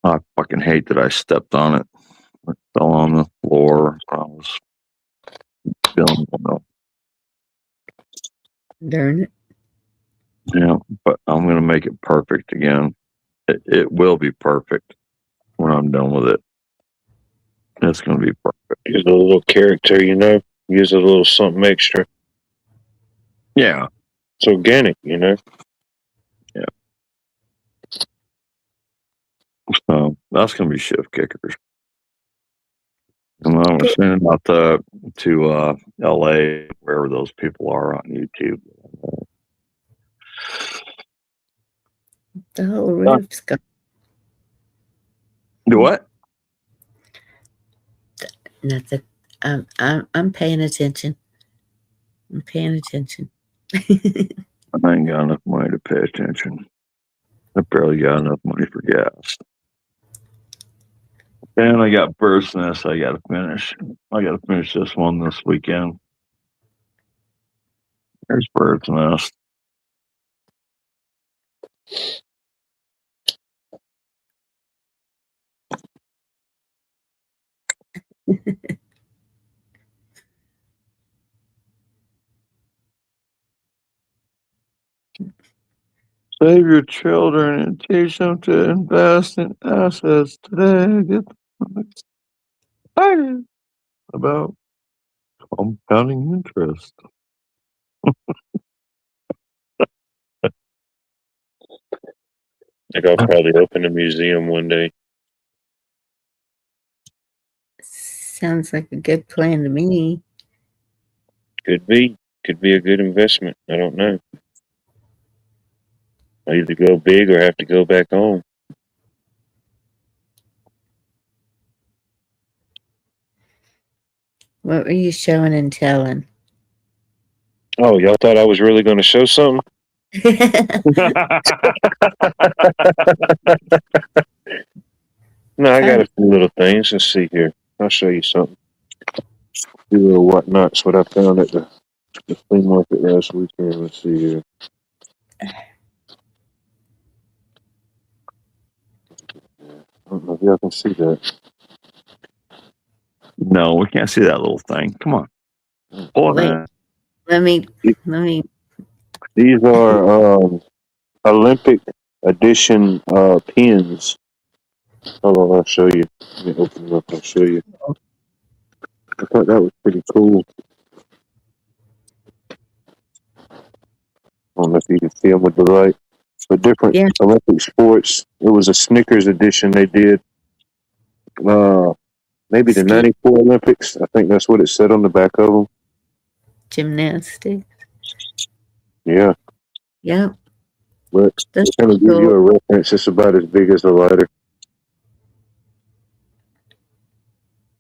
I fucking hate that I stepped on it. It fell on the floor. I was feeling well. Darn it. Yeah, but I'm gonna make it perfect again. It will be perfect when I'm done with it. It's gonna be perfect. Use a little character, use a little something extra. Yeah. It's organic, Yeah. So that's gonna be shift kickers. And I was sending out to LA, wherever those people are on YouTube. The whole roof's gone. Do what? Nothing. I'm paying attention. I'm paying attention. I ain't got enough money to pay attention. I barely got enough money for gas. And I got Bird's Nest I gotta finish. I gotta finish this one this weekend. There's Bird's Nest. Save your children and teach them to invest in assets today. Get excited about compounding interest. I'll probably open a museum one day. Sounds like a good plan to me. Could be a good investment. I don't know. I either go big or have to go back home. What were you showing and telling? Oh, y'all thought I was really going to show something? No, I got a few little things. Let's see here. I'll show you something. A few little whatnots, what I found at the flea market last weekend. Let's see here. I don't know if y'all can see that. No, we can't see that little thing. Come on. Pull it Wait. in. Let me. These are Olympic edition pins. Hold on, I'll show you. Let me open them up. I'll show you. I thought that was pretty cool. I don't know if you can see them with the light. For different Olympic sports, it was a Snickers edition they did. Maybe the '94 Olympics. I think that's what it said on the back of them. Gymnastics. Yeah. Yep. But to kind of give you a reference, it's about as big as a lighter.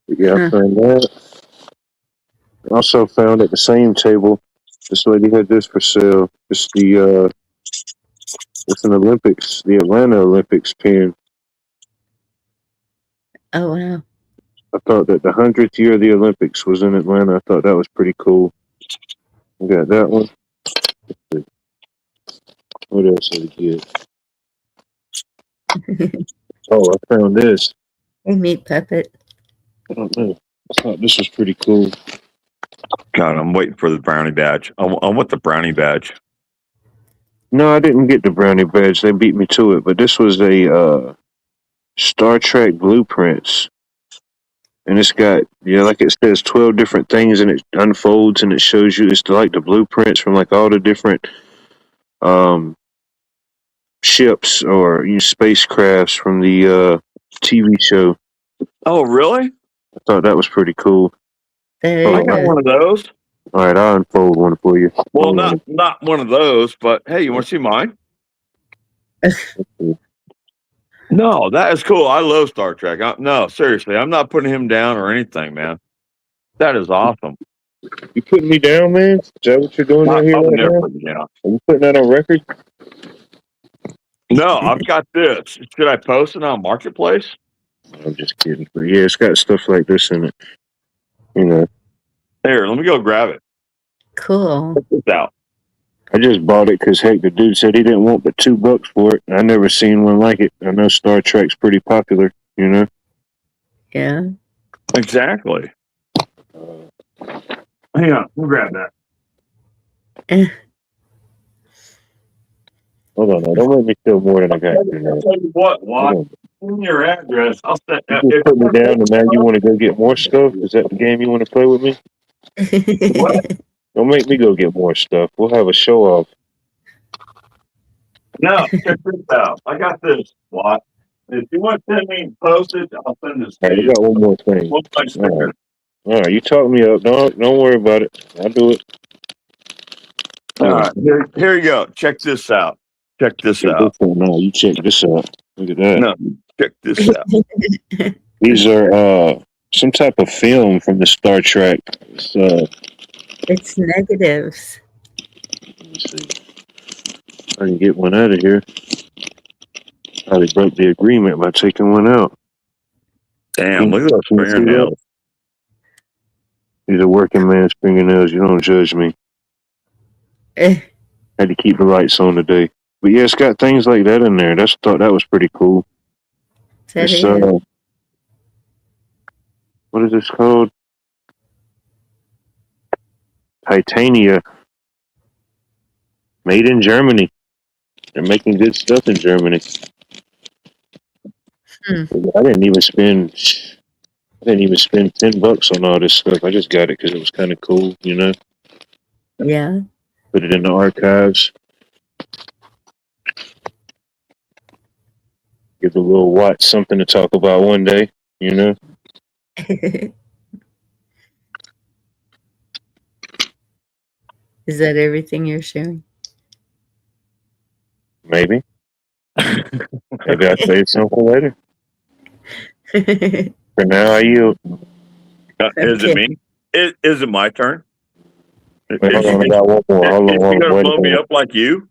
But yeah, I found that. I also found at the same table, this lady had this for sale. It's it's an Olympics, the Atlanta Olympics pin. Oh wow. I thought that the 100th year of the Olympics was in Atlanta. I thought that was pretty cool. I got that one. What else did I get? Oh, I found this. A meat puppet. I don't know. I thought this was pretty cool. God, I'm waiting for the brownie badge. I want the brownie badge. No, I didn't get the brownie badge. They beat me to it. But this was a Star Trek blueprints. And it's got, like it says 12 different things, and it unfolds and it shows you, it's like the blueprints from like all the different ships or spacecrafts from the TV show. Oh, really? I thought that was pretty cool. I got one of those. All right, I'll unfold one for you. Well, not one of those, but hey, you want to see mine? No, that is cool. I love Star Trek. No, seriously, I'm not putting him down or anything, man. That is awesome. You putting me down, man? Is that what you're doing out here right now? Yeah. Are you putting that on record? No, I've got this. Should I post it on Marketplace? I'm just kidding. But yeah, it's got stuff like this in it. Here, let me go grab it. Cool. Check this out. I just bought it because, heck, the dude said he didn't want but $2 for it. I never seen one like it. I know Star Trek's pretty popular, Yeah. Exactly. Hang on, we'll grab that. Hold on, don't make me feel more than I got. What? In your address, I'll set You just put me down, and now you want to go get more stuff? Is that the game you want to play with me? What? Don't make me go get more stuff. We'll have a show off. No, check this out. I got this. What? If you want to send me postage, I'll send this to you. I got one more thing. All right, you talk me up. Don't worry about it. I'll do it. All right, here you go. Check this out. Check this out. No, you check this out. Look at that. No, check this out. These are some type of film from the Star Trek. It's negatives. Let me see. I can get one out of here. Probably broke the agreement by taking one out. Damn, look at those fingernails. These are working man's fingernails. You don't judge me. Had to keep the lights on today. But yeah, it's got things like that in there. Thought that was pretty cool. It's, what is this called? Titania. Made in Germany. They're making good stuff in Germany. I didn't even spend $10 on all this stuff. I just got it because it was kind of cool, Yeah. Put it in the archives. Give the little watch something to talk about one day, Is that everything you're sharing? Maybe. Maybe I'll tell you something later. For now, I yield. Is it Okay. me? Is it my turn? Wait, hold on, I got one more. Hold Is she on, gonna wait blow a me minute. up like you?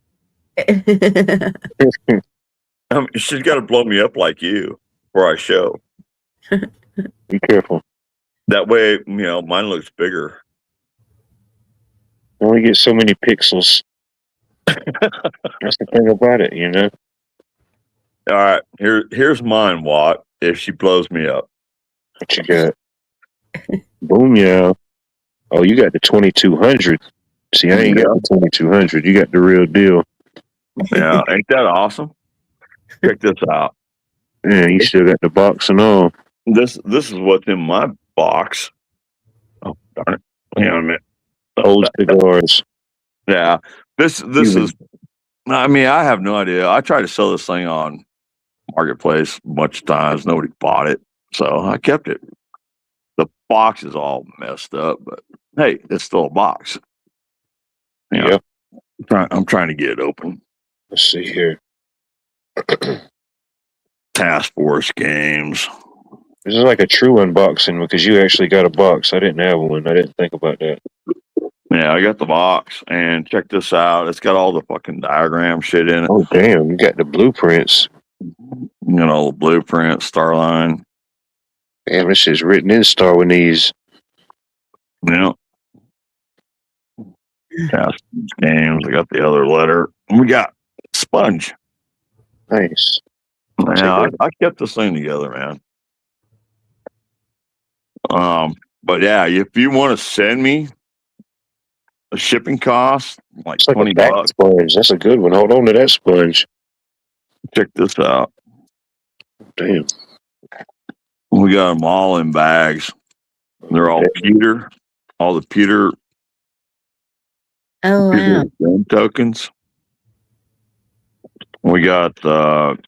She's got to blow me up like you before I show. Be careful. That way, mine looks bigger. You only get so many pixels. That's the thing about it, you know? All right, here's mine, Watt. If she blows me up, What you got? Boom, yeah. Oh, you got the 2200. See, I ain't got the 2200. You got the real deal. yeah, ain't that awesome? Check this out. Yeah, you still got the box and all. This is what's in my box. Oh darn it! Hang on a minute. Old cigars. Yeah, this is. I mean, I have no idea. I tried to sell this thing on Marketplace a bunch of times. Nobody bought it, so I kept it. The box is all messed up, but hey, it's still a box. Yeah. I'm trying to get it open. Let's see here. Task Force games. This is like a true unboxing because you actually got a box. I didn't have one. I didn't think about that. Yeah, I got the box, and check this out. It's got all the fucking diagram shit in it. Oh, damn. You got the blueprints. The blueprint, Starline. Damn, this shit's written in Starwinese. Yeah. Task Force games. I got the other letter. We got Sponge. Nice. Yeah, I kept this thing together, man. But yeah, if you want to send me a shipping cost, like It's like $20. a back sponge. That's a good one. Hold on to that sponge. Check this out. Damn. We got them all in bags. They're all pewter. All the pewter Oh, wow. game tokens. We got Klingon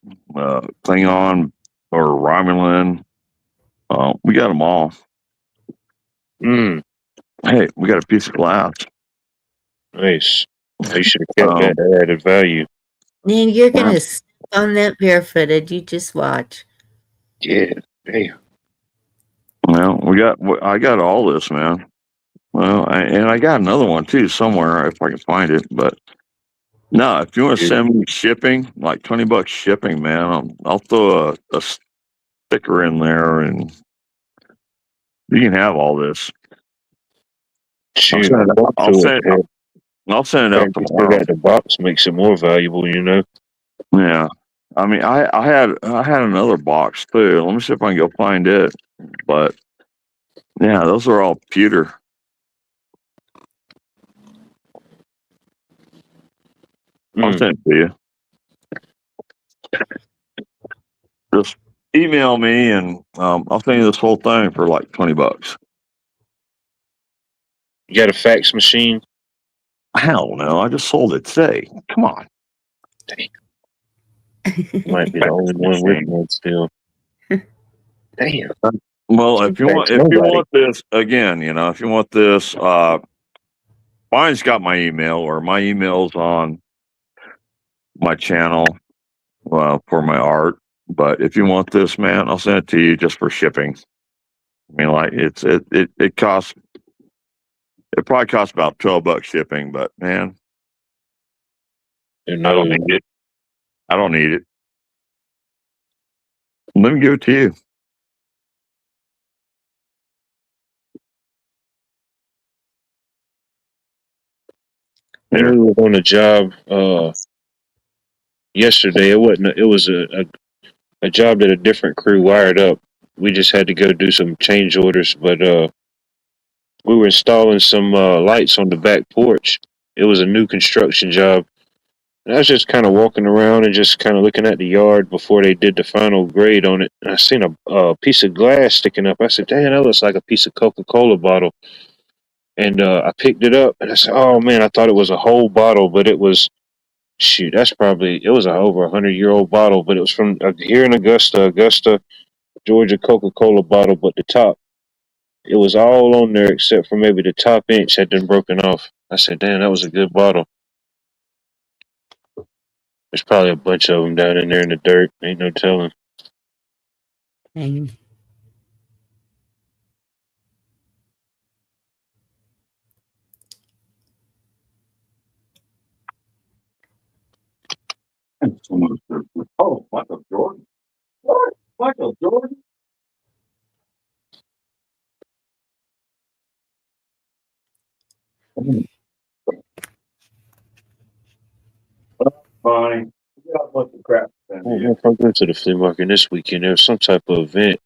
or Romulan. We got them all. Mm, Hey, we got a piece of glass. nice. You should have kept that added value. Man, you're going to step on that barefooted. You just watch. Yeah. Damn. Well, I got all this, man. Well, I got another one too somewhere if I can find it. But no, if you want to send me shipping, like $20 shipping, man, I'll throw a sticker in there, and you can have all this. Shoot, I'll send it out you still tomorrow. got the box makes it more valuable, you know. Yeah, I mean, I had another box too. Let me see if I can go find it. But yeah, those are all pewter. I'll send it to you. Just email me, and I'll send you this whole thing for like $20. You got a fax machine? Hell no! I just sold it today. Come on. Might be the only one with one still. Damn. Well, if you want this again, if you want this, mine's got my email, or my email's on my channel for my art. But if you want this, man, I'll send it to you just for shipping. I mean, like it costs. It probably costs about $12 shipping, but man, I don't need it. I don't need it. Let me give it to you. We were on a job yesterday. It wasn't. It was a job that a different crew wired up. We just had to go do some change orders, but we were installing some lights on the back porch. It was a new construction job. And I was just kind of walking around and just kind of looking at the yard before they did the final grade on it. And I seen a piece of glass sticking up. I said, "Damn, that looks like a piece of Coca-Cola bottle." And I picked it up and I said, "Oh man, I thought it was a whole bottle, but it was." Shoot, it was a over 100-year-old bottle, but it was from here in Augusta, Georgia Coca-Cola bottle, but the top, it was all on there except for maybe the top inch had been broken off. I said, damn, that was a good bottle. There's probably a bunch of them down in there in the dirt. Ain't no telling. Dang. Oh, Michael Jordan. What? Michael Jordan? Fine. You got a bunch of crap. I don't know if I'll go to the flea market this weekend. There was some type of event.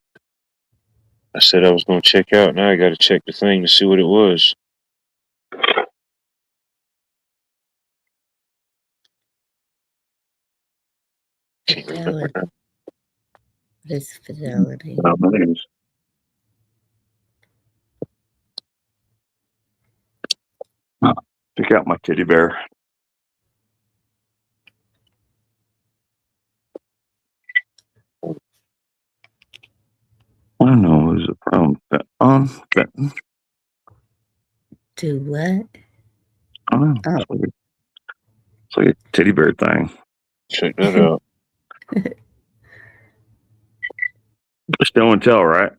I said I was going to check out. Now I got to check the thing to see what it was. Can't remember now. What is fidelity? Pick out my teddy bear. I know it was a problem. Do what? I don't know. Oh. It's like a teddy bear thing. Check that out. Show and tell, right?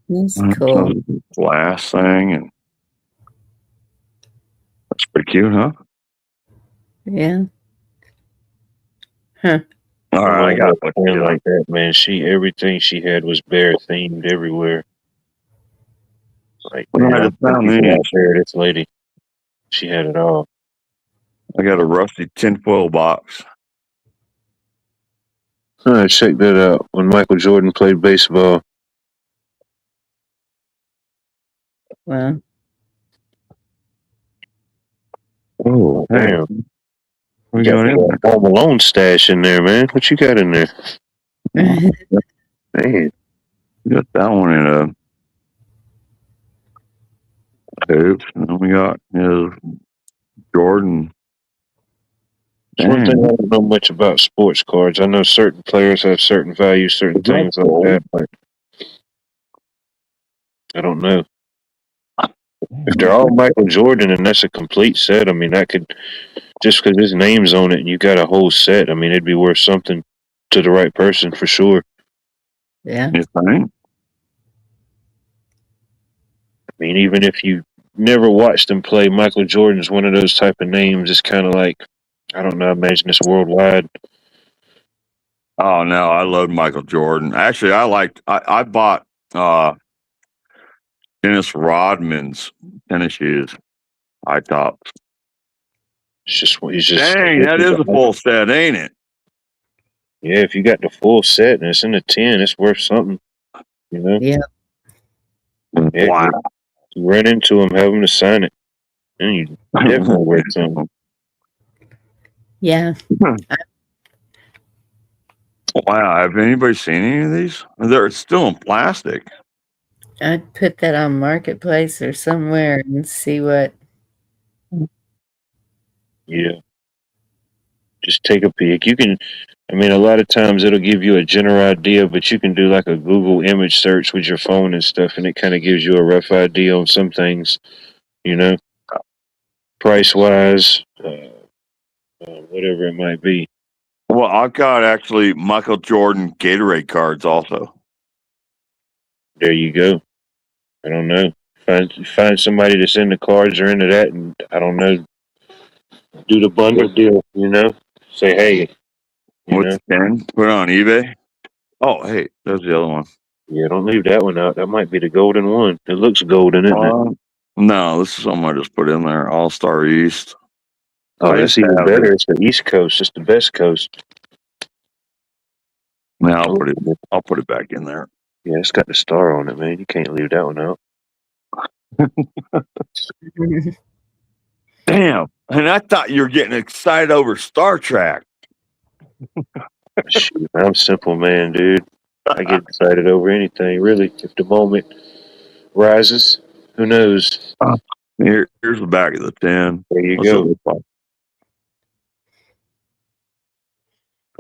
That's cool. Glass thing, and that's pretty cute, huh? Yeah. Huh. All right, I got a friend like that, man. Everything she had was bear themed everywhere. Like, man, I found this lady. She had it all. I got a rusty tinfoil box. All right, check that out. When Michael Jordan played baseball. Well. Oh, damn. We got in there. Home Alone stash in there, man. What you got in there? Man. We got that one in a oops. And then we got his Jordan. One thing I don't know much about sports cards. I know certain players have certain values, certain things like that, but I don't know. If they're all Michael Jordan and that's a complete set, I mean, that could, just because his name's on it and you got a whole set, I mean, it'd be worth something to the right person for sure. Yeah. I mean, even if you never watched him play, Michael Jordan's one of those type of names. It's kind of like, I don't know, imagine it's worldwide. Oh no, I love Michael Jordan. Actually, I bought Dennis Rodman's tennis shoes, high tops. He's just dang, that is a full set, ain't it? Yeah, if you got the full set and it's in the 10, it's worth something. You know? Yeah. Wow. You run into him, have him to sign it, and you definitely worth something. Yeah. Wow, have anybody seen any of these? They're still in plastic. I'd put that on Marketplace or somewhere and see what. Yeah. Just take a peek. You can, I mean, a lot of times it'll give you a general idea, but you can do like a Google image search with your phone and stuff, and it kind of gives you a rough idea on some things, you know, price wise, whatever it might be. Well, I've got actually Michael Jordan Gatorade cards also. There you go. I don't know. Find somebody that's into cards or into that, and I don't know, do the bundle deal, you know? Say, hey. What's 10? Put it on eBay. Oh, hey, there's the other one. Yeah, don't leave that one out. That might be the golden one. It looks golden, isn't it? No, this is something I just put in there. All-Star East. Oh, that's even better. It's the East Coast. It's the best coast. Yeah, I'll put it back in there. Yeah, it's got the star on it, man. You can't leave that one out. Damn. And I thought you were getting excited over Star Trek. Shoot, I'm simple, man, dude. I get excited over anything, really. If the moment rises, who knows? Here's the back of the 10. There you go.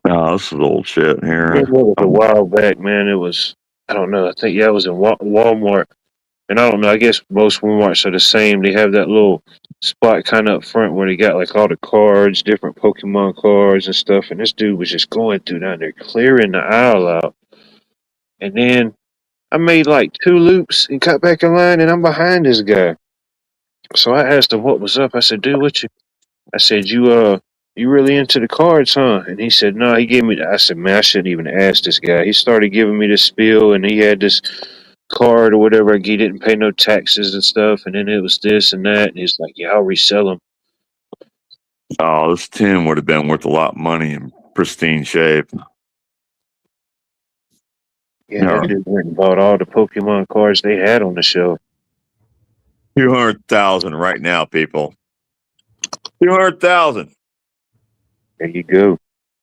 No, this is old shit here. It was a while back, man. It was, I don't know. I think, yeah, it was in Walmart. And I don't know. I guess most Walmarts are the same. They have that little spot kind of up front where they got like all the cards, different Pokemon cards and stuff. And this dude was just going through down there, clearing the aisle out. And then I made like 2 loops and got back in line, and I'm behind this guy. So I asked him what was up. I said, "Dude, what you?" I said, "You really into the cards, huh?" And he said, "No." He gave me. I said, "Man, I shouldn't even ask this guy." He started giving me this spiel, and he had this card or whatever. He didn't pay no taxes and stuff, and then it was this and that. And he's like, "Yeah, I'll resell them." Oh, this tin would have been worth a lot of money in pristine shape. Yeah, No, that dude went and bought all the Pokemon cards they had on the shelf. 200,000 right now, people. 200,000. There you go.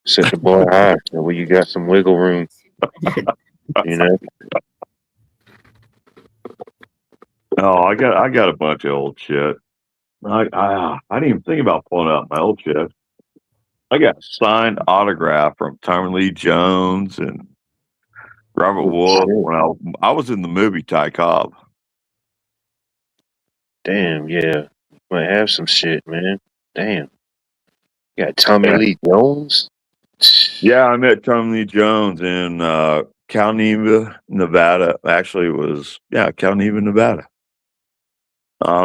Set the bar high, so where you got some wiggle room. You know. Oh, I got a bunch of old shit. I didn't even think about pulling out my old shit. I got a signed autograph from Tommy Lee Jones and Robert Oh, Wolf shit. when I was in the movie Ty Cobb. Damn, yeah. Might have some shit, man. Damn. You got Tommy Lee Jones? Yeah, I met Tommy Lee Jones in Calneva, Nevada. Actually, it was Calneva, Nevada.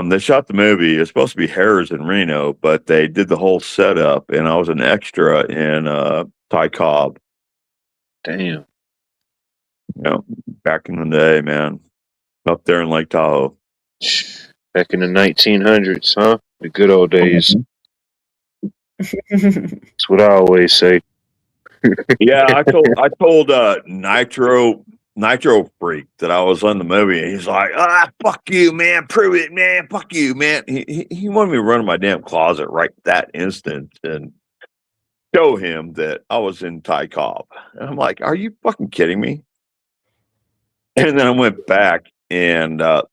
They shot the movie. It's supposed to be Harrah's in Reno, but they did the whole setup, and I was an extra in Ty Cobb. Damn. You know, back in the day, man, up there in Lake Tahoe. Back in the 1900s, huh? The good old days. That's what I always say. Yeah, I told Nitro Freak that I was on the movie, and he's like, fuck you, man, prove it, man, fuck you, man. He wanted me to run in my damn closet right that instant and show him that I was in Ty Cobb. And I'm like, are you fucking kidding me? And then I went back and about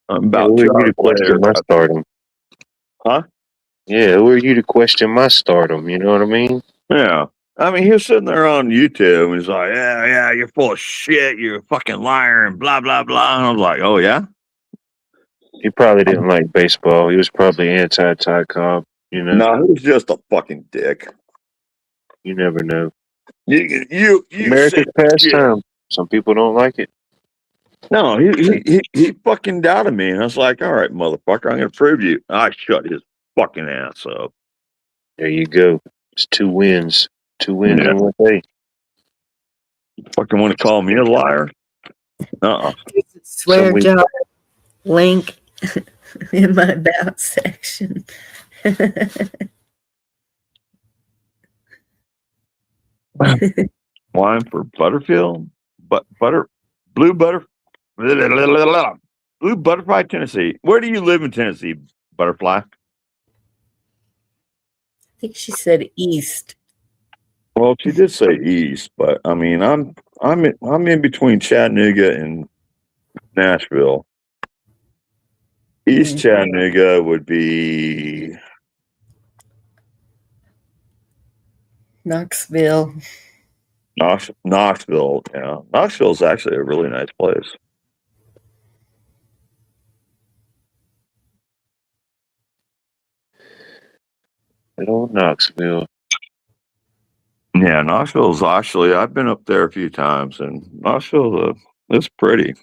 who 2 are you hours to question later, my stardom? huh? Yeah, who are you to question my stardom? You know what I mean? Yeah. I mean, he was sitting there on YouTube and he's like, yeah, you're full of shit. You're a fucking liar and blah, blah, blah. And I was like, oh, yeah? He probably didn't like baseball. He was probably anti-Ty Cobb. You know, No, he was just a fucking dick. you never know. You America's said shit. pastime. Some people don't like it. No, he fucking doubted me. And I was like, all right, motherfucker, I'm going to prove you. I shut his fucking ass up. There you go. It's 2 wins. 2 wins Yeah. in 1 day. Fucking want to call me a liar? Uh-uh. Swear we- jar link in my about section. Wine for Butterfield? Blue Butterfly, Tennessee. Where do you live in Tennessee, Butterfly? I think she said east. Well, she did say east, but I mean, I'm in between Chattanooga and Nashville. East Chattanooga would be Knoxville. Knoxville. Yeah, Knoxville is actually a really nice place. Little Knoxville. Yeah, Knoxville's actually, I've been up there a few times, and Knoxville it's pretty.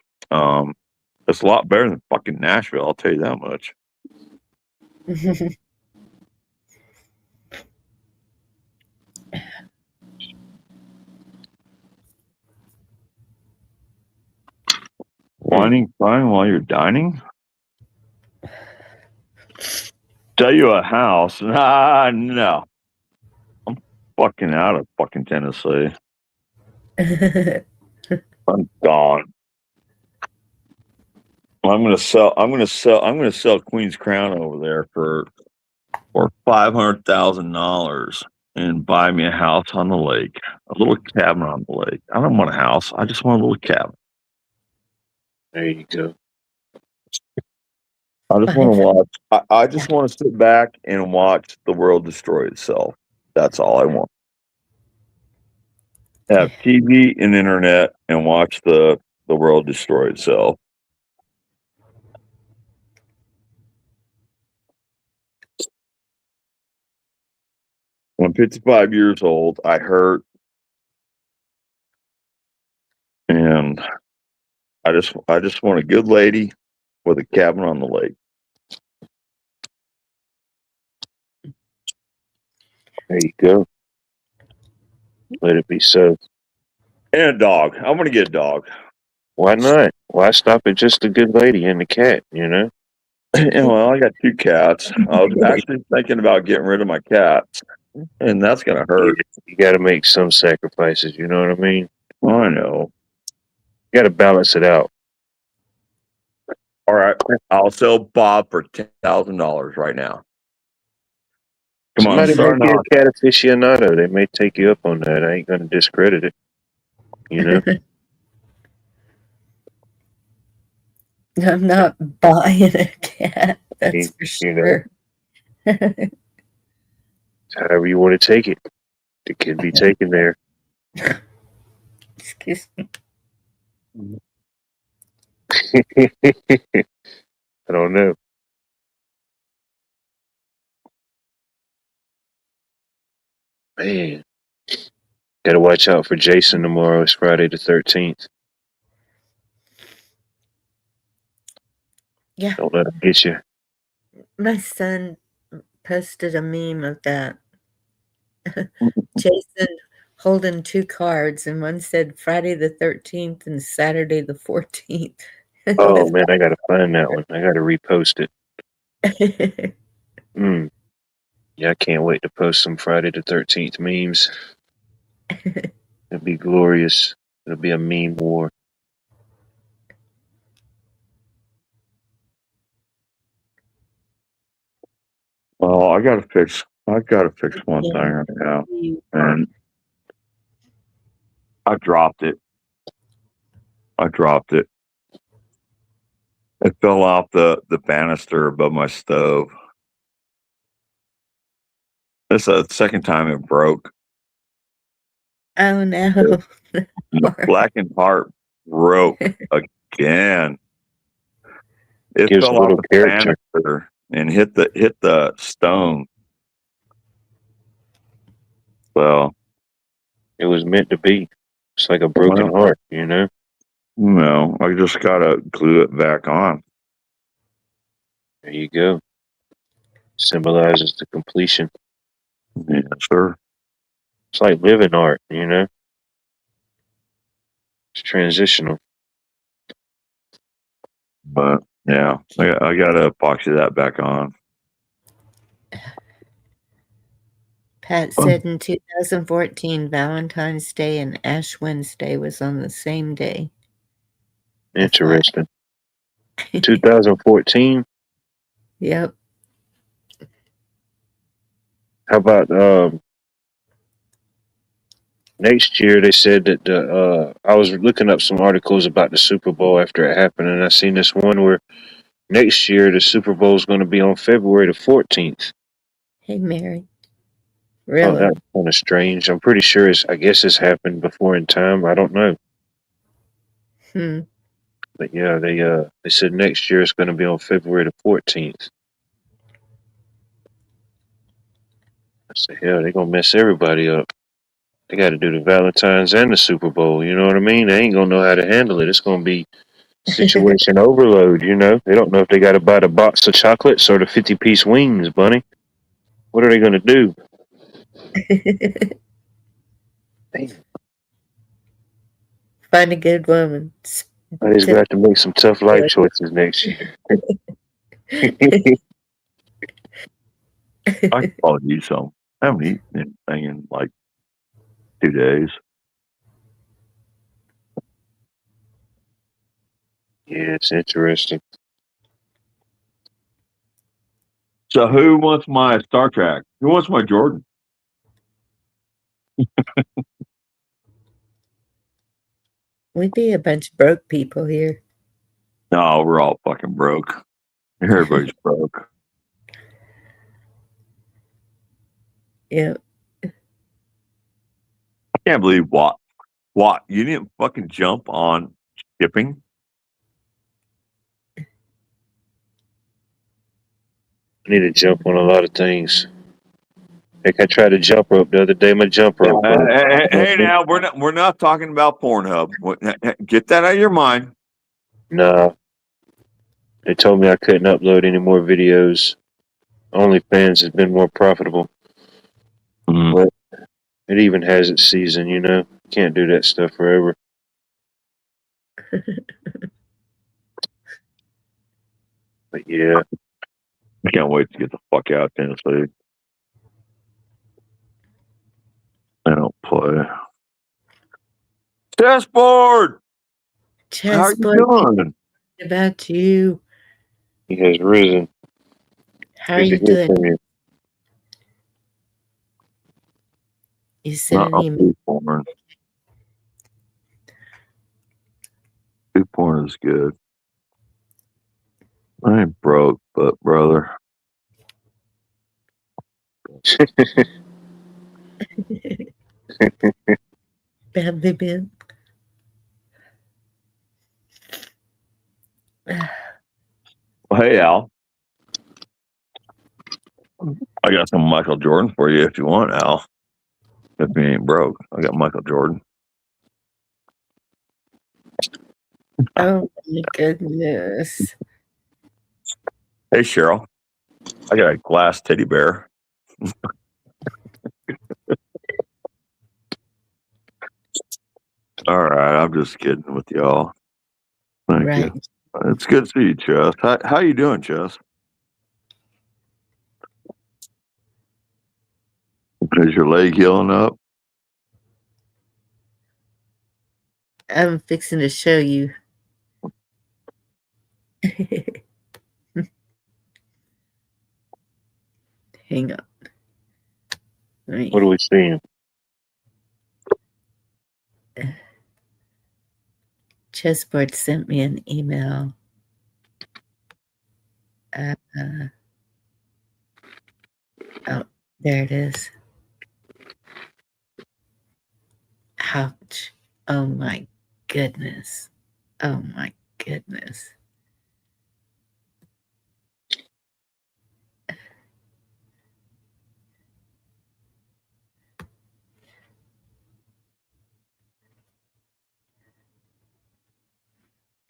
It's a lot better than fucking Nashville. I'll tell you that much. Whining fine while you're dining? Sell you a house? Nah, no. I'm fucking out of fucking Tennessee. I'm gone. I'm gonna sell Queen's Crown over there for $500,000 and buy me a house on the lake, a little cabin on the lake. I don't want a house. I just want a little cabin. There you go. I just want to watch. I just want to sit back and watch the world destroy itself. That's all I want. Have TV and internet and watch the world destroy itself. I'm 55 years old. I hurt, and I just want a good lady with a cabin on the lake. There you go. Let it be so. And a dog. I want to get a dog. Why not? Why stop at just a good lady and the cat, you know? Well, I got 2 cats. I was actually thinking about getting rid of my cats, and that's going to hurt. You got to make some sacrifices, you know what I mean? I know. You got to balance it out. All right, I'll sell Bob for $10,000 right now. Come on, Somebody start might be knocking. a cat aficionado. They may take you up on that. I ain't going to discredit it, you know? I'm not buying a cat, that's for You know, sure. however you want to take it. It can be taken there. Excuse me. I don't know. Man, got to watch out for Jason tomorrow. It's Friday the 13th. Yeah, Don't let him get you. my son posted a meme of that. Jason holding 2 cards, and one said Friday the 13th and Saturday the 14th. Oh, man, I got to find that one. I got to repost it. Yeah, I can't wait to post some Friday the 13th memes. It'll be glorious. It'll be a meme war. Well, I got to fix one thing right now, and I dropped it. It fell off the banister above my stove. This is the second time it broke. Oh no. The blackened part broke again. It Gives a fell off little the character. banister and hit the stone. Well, It was meant to be. It's like a broken heart, you know? No, I just gotta glue it back on. There you go. Symbolizes the completion. Yes, sir. It's like living art, you know? It's transitional. But yeah, I gotta epoxy that back on. Pat said in 2014, Valentine's Day and Ash Wednesday was on the same day. Interesting. 2014. Yep. How about next year? They said that I was looking up some articles about the Super Bowl after it happened, and I seen this one where next year the Super Bowl is going to be on February the 14th. Hey, Mary. Oh, Really? that's kind of strange. I'm pretty sure I guess it's happened before in time. I don't know. But yeah, they said next year it's going to be on February the 14th. I said, hell, they're going to mess everybody up. They got to do the Valentine's and the Super Bowl. You know what I mean? They ain't going to know how to handle it. It's going to be situation overload, you know? They don't know if they got to buy the box of chocolates or the 50-piece wings, bunny. What are they going to do? Find a good woman. I just got to make some tough life choices next year. I can probably use some. I haven't eaten anything in like 2 days. Yeah, it's interesting. So who wants my Star Trek? Who wants my Jordan? We'd be a bunch of broke people here. No, we're all fucking broke. Everybody's broke. Yep. I can't believe what you didn't fucking jump on shipping. I need to jump on a lot of things. Like I tried to jump rope the other day. My jump rope broke. Hey, now we're not talking about Pornhub. Get that out of your mind. Nah, they told me I couldn't upload any more videos. OnlyFans has been more profitable. But it even has its season, you know. Can't do that stuff forever. But yeah, I can't wait to get the fuck out of Tennessee. I don't play. Chessboard! How are you Chessboard, doing? about you. he has risen. How are Good to you hear doing? from you. You sent an email. Food porn. Food porn is good. I ain't broke, but brother. Badly been. Well, hey, Al. I got some Michael Jordan for you if you want, Al. If you ain't broke, I got Michael Jordan. Oh my goodness. Hey, Cheryl. I got a glass teddy bear. All right, I'm just kidding with y'all. Thank Right. you. It's good to see you, Chess. How you doing, Chess? Is your leg healing up? I'm fixing to show you. Hang on. Right. What are we seeing? Chessboard sent me an email. Oh, there it is. Ouch. Oh my goodness. Oh my goodness.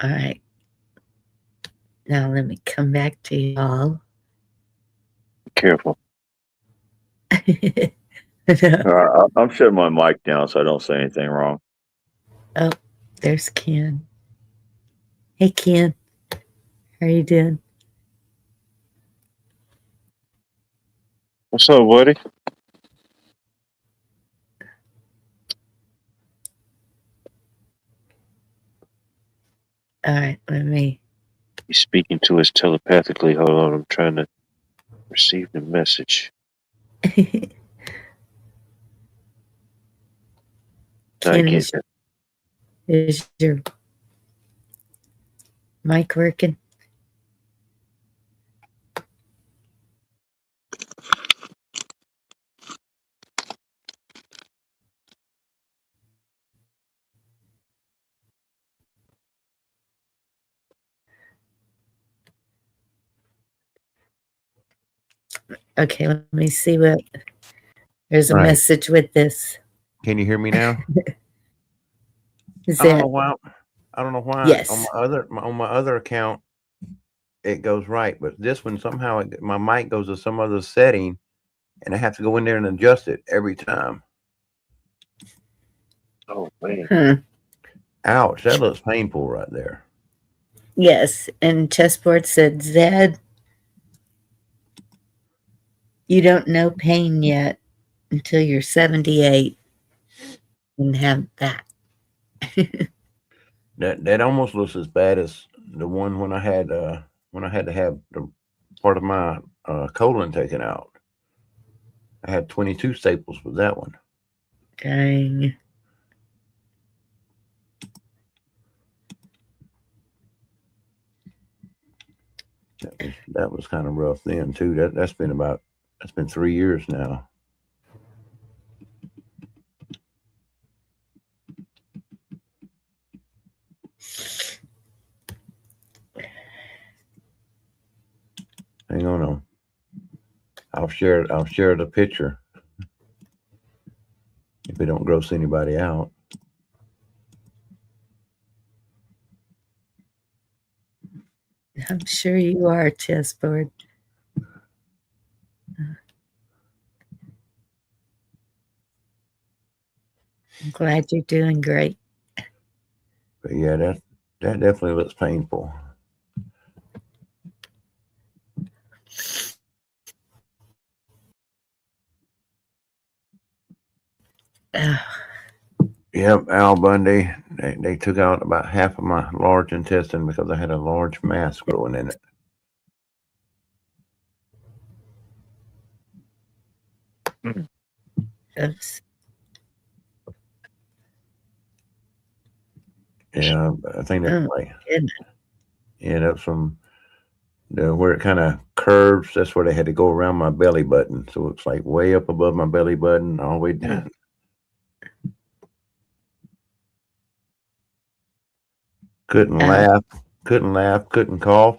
All right. Now let me come back to y'all. Careful. I'm shutting my mic down so I don't say anything wrong. Oh, there's Ken. Hey, Ken. How are you doing? What's up, buddy? All right, let me. He's speaking to us telepathically. Hold on, I'm trying to receive the message. I Ken, get it. is your mic working? Okay, let me see what. There's a Right. message with this. Can you hear me now? Is I don't that know why. I don't know why yes? on my other account it goes right, but this one somehow my mic goes to some other setting, and I have to go in there and adjust it every time. Oh man. Huh. Ouch! That looks painful right there. Yes, and Chessboard said, Zed, you don't know pain yet until you're 78 and have that. That almost looks as bad as the one when I had to have the part of my colon taken out. I had 22 staples with that one. Dang. That was kind of rough then too. That's been 3 years now. Hang on. I'll share the picture. if it don't gross anybody out. I'm sure you are, chessboard. I'm glad you're doing great. But yeah, that definitely looks painful. Yep, Al Bundy. They took out about half of my large intestine because I had a large mass growing in it. Oops. Yeah, I think that's Oh, like goodness. yeah, that's from where it kind of curves. That's where they had to go around my belly button, so it's like way up above my belly button, all the way down. Couldn't laugh, couldn't cough.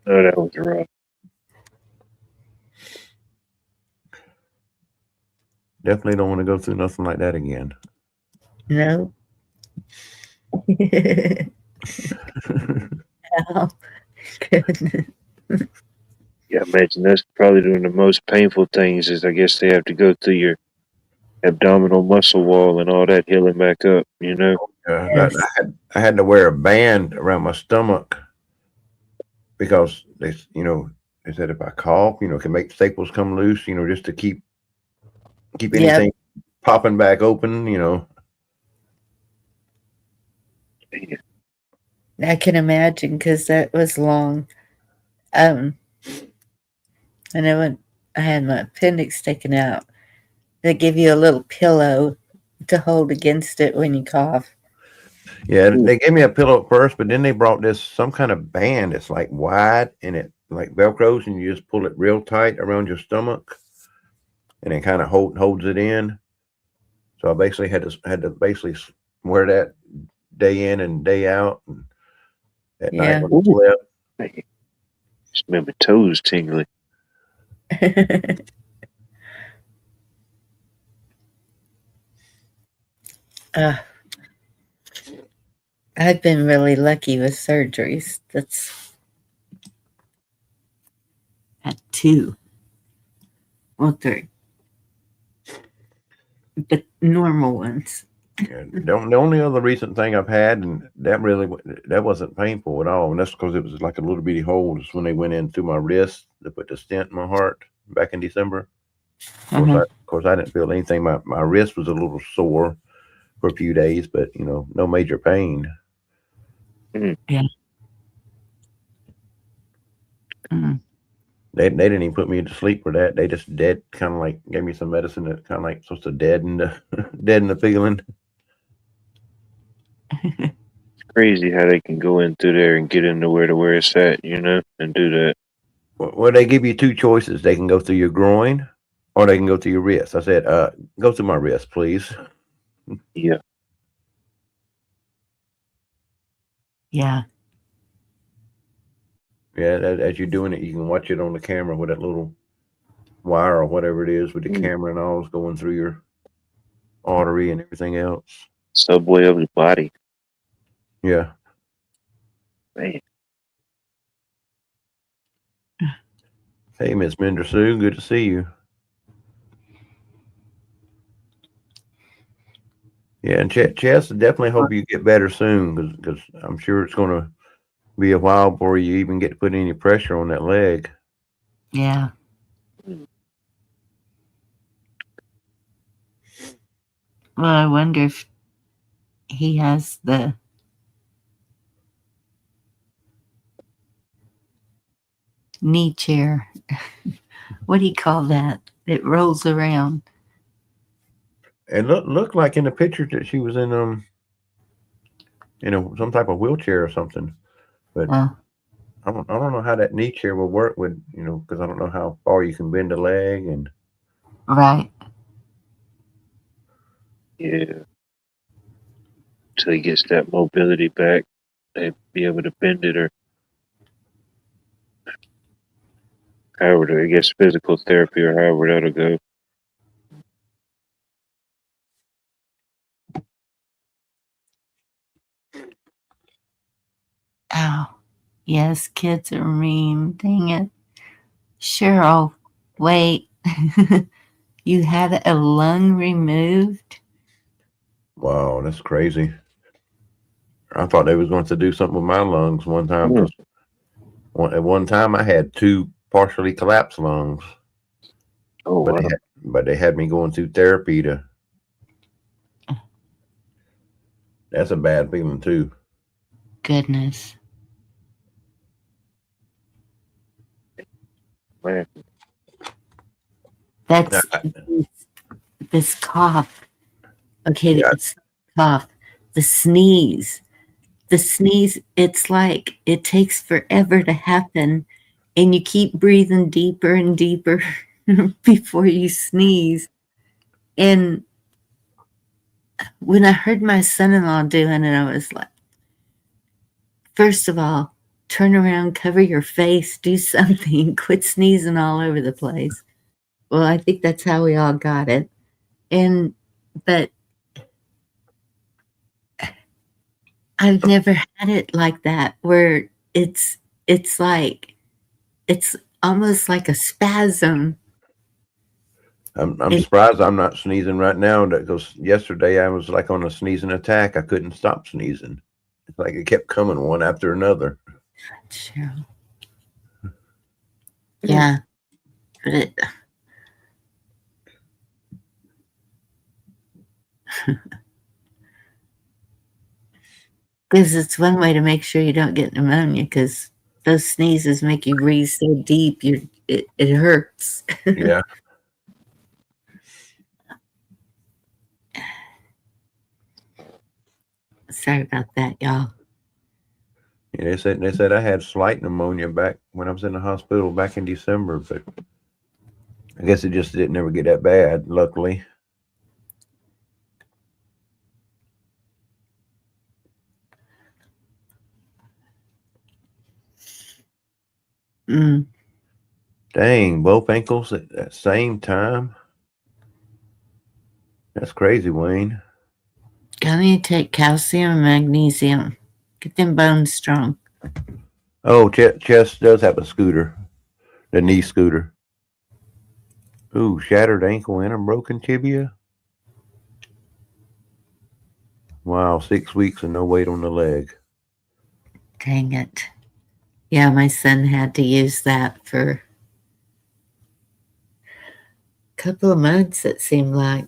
Oh, that was rough. Definitely don't want to go through nothing like that again. No. Oh, goodness. Yeah, I imagine that's probably one of the most painful things is I guess they have to go through your abdominal muscle wall and all that healing back up, you know? Yes. I had to wear a band around my stomach because they said if I cough, it can make staples come loose, just to keep Yep. anything popping back open, I can imagine because that was long. And then when I had my appendix taken out, they give you a little pillow to hold against it when you cough. Yeah, they gave me a pillow at first, but then they brought this some kind of band. It's like wide and it like Velcros, and you just pull it real tight around your stomach, and it kind of holds it in. So I basically had to basically wear that day in and day out, and at night Yeah. when I slept. Man, just made my toes tingling. uh, I've been really lucky with surgeries. That's at 2 or 3, but normal ones. And the only other recent thing I've had, and that wasn't painful at all, and that's because it was like a little bitty hole. Is when they went in through my wrist to put the stent in my heart back in December. Of course, I didn't feel anything. My wrist was a little sore for a few days, but no major pain. Yeah. Mm. They didn't even put me to sleep for that. They just kind of like gave me some medicine that kind of like supposed to deaden the deaden the feeling. It's crazy how they can go in through there and get into where it's at, you know, and do that. Well, they give you two choices. They can go through your groin, or they can go through your wrist. I said, go through my wrist, please. Yeah. Yeah. Yeah, as you're doing it, you can watch it on the camera with that little wire or whatever it is with the camera and all is going through your artery and everything else. Subway of the body. Yeah. Man. Hey, Miss Bender Sue, good to see you. Yeah, and Chess, definitely hope you get better soon because I'm sure it's going to be a while before you even get to put any pressure on that leg. Yeah. Well, I wonder if he has the knee chair. What do you call that? It rolls around. It looked like in the picture that she was in some type of wheelchair or something, but I don't know how that knee chair will work with because I don't know how far you can bend a leg and Right. Yeah. Till he gets that mobility back, they'd be able to bend it or however, I guess physical therapy or however that'll go. Oh, yes, kids are mean. Dang it. Cheryl, wait. You had a lung removed? Wow, that's crazy. I thought they was going to do something with my lungs one time Yeah. because at one time I had 2 partially collapsed lungs, Oh, wow. but they had me going through therapy to. That's a bad feeling too. Goodness. Man. That's I- this cough. Okay, yeah, it's cough. The sneeze. The sneeze, it's like it takes forever to happen, and you keep breathing deeper and deeper before you sneeze. And when I heard my son-in-law doing it, I was like, first of all, turn around, cover your face, do something, quit sneezing all over the place. Well, I think that's how we all got it. But I've never had it like that where it's like it's almost like a spasm. I'm And surprised I'm not sneezing right now because yesterday I was like on a sneezing attack. I couldn't stop sneezing. It's like it kept coming one after another. Cheryl. Yeah, but it because it's one way to make sure you don't get pneumonia because those sneezes make you breathe so deep it hurts. Yeah. Sorry about that, y'all. Yeah, they said I had slight pneumonia back when I was in the hospital back in December, but I guess it just didn't ever get that bad, luckily. Mm. Dang, both ankles at the same time. That's crazy, Wayne. I need to take calcium and magnesium. Get them bones strong. Oh, Chess does have a scooter, the knee scooter. Ooh, shattered ankle and a broken tibia. Wow, 6 weeks and no weight on the leg. Dang it. Yeah, my son had to use that for a couple of months, it seemed like.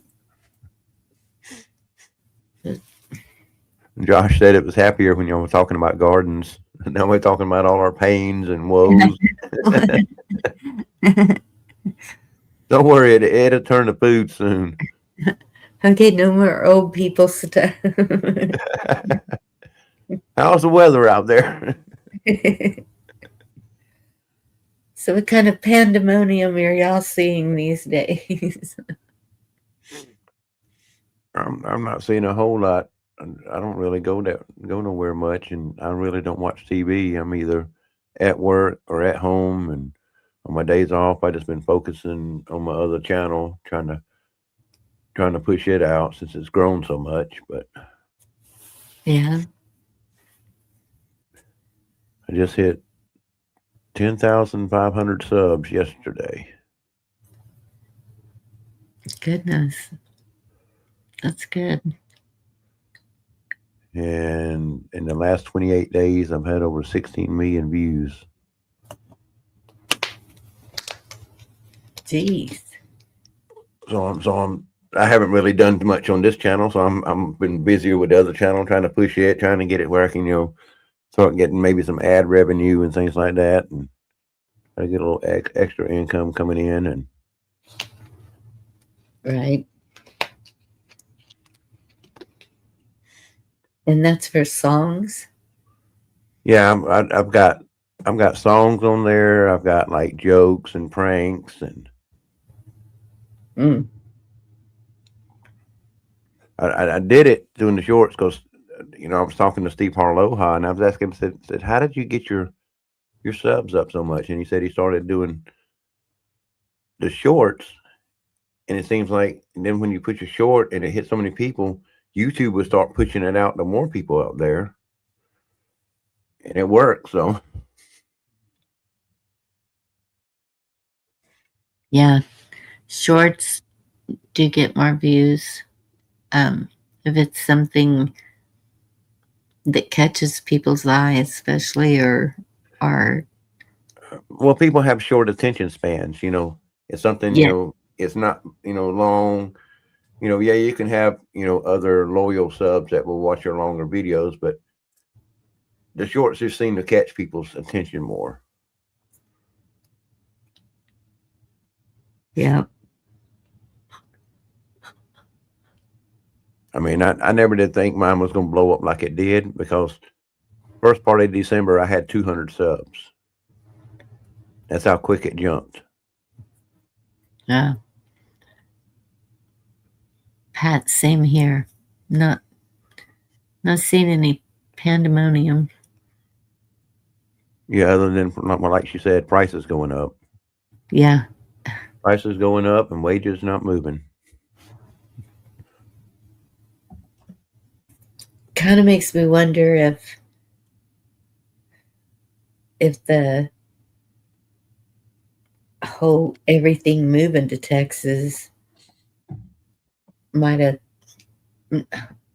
Josh said it was happier when y'all were talking about gardens. Now we're talking about all our pains and woes. Don't worry, it'll turn to food soon. Okay, no more old people stuff. How's the weather out there? So what kind of pandemonium are y'all seeing these days? I'm not seeing a whole lot. I don't really go nowhere much, and I really don't watch TV. I'm either at work or at home, and on my days off, I just been focusing on my other channel, trying to push it out since it's grown so much. But Yeah, I just hit 10,500 subs yesterday. goodness. That's good. And in the last 28 days, I've had over 16 million views. Jeez. I haven't really done much on this channel, so I'm been busier with the other channel, trying to push it, trying to get it where I can, start getting maybe some ad revenue and things like that, and I get a little extra income coming in. And Right. And that's for songs? yeah, I've got songs on there. I've got like jokes and pranks, and Mm. I did it doing the shorts because I was talking to Steve Harloha, and I was asking him, said how did you get your subs up so much? And he said he started doing the shorts, and it seems like then when you put your short and it hits so many people, YouTube will start pushing it out to more people out there. and it works. So Yeah. Shorts do get more views. If it's something that catches people's eye, especially or well, people have short attention spans. It's something. yeah, It's not long. Yeah, you can have other loyal subs that will watch your longer videos, but the shorts just seem to catch people's attention more. yeah, I mean, I never did think mine was going to blow up like it did, because first part of December I had 200 subs. That's how quick it jumped. yeah. Pat, same here. Not seen any pandemonium. Yeah, other than like she said, prices going up. Yeah, Prices going up and wages not moving. kind of makes me wonder if the whole everything moving to Texas might have.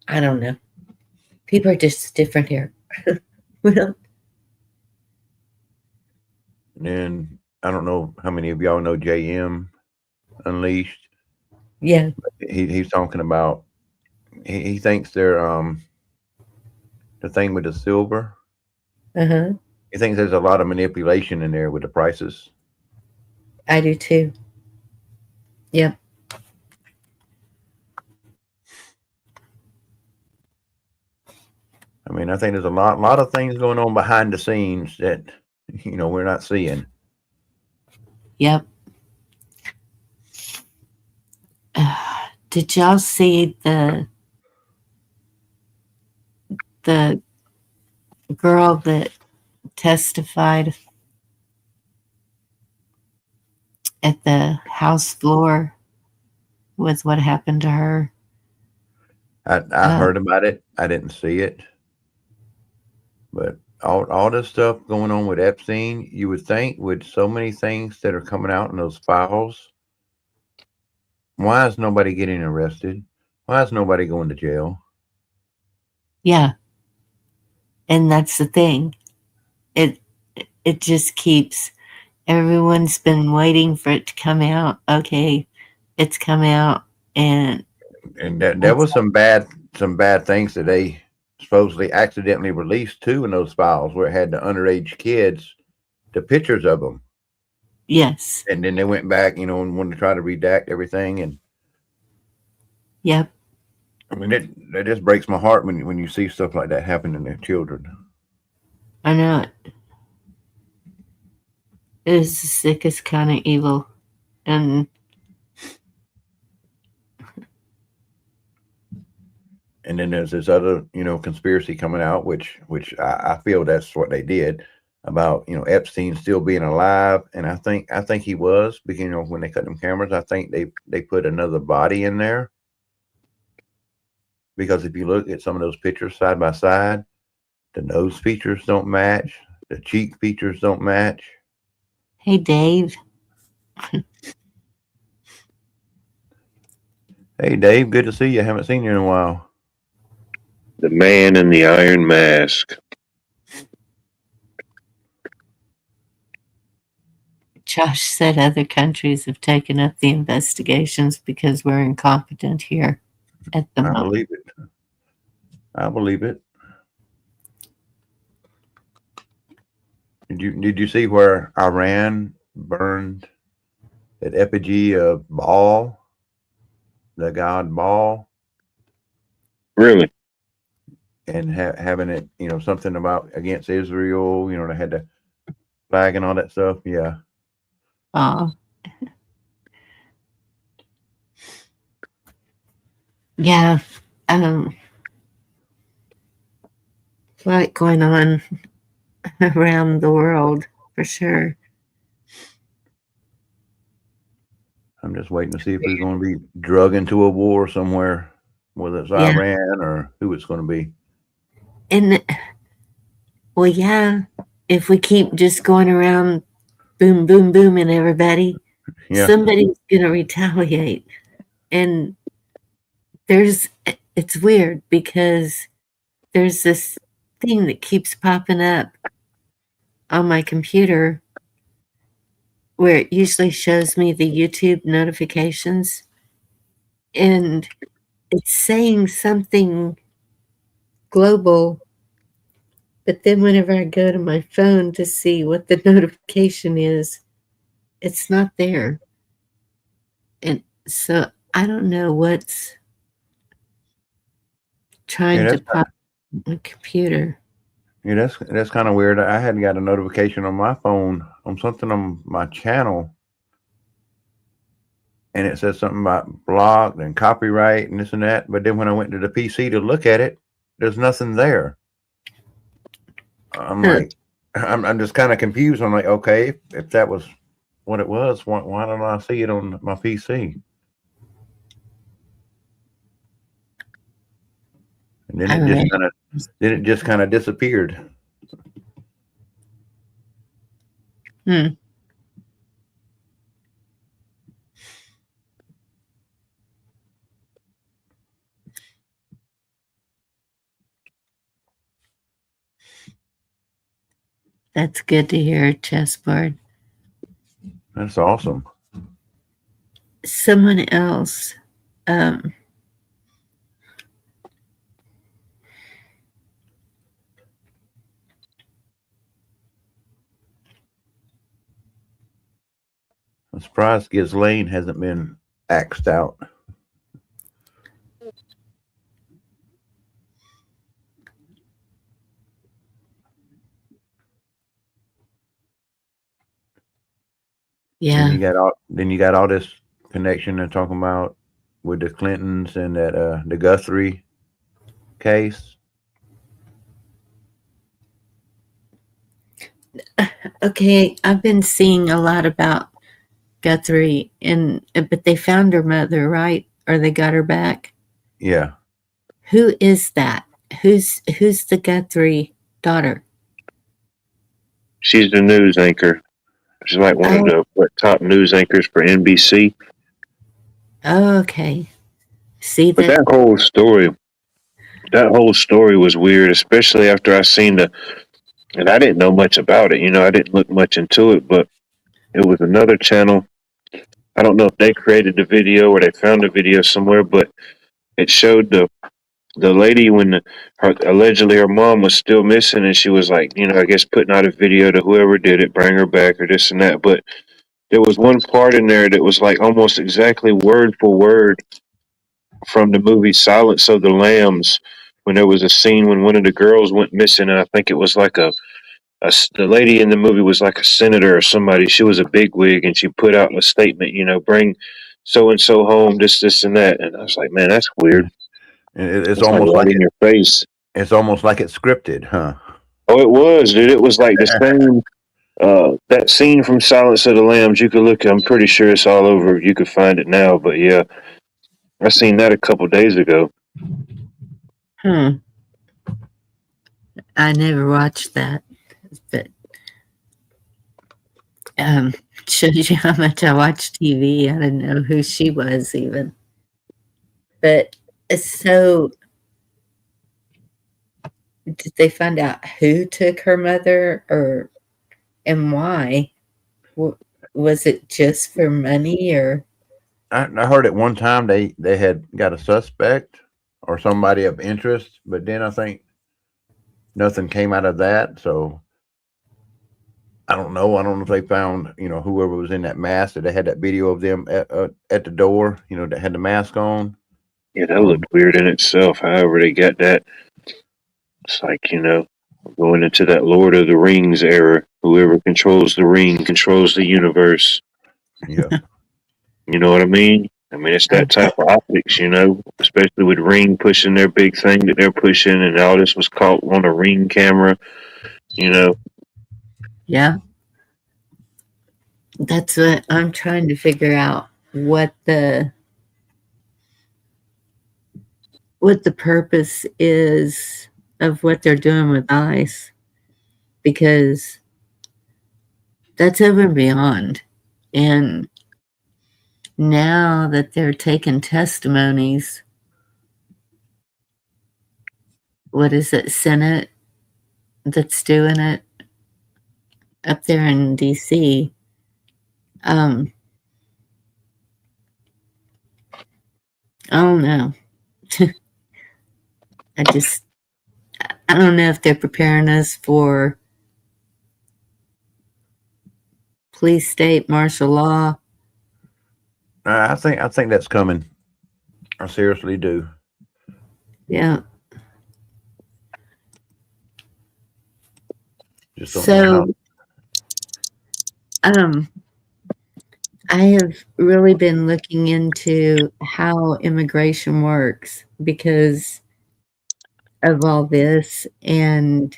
I don't know. People are just different here. We don't. And then I don't know how many of y'all know JM Unleashed. Yeah. He's talking about he thinks they're the thing with the silver. Uh-huh. He thinks there's a lot of manipulation in there with the prices. I do too. Yep. I mean, I think there's a lot of things going on behind the scenes that we're not seeing. Yep. Did y'all see the girl that testified at the House floor with what happened to her? I heard about it. I didn't see it. But all this stuff going on with Epstein, you would think with so many things that are coming out in those files, why is nobody getting arrested? Why is nobody going to jail? Yeah. And that's the thing. It just keeps, everyone's been waiting for it to come out. Okay, it's come out, and there was some bad things that they supposedly accidentally released too in those files, where it had the underage kids, the pictures of them. yes. And then they went back, and wanted to try to redact everything. And Yep. I mean, it just breaks my heart when you see stuff like that happen to children. I know it. It is the sickest kind of evil. And then there's this other, conspiracy coming out, which I feel that's what they did, about Epstein still being alive. And I think he was, because when they cut them cameras, I think they put another body in there, because if you look at some of those pictures side by side, the nose features don't match, the cheek features don't match. hey, Dave. Hey, Dave, good to see you. Haven't seen you in a while. The man in the iron mask. Josh said other countries have taken up the investigations because we're incompetent here at the I moment. believe it. I believe it. Did you see where Iran burned that effigy of Baal, the god Baal? Really? And having it, something about against Israel, they had the flag and all that stuff. Yeah. Yeah. A lot going on around the world for sure. I'm just waiting to see if it's going to be drug into a war somewhere, whether it's Yeah. Iran or who it's going to be. And Well, yeah, if we keep just going around boom, boom, booming everybody, Yeah. somebody's going to retaliate. And it's weird because there's this thing that keeps popping up on my computer where it usually shows me the YouTube notifications, and it's saying something global, but then whenever I go to my phone to see what the notification is, it's not there. And so I don't know what's Yeah, trying to pop on my computer. that's kind of weird. I hadn't got a notification on my phone on something on my channel, and it says something about blocked and copyright and this and that. But then when I went to the PC to look at it, there's nothing there. I'm Huh. like, I'm just kind of confused. I'm like, okay, if that was what it was, why don't I see it on my PC? And then All right. it just kind of disappeared. Hmm. That's good to hear, chessboard. That's awesome. Someone else. I'm surprised Ghislaine hasn't been axed out. Yeah. Then you got all this connection they're talking about with the Clintons and that the Guthrie case. Okay, I've been seeing a lot about Guthrie, but they found her mother, right? Or they got her back. Yeah. Who is that? Who's the Guthrie daughter? She's the news anchor. She's like one of the top news anchors for NBC. Oh, okay. See But that whole story was weird, especially after I seen and I didn't know much about it. You know, I didn't look much into it, but it was another channel. I don't know if they created the video or they found the video somewhere, but it showed the lady when allegedly her mom was still missing, and she was like, you know, I guess putting out a video to whoever did it, bring her back or this and that. But there was one part in there that was like almost exactly word for word from the movie Silence of the Lambs, when there was a scene when one of the girls went missing, and I think it was like the lady in the movie was like a senator or somebody. She was a bigwig, and she put out a statement, you know, bring so and so home, this and that. And I was like, man, that's weird. It's It's like almost right like in your face. it's almost like it's scripted, huh? Oh, it was, dude. It was like the same. That scene from Silence of the Lambs. You could look. I'm pretty sure it's all over. You could find it now. But yeah, I seen that a couple days ago. I never watched that, but shows you how much I watch TV. I didn't know who she was even. But so, did they find out who took her mother, and why? Was it just for money, or? I heard at one time they had got a suspect or somebody of interest, but then I think nothing came out of that. So I don't know. I don't know if they found, you know, whoever was in that mask, that they had that video of them at the door, you know, that had the mask on. Yeah, that looked weird in itself. However, they got that. It's like, you know, going into that Lord of the Rings era. Whoever controls the ring controls the universe. Yeah. You know what I mean? I mean, it's that type of optics, you know, especially with Ring pushing their big thing that they're pushing, and all this was caught on a Ring camera, you know. Yeah. That's what I'm trying to figure out, what the purpose is of what they're doing with ICE. because that's over and beyond. And now that they're taking testimonies, what is it, Senate that's doing it up there in DC? I don't know. I don't know if they're preparing us for police state martial law. I think that's coming. I seriously do. Yeah. Just don't know how. So, I have really been looking into how immigration works because of all this, and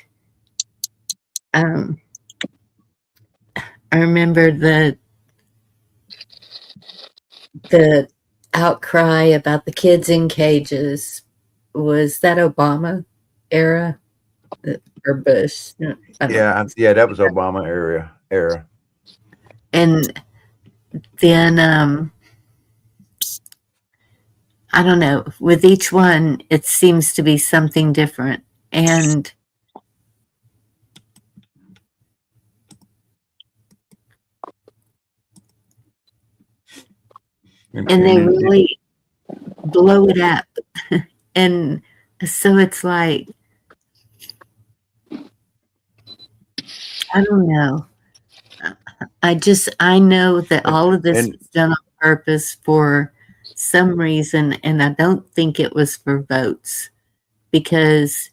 I remember the outcry about the kids in cages. Was that Obama era or Bush? No, I don't know. Yeah, that was Obama era. And then I don't know. With each one, it seems to be something different, and they really blow it up. And so it's like, I don't know. I know that all of this was done on purpose for some reason, and I don't think it was for votes. Because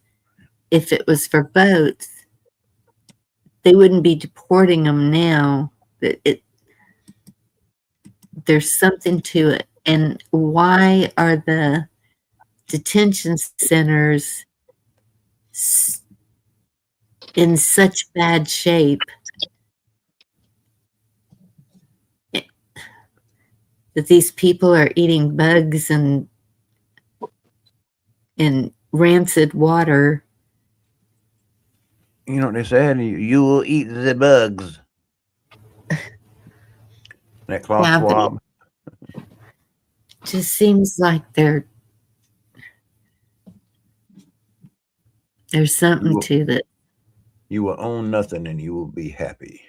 if it was for votes, they wouldn't be deporting them now. There's something to it. And why are the detention centers in such bad shape that these people are eating bugs and rancid water? You know what they said? You will eat the bugs. That cloth swab. Just seems like there's something to that. You will own nothing and you will be happy.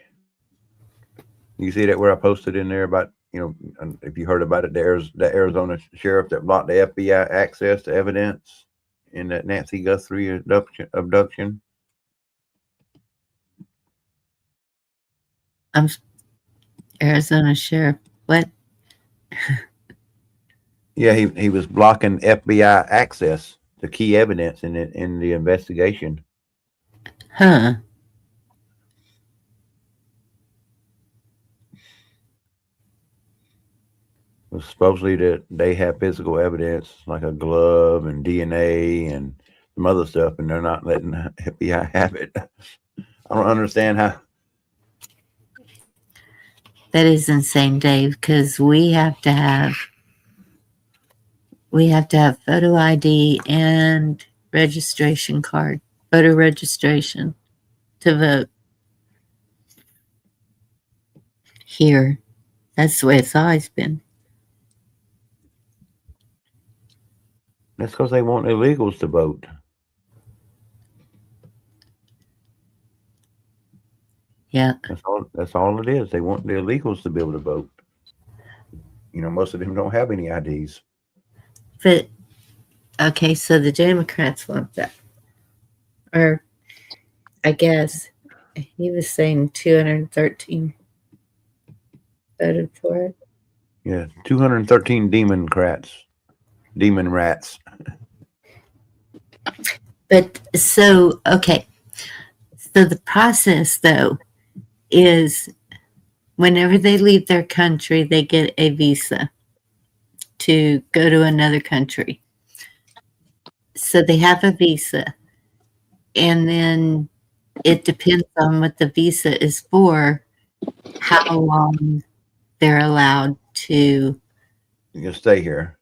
You see that where I posted in there about, if you heard about it, the Arizona sheriff that blocked the FBI access to evidence in that Nancy Guthrie abduction. Arizona sheriff. What? Yeah, he was blocking FBI access to key evidence in the investigation. Huh. Supposedly that they have physical evidence like a glove and DNA and some other stuff, and they're not letting the FBI have it. I don't understand how. That is insane, Dave, because we have to have photo ID and registration card, voter registration to vote here. That's the way it's always been. That's because they want illegals to vote. Yeah. That's all it is. They want the illegals to be able to vote. Most of them don't have any IDs. But, okay, so the Democrats want that. Or, I guess, he was saying 213 voted for it. Yeah, 213 demon rats. But, so, okay. So the process, though, is whenever they leave their country, they get a visa to go to another country. So they have a visa, and then it depends on what the visa is for, how long they're allowed to. You can stay here.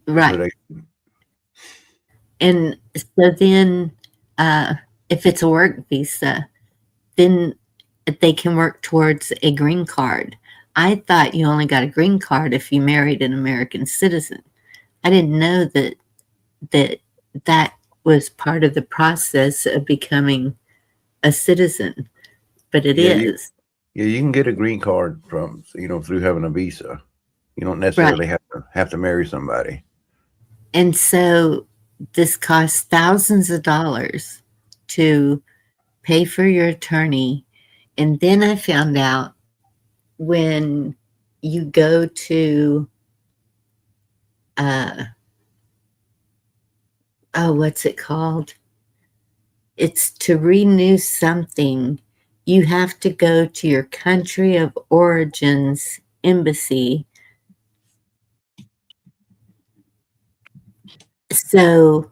Right. And so then if it's a work visa, then they can work towards a green card. I thought you only got a green card if you married an American citizen. I didn't know that was part of the process of becoming a citizen, but it Yeah, is. you can get a green card from through having a visa. You don't Right. necessarily have to marry somebody. And so this costs thousands of dollars to pay for your attorney. And then I found out when you go to, what's it called? It's to renew something. You have to go to your country of origin's embassy. So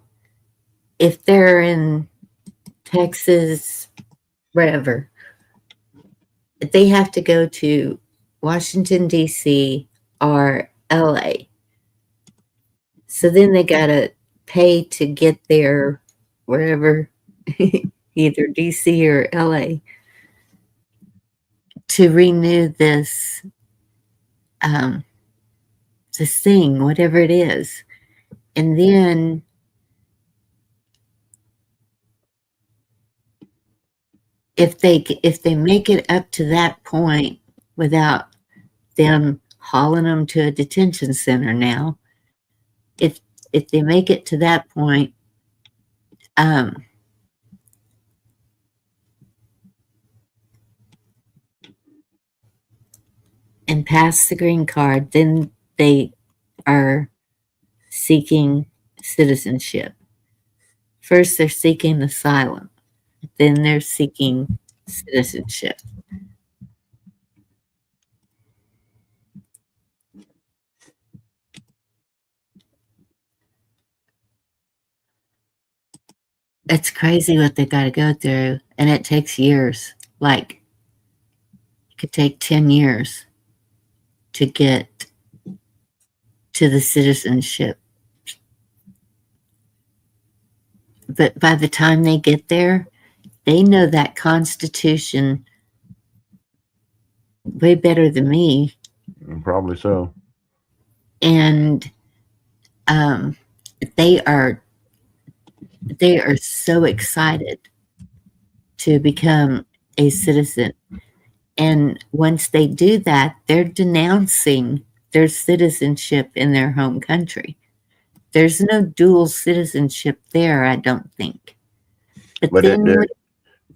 if they're in Texas, wherever, they have to go to Washington, D.C. or L.A. So then they got to pay to get there wherever, either D.C. or L.A. to renew this thing, whatever it is. And then if they make it up to that point without them hauling them to a detention center now, if they make it to that point, and pass the green card, then they are seeking citizenship. First, they're seeking asylum, then they're seeking citizenship. It's crazy what they got to go through, and it takes years. Like, it could take 10 years to get to the citizenship. But by the time they get there, they know that Constitution way better than me. Probably so. And they are so excited to become a citizen. And once they do that, they're denouncing their citizenship in their home country. There's no dual citizenship there, I don't think. But then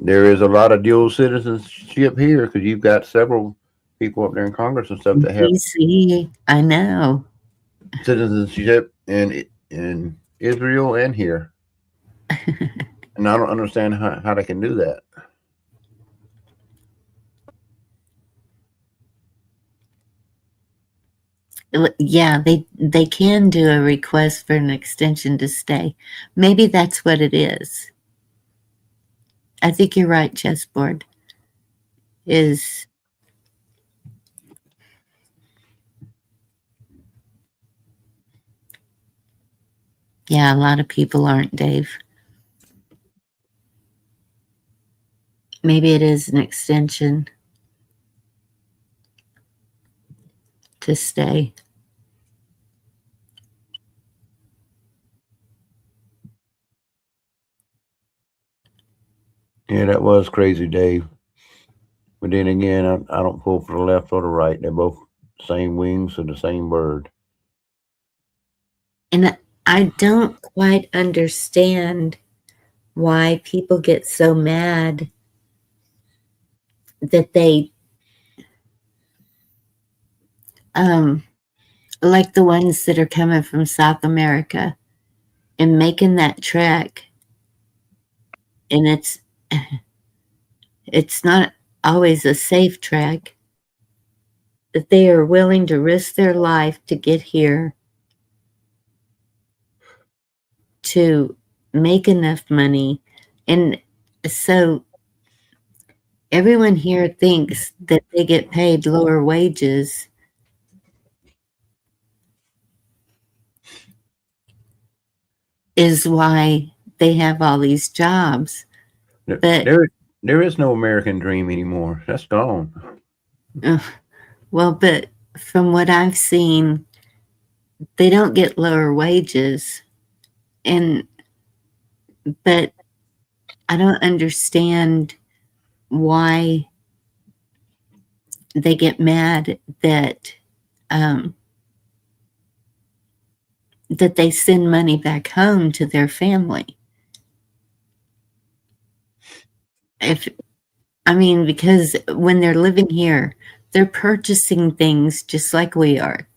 there is a lot of dual citizenship here because you've got several people up there in Congress and stuff that have DC, I know. citizenship in Israel and here. And I don't understand how they can do that. Yeah, they can do a request for an extension to stay. Maybe that's what it is. I think you're right, chessboard. Is yeah, a lot of people aren't, Dave. Maybe it is an extension to stay. Yeah, that was crazy, Dave. But then again, I don't pull for the left or the right. They're both same wings of the same bird. And I don't quite understand why people get so mad that they like the ones that are coming from South America and making that trek, and it's not always a safe trek, that they are willing to risk their life to get here to make enough money. And so everyone here thinks that they get paid lower wages is why they have all these jobs. But There is no American dream anymore. That's gone. Well, but from what I've seen, they don't get lower wages, and but I don't understand why they get mad that um, that they send money back home to their family. If I mean, because when they're living here, they're purchasing things just like we are.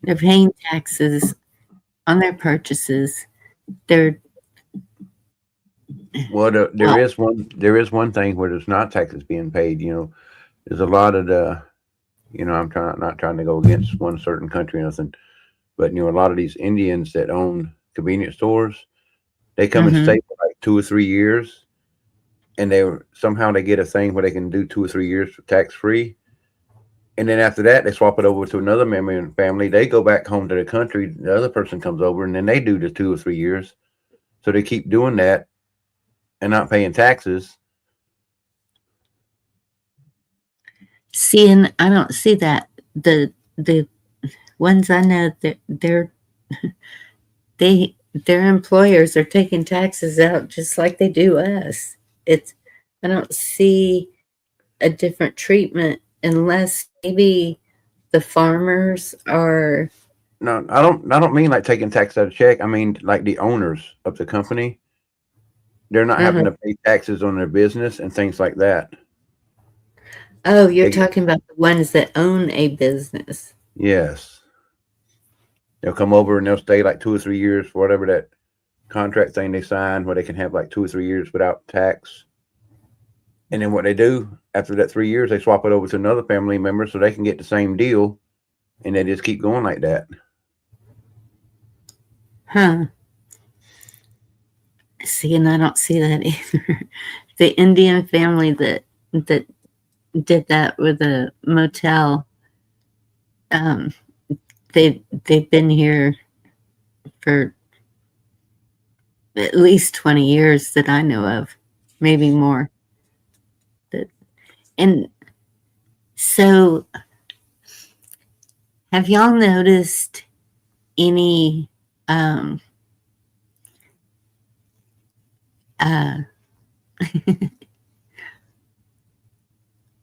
They're paying taxes on their purchases. They're Well, well, there is one thing where there's not taxes being paid. There's a lot of the, I'm not trying to go against one certain country or nothing, but a lot of these Indians that own convenience stores, they come and mhm. stay for like 2 or 3 years, and somehow they get a thing where they can do 2 or 3 years tax free, and then after that they swap it over to another member in the family. They go back home to the country. The other person comes over, and then they do the 2 or 3 years. So they keep doing that and not paying taxes. See, and I don't see that. The ones I know that their employers are taking taxes out just like they do us. It's I don't see a different treatment unless maybe the farmers are No, I don't. I don't mean like taking tax out of check. I mean like the owners of the company. They're not having Mhm. to pay taxes on their business and things like that. Oh, you're They get, talking about the ones that own a business. yes, they'll come over and they'll stay like 2 or 3 years for whatever that contract thing they sign, where they can have like 2 or 3 years without tax. And then what they do after that 3 years, they swap it over to another family member so they can get the same deal, and they just keep going like that. Huh. See, and I don't see that either. The Indian family that did that with a motel, um, they've been here for at least 20 years that I know of, maybe more. That and so have y'all noticed any um uh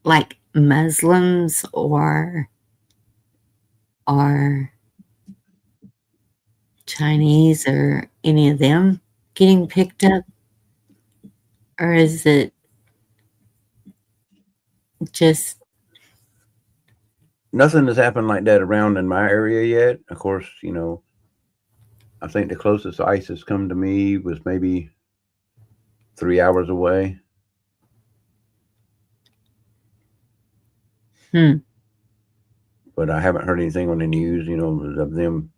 like Muslims or Chinese or any of them getting picked up? Or is it just Nothing has happened like that around in my area yet. Of course, I think the closest ICE has come to me was maybe 3 hours away. hmm, But I haven't heard anything on the news, of them,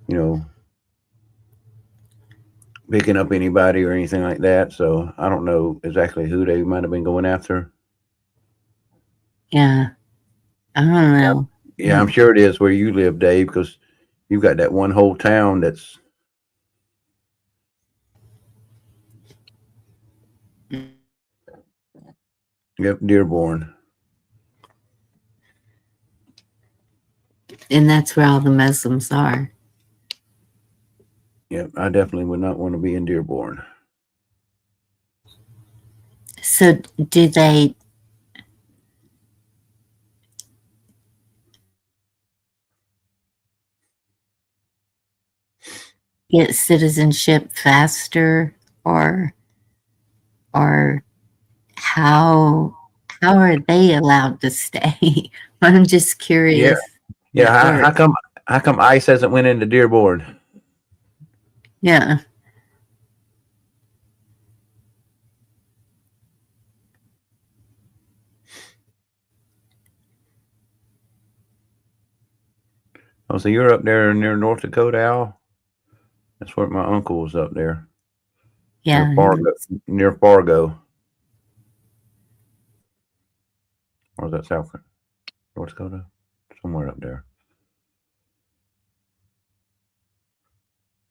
you know, picking up anybody or anything like that. So I don't know exactly who they might have been going after. yeah, I don't Yeah, know. yeah, I'm sure it is where you live, Dave, because you've got that one whole town that's yep, Dearborn. And that's where all the Muslims are. Yep, I definitely would not want to be in Dearborn. So do they get citizenship faster or or how are they allowed to stay? I'm just Yeah, curious how yeah. it How, works. how come? How come ICE hasn't went into Dearborn? Yeah. Oh, so you're up there near North Dakota, Al? That's where my uncle was up there near Yeah. Fargo. Near Fargo, or was that North Dakota? Somewhere up there.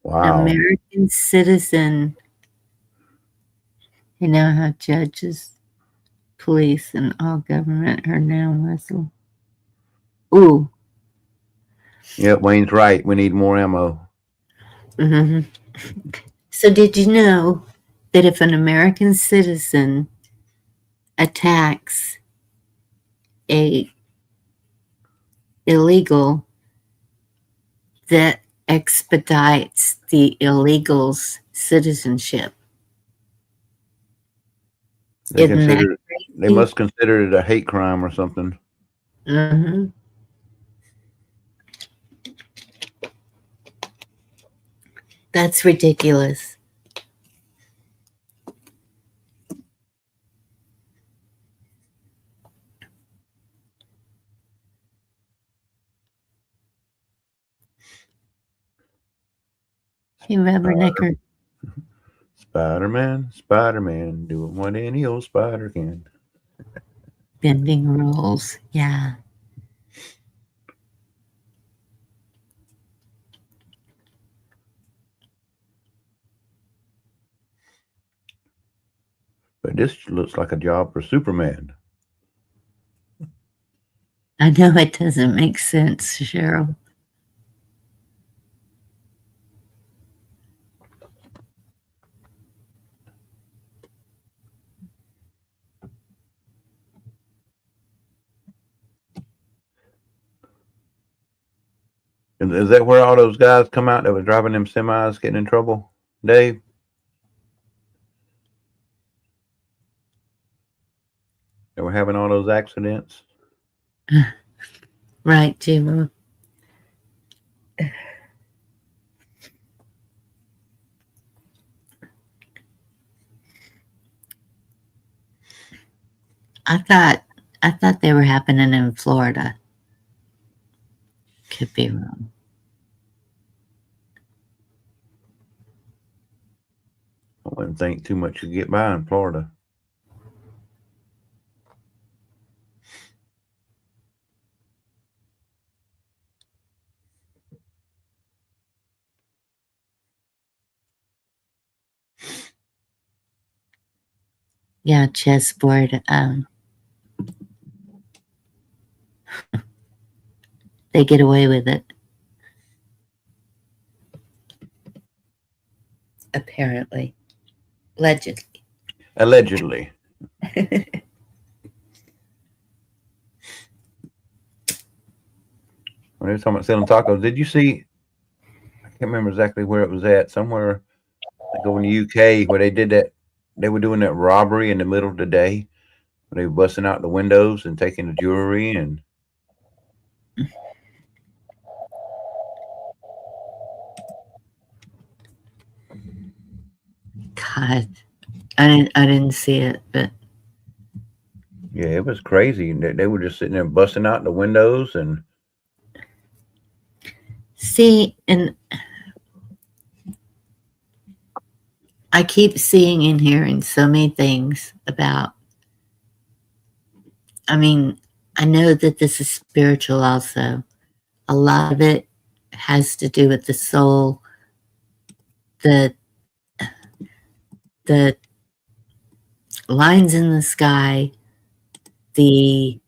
Wow. American citizen, how judges. police and all government are now Muslim. Ooh. Yep, Wayne's right. We need more ammo. Mm-hmm. So did you know that if an American citizen attacks a illegal, that expedites the illegal's citizenship? They Isn't that consider they crazy? must consider it a hate crime or something. Mm-hmm. That's ridiculous. Hey, Rubbernecker. Spider-Man, doing what any old spider can. Bending rules. Yeah. But this looks like a job for Superman. I know it doesn't make sense, Cheryl. Is that where all those guys come out that were driving them semis getting in trouble, Dave? They were having all those accidents. Right, Jim. I thought they were happening in Florida. Could be wrong. I wouldn't think too much could get by in Florida. Yeah, chessboard. They get away with it. Apparently. Allegedly. Allegedly. When they were talking about selling tacos, did you see? I can't remember exactly where it was at. Somewhere like over in the UK where they did that. They were doing that robbery in the middle of the day. Where they were busting out the windows and taking the jewelry and. God. I didn't see it, but Yeah, it was crazy. They were just sitting there busting out the windows and. see, and I keep seeing and hearing so many things about, I mean, I know that this is spiritual also. A lot of it has to do with the soul, the the lines in the sky, the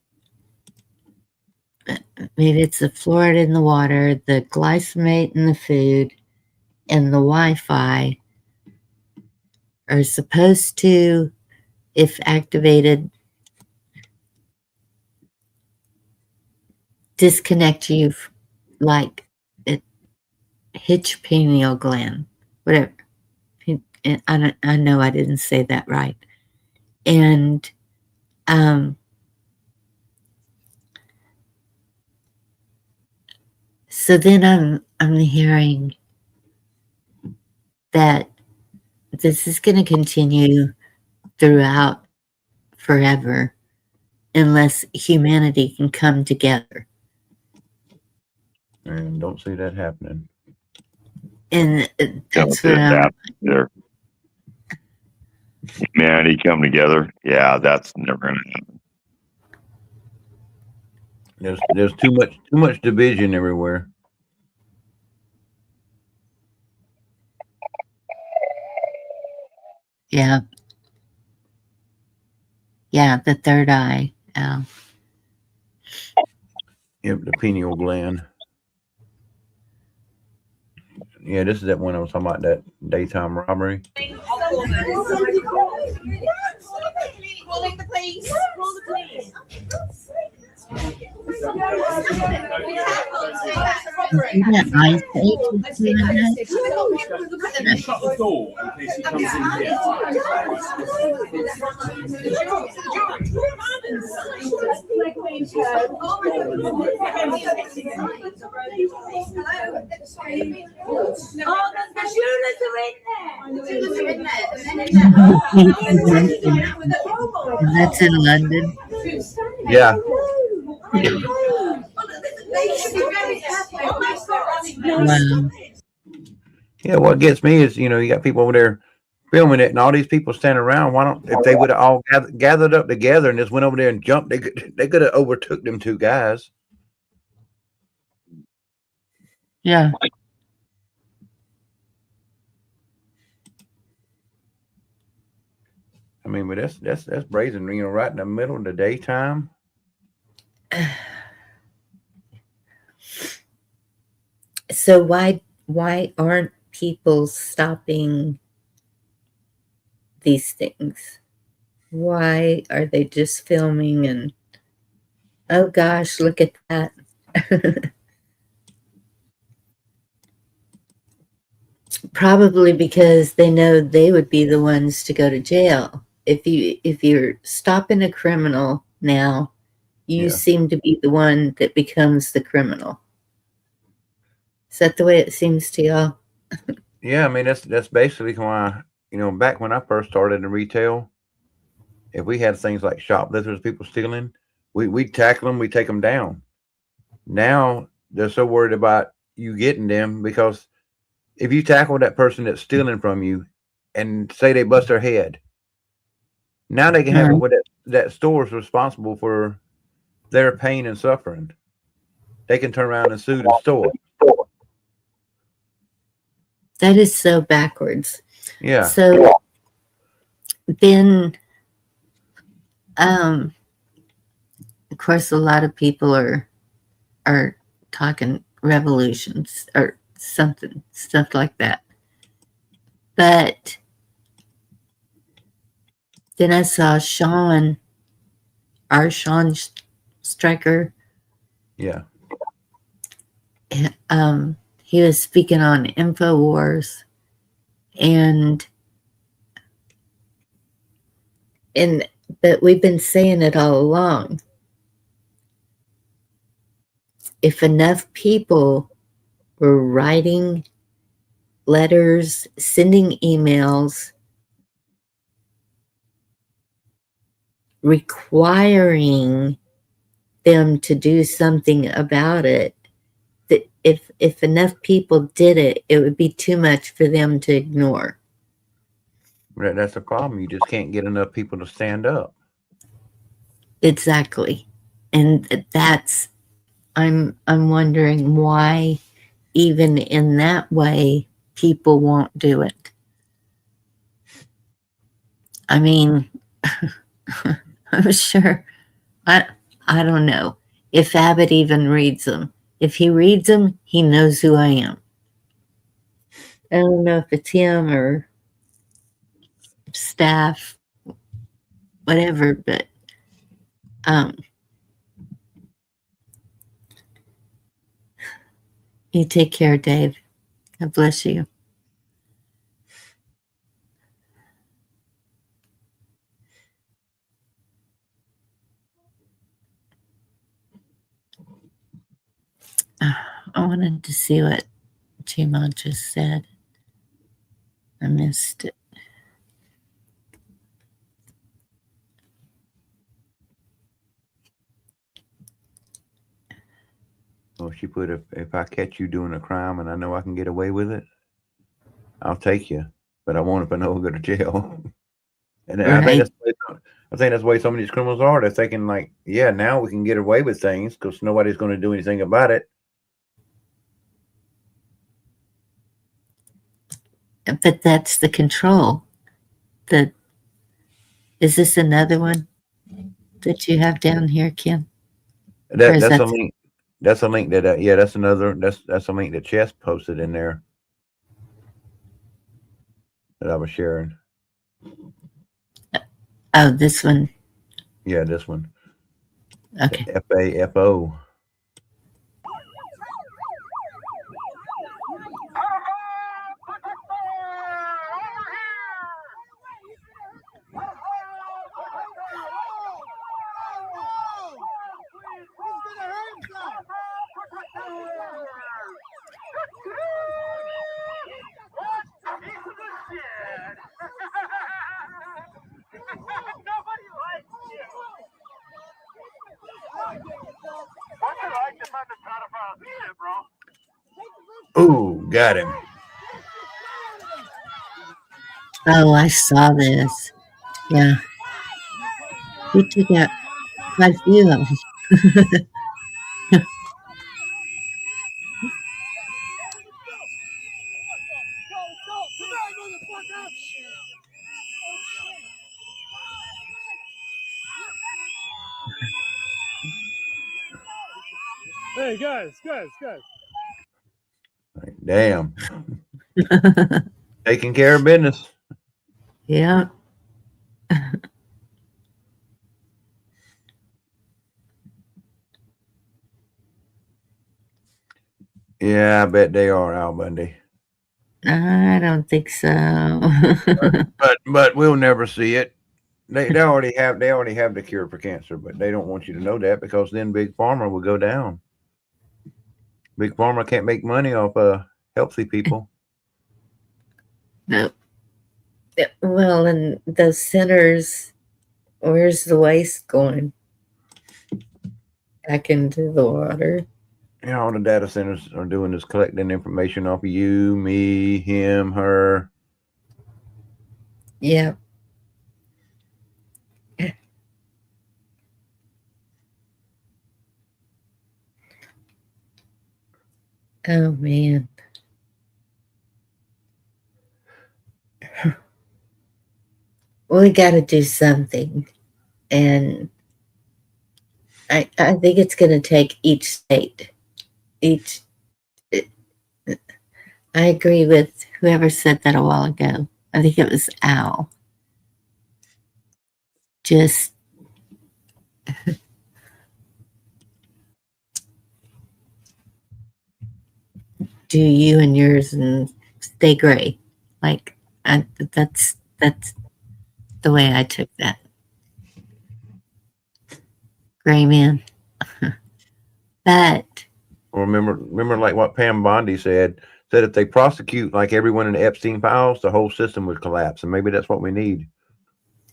maybe it's the fluoride in the water, the glyphosate in the food, and the Wi-Fi are supposed to, if activated, disconnect you like it hits your pineal gland, whatever. I know I didn't say that right. And so then I'm hearing that this is going to continue throughout forever unless humanity can come together. And don't see that happening. And Don't that's see what it happen either. Humanity come together. Yeah, that's never gonna happen. There's too much division everywhere. yeah. Yeah, the third eye. Oh. Yep, the pineal gland. Yeah, this is that one I was talking about, that daytime robbery. Calling the police. Call the police. Isn't that eye safe doing that? Shut the door in case he comes in here. And that's in London. Yeah. Wow. Yeah, what gets me is, you got people over there filming it and all these people standing around. Why don't, if they would have all gathered up together and just went over there and jumped, they could have overtook them two guys. Yeah. I mean, but that's brazen, right in the middle of the daytime. So why aren't people stopping these things? Why are they just filming and, oh gosh, look at that? Probably because they know they would be the ones to go to jail. If you're stopping a criminal now, you Yeah. seem to be the one that becomes the criminal. Is that the way it seems to y'all? Yeah, I mean that's basically why, back when I first started in retail, if we had things like shoplifters, people stealing, we tackle them, we take them down. Now they're so worried about you getting them, because if you tackle that person that's stealing from you and say they bust their head, now they can have it where that store is responsible for their pain and suffering. They can turn around and sue the store. That is so backwards. Yeah. So then, of course, a lot of people are talking revolutions or something, stuff like that. But then I saw our Sean Stryker. Yeah. He was speaking on InfoWars, but we've been saying it all along. If enough people were writing letters, sending emails, requiring them to do something about it, that if enough people did it, it would be too much for them to ignore. That's the problem. You just can't get enough people to stand up. Exactly. And I'm wondering why even in that way people won't do it. I mean, I'm sure, I don't know if Abbott even reads them. If he reads them, he knows who I am. I don't know if it's him or staff, whatever, but you take care, Dave. God bless you. I wanted to see what Chima just said. I missed it. Well, she put, if I catch you doing a crime and I know I can get away with it, I'll take you. But I won't if I know I'll go to jail. And Right. I think that's the way some of these criminals are. They're thinking like, yeah, now we can get away with things because nobody's going to do anything about it. But that's the control. Is this another one? that you have down here, Kim? Or That is that's a that link. That's a link that yeah, that's another that's a link that Chess posted in there that I was sharing. oh, this one? Yeah, this one. Okay. FAFO. Ooh, got him. Oh, I saw this. Yeah. He took out quite a few of them. Hey, guys. Damn. Taking care of business. Yeah. Yeah, I bet they are, Al Bundy. I don't think so. But we'll never see it. They already have the cure for cancer, but they don't want you to know that because then Big Pharma will go down. Big Pharma can't make money off healthy people. No. Well, and those centers, where's the waste going? Back into the water. You know, all the data centers are doing is collecting information off of you, me, him, her. Yeah. Oh, man. We got to do something. And I think it's going to take each state, each. I agree with whoever said that a while ago. I think it was Al. Just do you and yours and stay gray. Like that's the way I took that. Gray man. But Remember like what Pam Bondi said if they prosecute like everyone in the Epstein files, the whole system would collapse. And maybe that's what we need.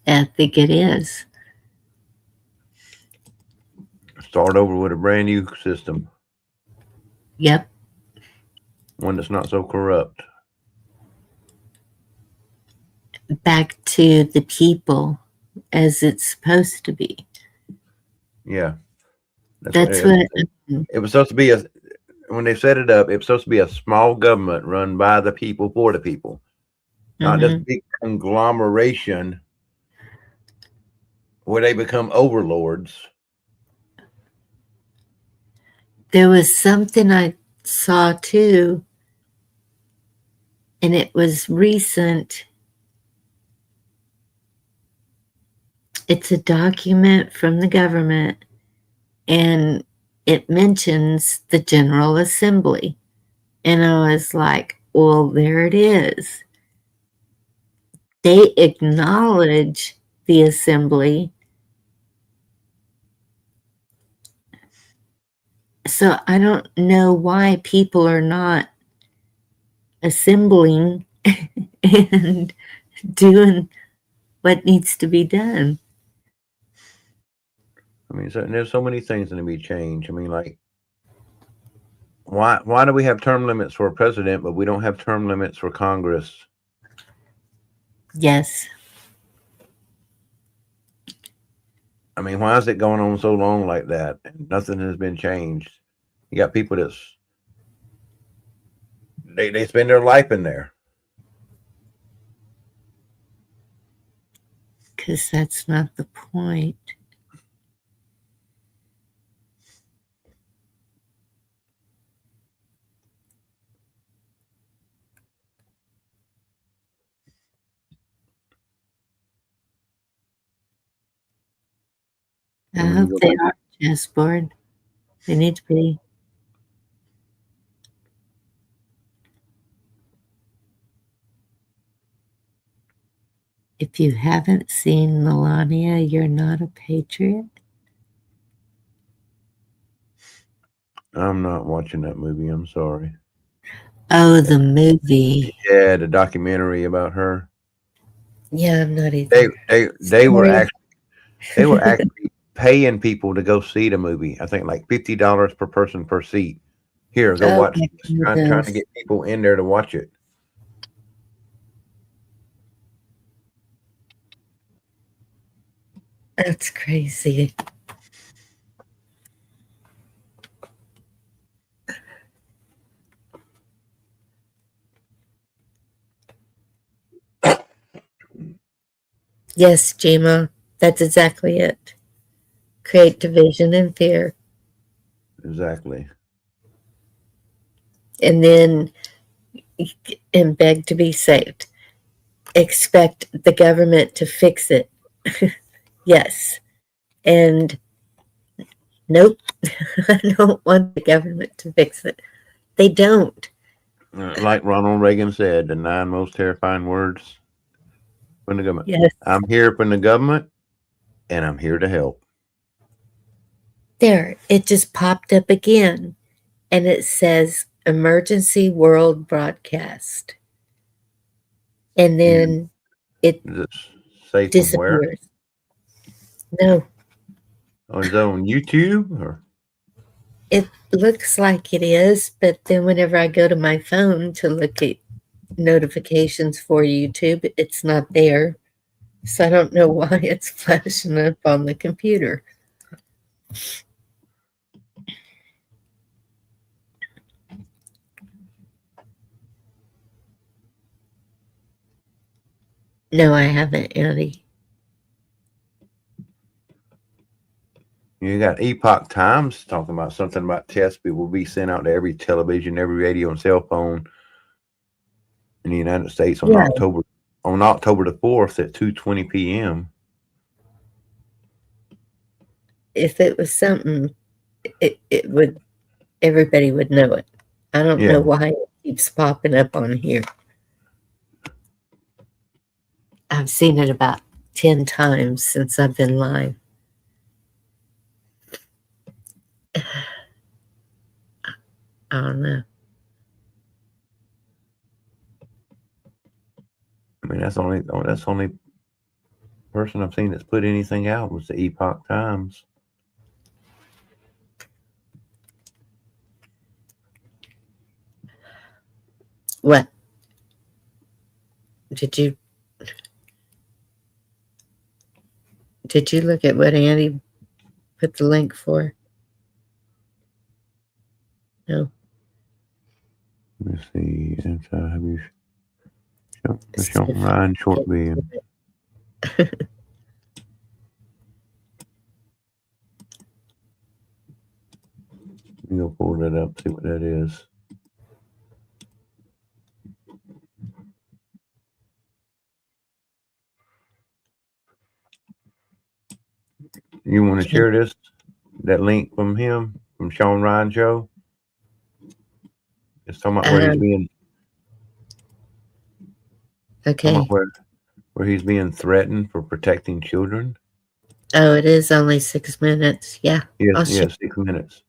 I think it is. Start over with a brand new system. Yep. One that's not so corrupt. Back to the people as it's supposed to be. Yeah. That's what it was supposed to be when they set it up, it was supposed to be a small government run by the people for the people. Not this big conglomeration where they become overlords. There was something I saw too, and it was recent. It's a document from the government, and it mentions the General Assembly. And I was like, well, there it is. They acknowledge the assembly. So I don't know why people are not assembling and doing what needs to be done. I mean, there's so many things that need to be changed. I mean, like, why do we have term limits for a president, but we don't have term limits for Congress? Yes. I mean, why is it going on so long like that? Nothing has been changed. You got people they spend their life in there. Because that's not the point. I And when you hope go they back, are chessboard. They need to be. If you haven't seen Melania, you're not a patriot. I'm not watching that movie. I'm sorry. Oh, the movie. Yeah, the documentary about her. Yeah, I'm not either. They were Sorry. actually paying people to go see the movie. I think like $50 per person per seat. Here, go Oh watch my this. Trying to goodness. get people in there to watch it. That's crazy. Yes, Jima, that's exactly it. Create division and fear, Exactly. and then and beg to be saved. Expect the government to fix it. Yes. And nope, I don't want the government to fix it. They don't. Like Ronald Reagan said, the 9 most terrifying words from the government. Yes. I'm here from the government, and I'm here to help. There, it just popped up again, and it says emergency world broadcast. And then it Is it safe from where? disappears. No, Oh, is that on YouTube or? it looks like it is, but then whenever I go to my phone to look at notifications for YouTube, it's not there. So I don't know why it's flashing up on the computer. No, I haven't, Andy. You got Epoch Times talking about something about tests will be sent out to every television, every radio, and cell phone in the United States on Yeah. October the 4th at 2:20 p.m. If it was something, it would, everybody would know it. I don't Yeah. know why it keeps popping up on here. I've seen it about 10 times since I've been live. I don't know. I mean, that's the only person I've seen that's put anything out was the Epoch Times. What? Did you look at what Andy put the link for? No. Let me see. Have you shown Ryan short video? You go pull that up, see what that is. You want to share that link from him, from Sean Ryan show? It's talking about where he's being, talking Okay. about where he's being threatened for protecting children. Oh, it is only 6 minutes. Yeah. Yes, 6 minutes.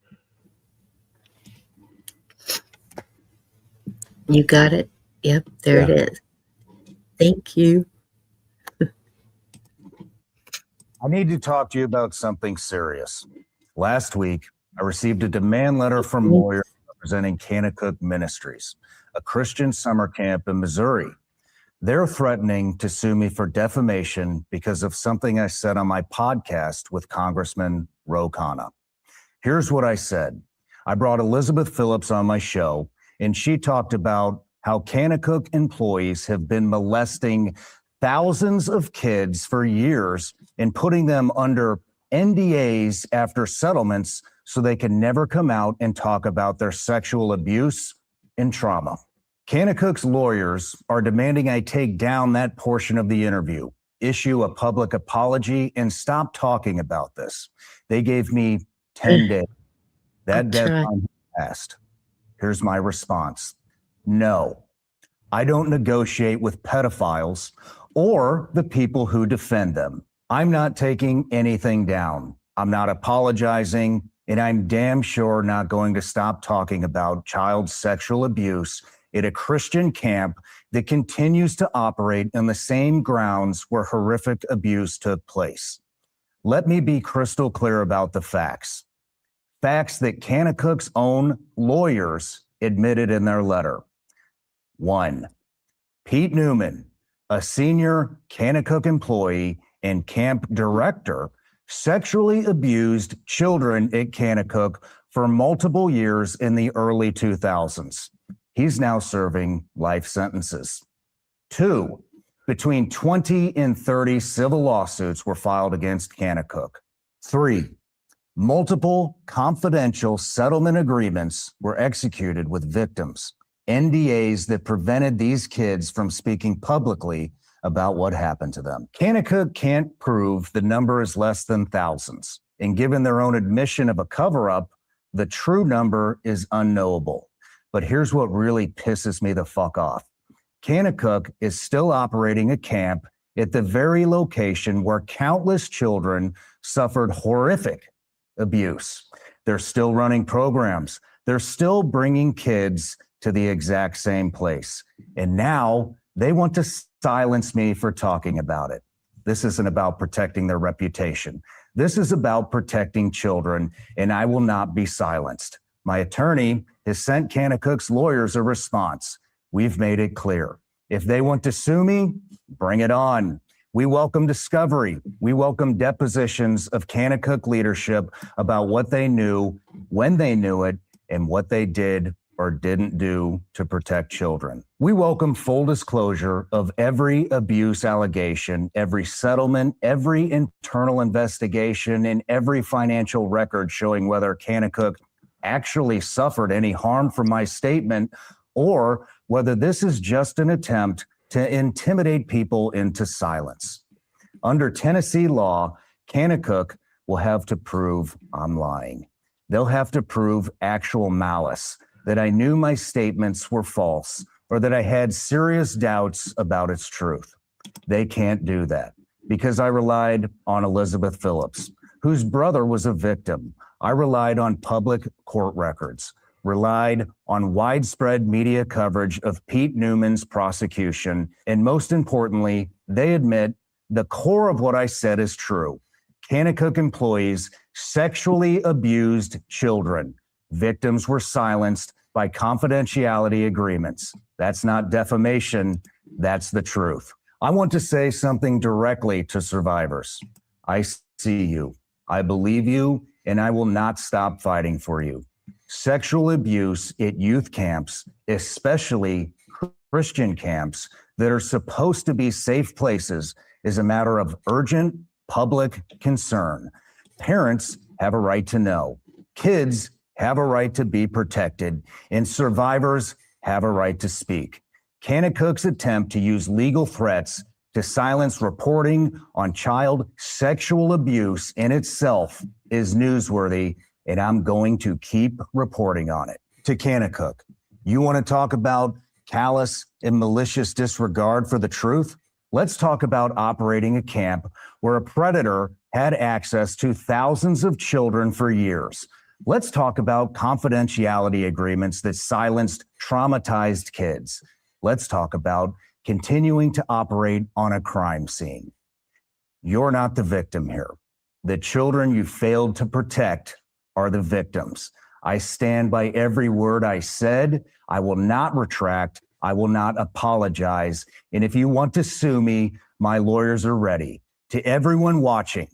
You got it? Yep, there it is. Thank you. I need to talk to you about something serious. Last week, I received a demand letter from lawyers representing Kanakuk Ministries, a Christian summer camp in Missouri. They're threatening to sue me for defamation because of something I said on my podcast with Congressman Ro Khanna. Here's what I said. I brought Elizabeth Phillips on my show, and she talked about how Kanakuk employees have been molesting thousands of kids for years and putting them under NDAs after settlements so they can never come out and talk about their sexual abuse and trauma. Kanakuk's lawyers are demanding I take down that portion of the interview. issue a public apology and stop talking about this. They gave me 10 days. That deadline passed. Here's my response. No, I don't negotiate with pedophiles or the people who defend them. I'm not taking anything down. I'm not apologizing, and I'm damn sure not going to stop talking about child sexual abuse at a Christian camp that continues to operate in the same grounds where horrific abuse took place. Let me be crystal clear about the facts. Facts that Kanakuk's own lawyers admitted in their letter. 1. Pete Newman, a senior Kanakuk employee and camp director, sexually abused children at Kanakuk for multiple years in the early 2000s. He's now serving life sentences. 2. Between 20 and 30 civil lawsuits were filed against Kanakuk. 3. Multiple confidential settlement agreements were executed with victims, NDAs that prevented these kids from speaking publicly about what happened to them. Kanakuk can't prove the number is less than thousands, and given their own admission of a cover-up, the true number is unknowable. But here's what really pisses me the fuck off. Kanakuk is still operating a camp at the very location where countless children suffered horrific abuse. They're still running programs. They're still bringing kids to the exact same place. And now they want to silence me for talking about it. This isn't about protecting their reputation. This is about protecting children, and I will not be silenced. My attorney has sent Kanakuk's lawyers a response. We've made it clear. If they want to sue me, bring it on. We welcome discovery. We welcome depositions of Kanakuk leadership about what they knew, when they knew it, and what they did or didn't do to protect children. We welcome full disclosure of every abuse allegation, every settlement, every internal investigation, and every financial record showing whether Kanakuk actually suffered any harm from my statement or whether this is just an attempt to intimidate people into silence. Under Tennessee law, Kanakuk will have to prove I'm lying. They'll have to prove actual malice, that I knew my statements were false, or that I had serious doubts about its truth. They can't do that because I relied on Elizabeth Phillips, whose brother was a victim. I relied on public court records, relied on widespread media coverage of Pete Newman's prosecution, and most importantly, they admit the core of what I said is true. Kanakuk employees sexually abused children. Victims were silenced by confidentiality agreements. That's not defamation, that's the truth. I want to say something directly to survivors. I see you, I believe you, and I will not stop fighting for you. Sexual abuse at youth camps, especially Christian camps that are supposed to be safe places, is a matter of urgent public concern. Parents have a right to know. Kids have a right to be protected, and survivors have a right to speak. Kanakuk's attempt to use legal threats to silence reporting on child sexual abuse in itself is newsworthy, and I'm going to keep reporting on it. To Kanakuk, you want to talk about callous and malicious disregard for the truth? Let's talk about operating a camp where a predator had access to thousands of children for years. Let's talk about confidentiality agreements that silenced traumatized kids. Let's talk about continuing to operate on a crime scene. You're not the victim here. The children you failed to protect are the victims. I stand by every word I said. I will not retract. I will not apologize. And if you want to sue me, my lawyers are ready. To everyone watching,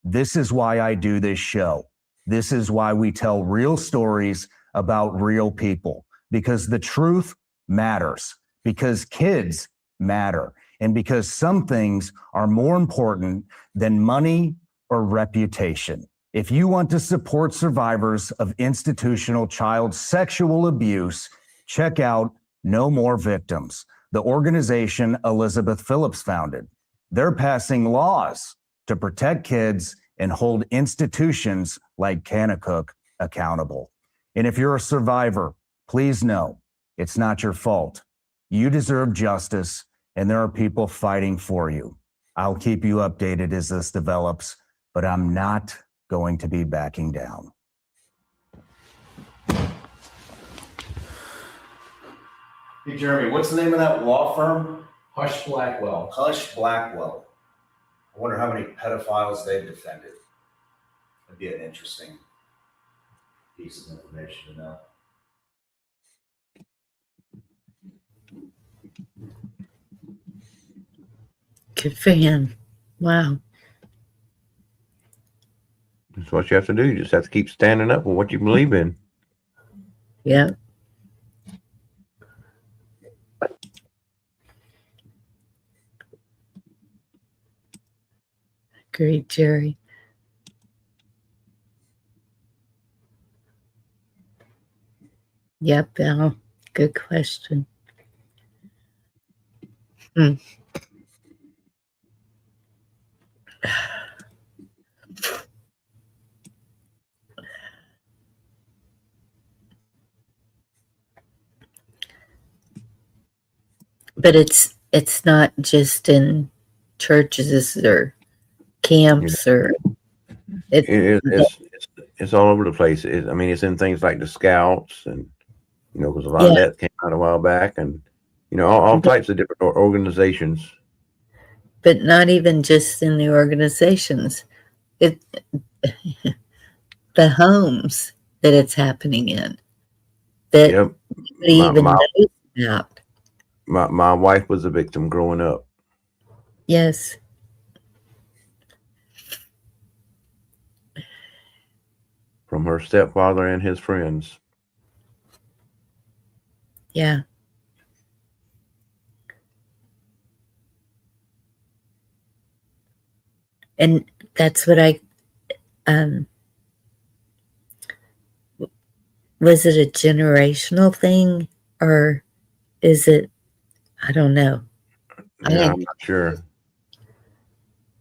this is why I do this show. This is why we tell real stories about real people, because the truth matters, because kids matter, and because some things are more important than money or reputation. If you want to support survivors of institutional child sexual abuse, check out No More Victims, the organization Elizabeth Phillips founded. They're passing laws to protect kids and hold institutions like Kanakuk accountable. And if you're a survivor, please know it's not your fault. You deserve justice, and there are people fighting for you. I'll keep you updated as this develops, but I'm not going to be backing down. Hey, Jeremy, what's the name of that law firm? Hush Blackwell. Hush Blackwell. I wonder how many pedophiles they've defended. That'd be an interesting piece of information to know. Good for him. Wow. That's what you have to do. You just have to keep standing up for what you believe in. Yeah. Great, Jerry. Yep, Al. Good question. But it's not just in churches or camps or It's all over the place. I mean, it's in things like the Scouts, and because a lot of that came out a while back, and all types of different organizations. But not even just in the organizations. The homes that it's happening in that nobody even knows about. My wife was a victim growing up. Yes. From her stepfather and his friends. Yeah. And that's what was it a generational thing, or is it, I don't know. Yeah, I'm not sure.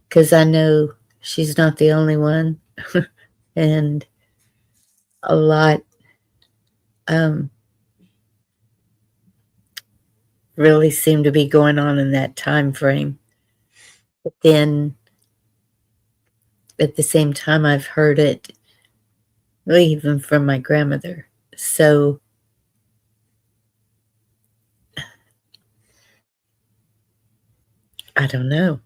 Because I know she's not the only one. And a lot really seem to be going on in that time frame. But then at the same time, I've heard it even from my grandmother. So I don't know.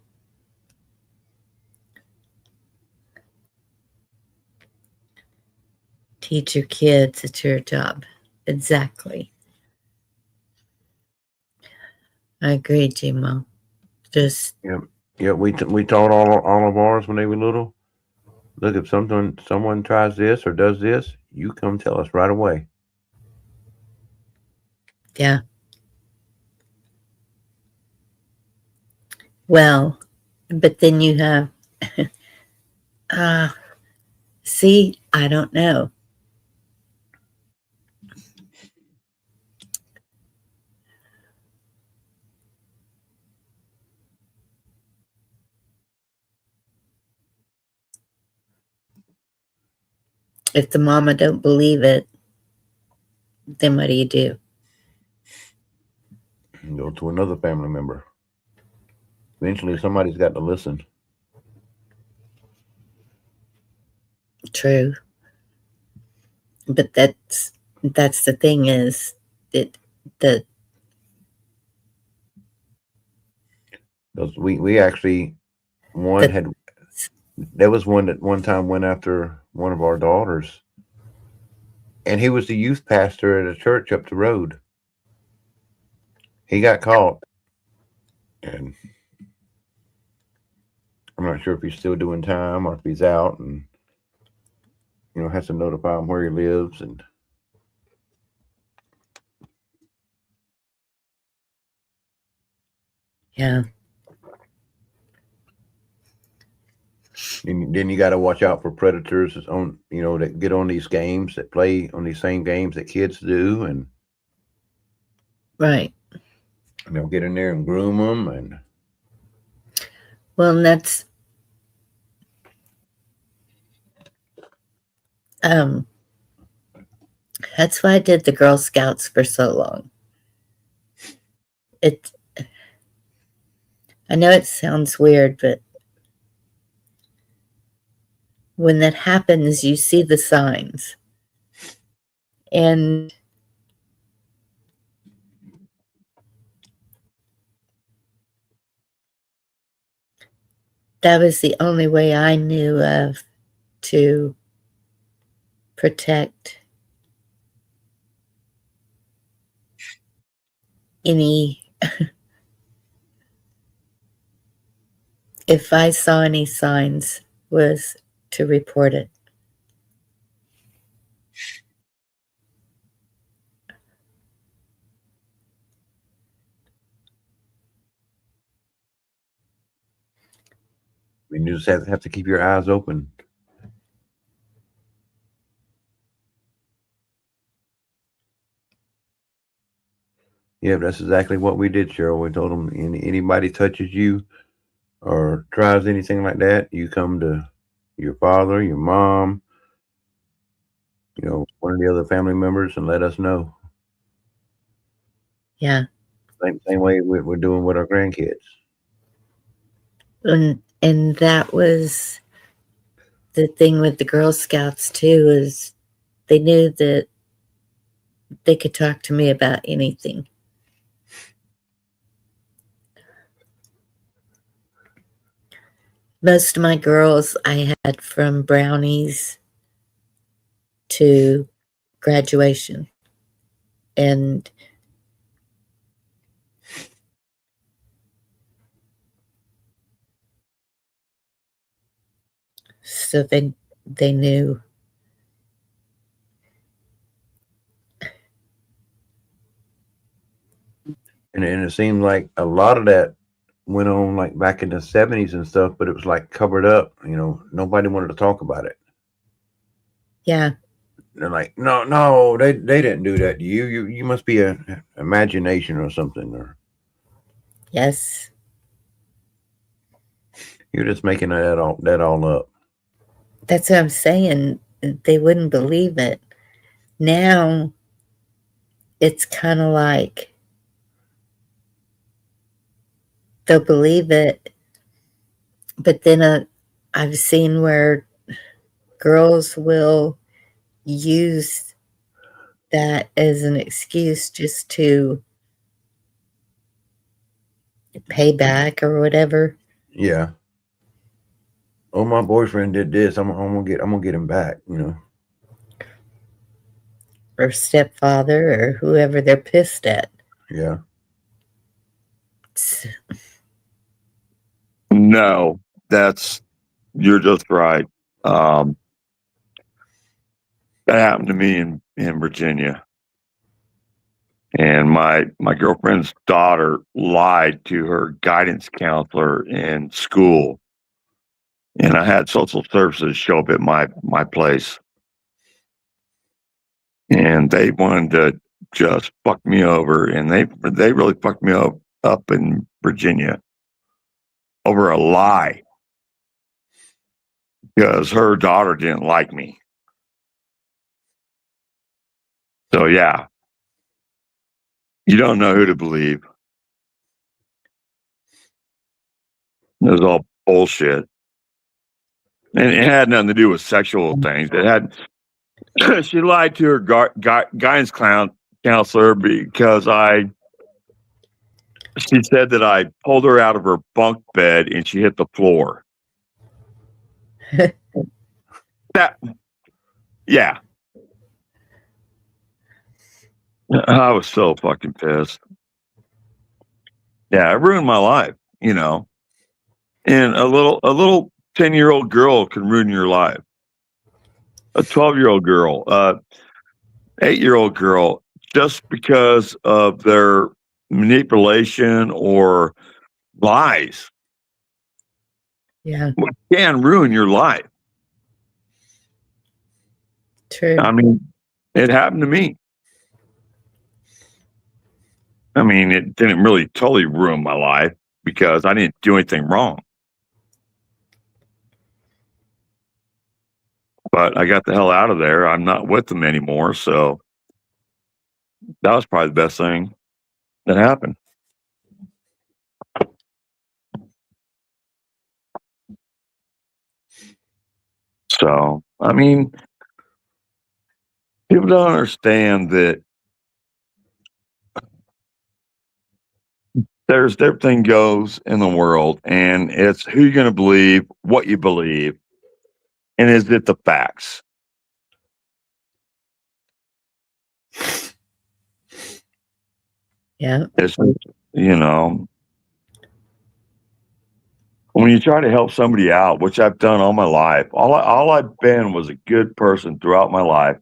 Teach your kids, it's your job. Exactly. I agree, G-Mo. Just yeah. We taught all of ours when they were little. Look, if someone tries this or does this, you come tell us right away. Yeah. Well, but then you have, see, I don't know. If the mama don't believe it, then what do you do? Go to another family member. Eventually, somebody's got to listen. True. But that's the thing is that we actually there was one that one time went after one of our daughters, and he was the youth pastor at a church up the road. He got caught, and I'm not sure if he's still doing time or if he's out, and has to notify him where he lives. And yeah. And then you got to watch out for predators on, that get on these games, that play on these same games that kids do, and right. Get in there and groom them, and Well, and that's why I did the Girl Scouts for so long. I know it sounds weird, but when that happens, you see the signs. And that was the only way I knew of to protect any. If I saw any signs, was to report it. I mean, you just have to keep your eyes open. Yeah, that's exactly what we did, Cheryl. We told them anybody touches you or tries anything like that, you come to your father, your mom, one of the other family members, and let us know. Yeah. Same way we're doing with our grandkids. And that was the thing with the Girl Scouts too, is they knew that they could talk to me about anything. Most of my girls I had from brownies to graduation. And so they knew. And it seemed like a lot of that went on like back in the 70s and stuff, but it was like covered up. Nobody wanted to talk about it. Yeah. They're like, no, they didn't do that to you. You must be an imagination or something, or Yes. you're just making that all up. That's what I'm saying. They wouldn't believe it. Now it's kind of like they'll believe it, but then I've seen where girls will use that as an excuse just to pay back or whatever. Yeah. Oh, my boyfriend did this. I'm gonna get him back. Or stepfather or whoever they're pissed at. Yeah. No, you're just right. That happened to me in Virginia. And my girlfriend's daughter lied to her guidance counselor in school. And I had social services show up at my place. And they wanted to just fuck me over. And they really fucked me up in Virginia over a lie. Because her daughter didn't like me. So yeah. You don't know who to believe. It was all bullshit. And it had nothing to do with sexual things. It had she lied to her guidance counselor because she said that I pulled her out of her bunk bed and she hit the floor. Yeah. I was so fucking pissed. Yeah, it ruined my life, And a little 10-year-old girl can ruin your life. A 12-year-old girl, 8-year-old girl, just because of their manipulation or lies. Yeah. Can ruin your life. True. I mean, it happened to me. I mean, it didn't really totally ruin my life because I didn't do anything wrong. But I got the hell out of there. I'm not with them anymore. So that was probably the best thing that happened. So, I mean, people don't understand that there's everything goes in the world, and it's who you're going to believe, what you believe, and is it the facts? Yeah. It's, you know, when you try to help somebody out, which I've done all my life, all I've been was a good person throughout my life,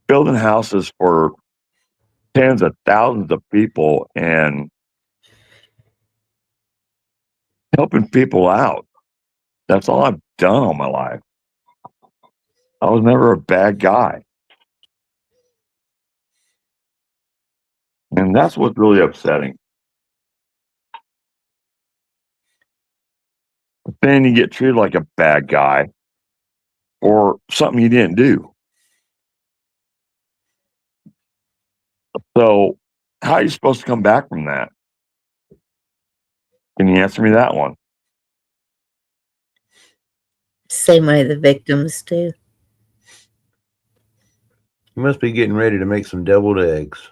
building houses for tens of thousands of people and helping people out. That's all I've done all my life. I was never a bad guy. And that's what's really upsetting. But then you get treated like a bad guy or something you didn't do. So how are you supposed to come back from that? Can you answer me that one? Same way the victims do. You must be getting ready to make some deviled eggs.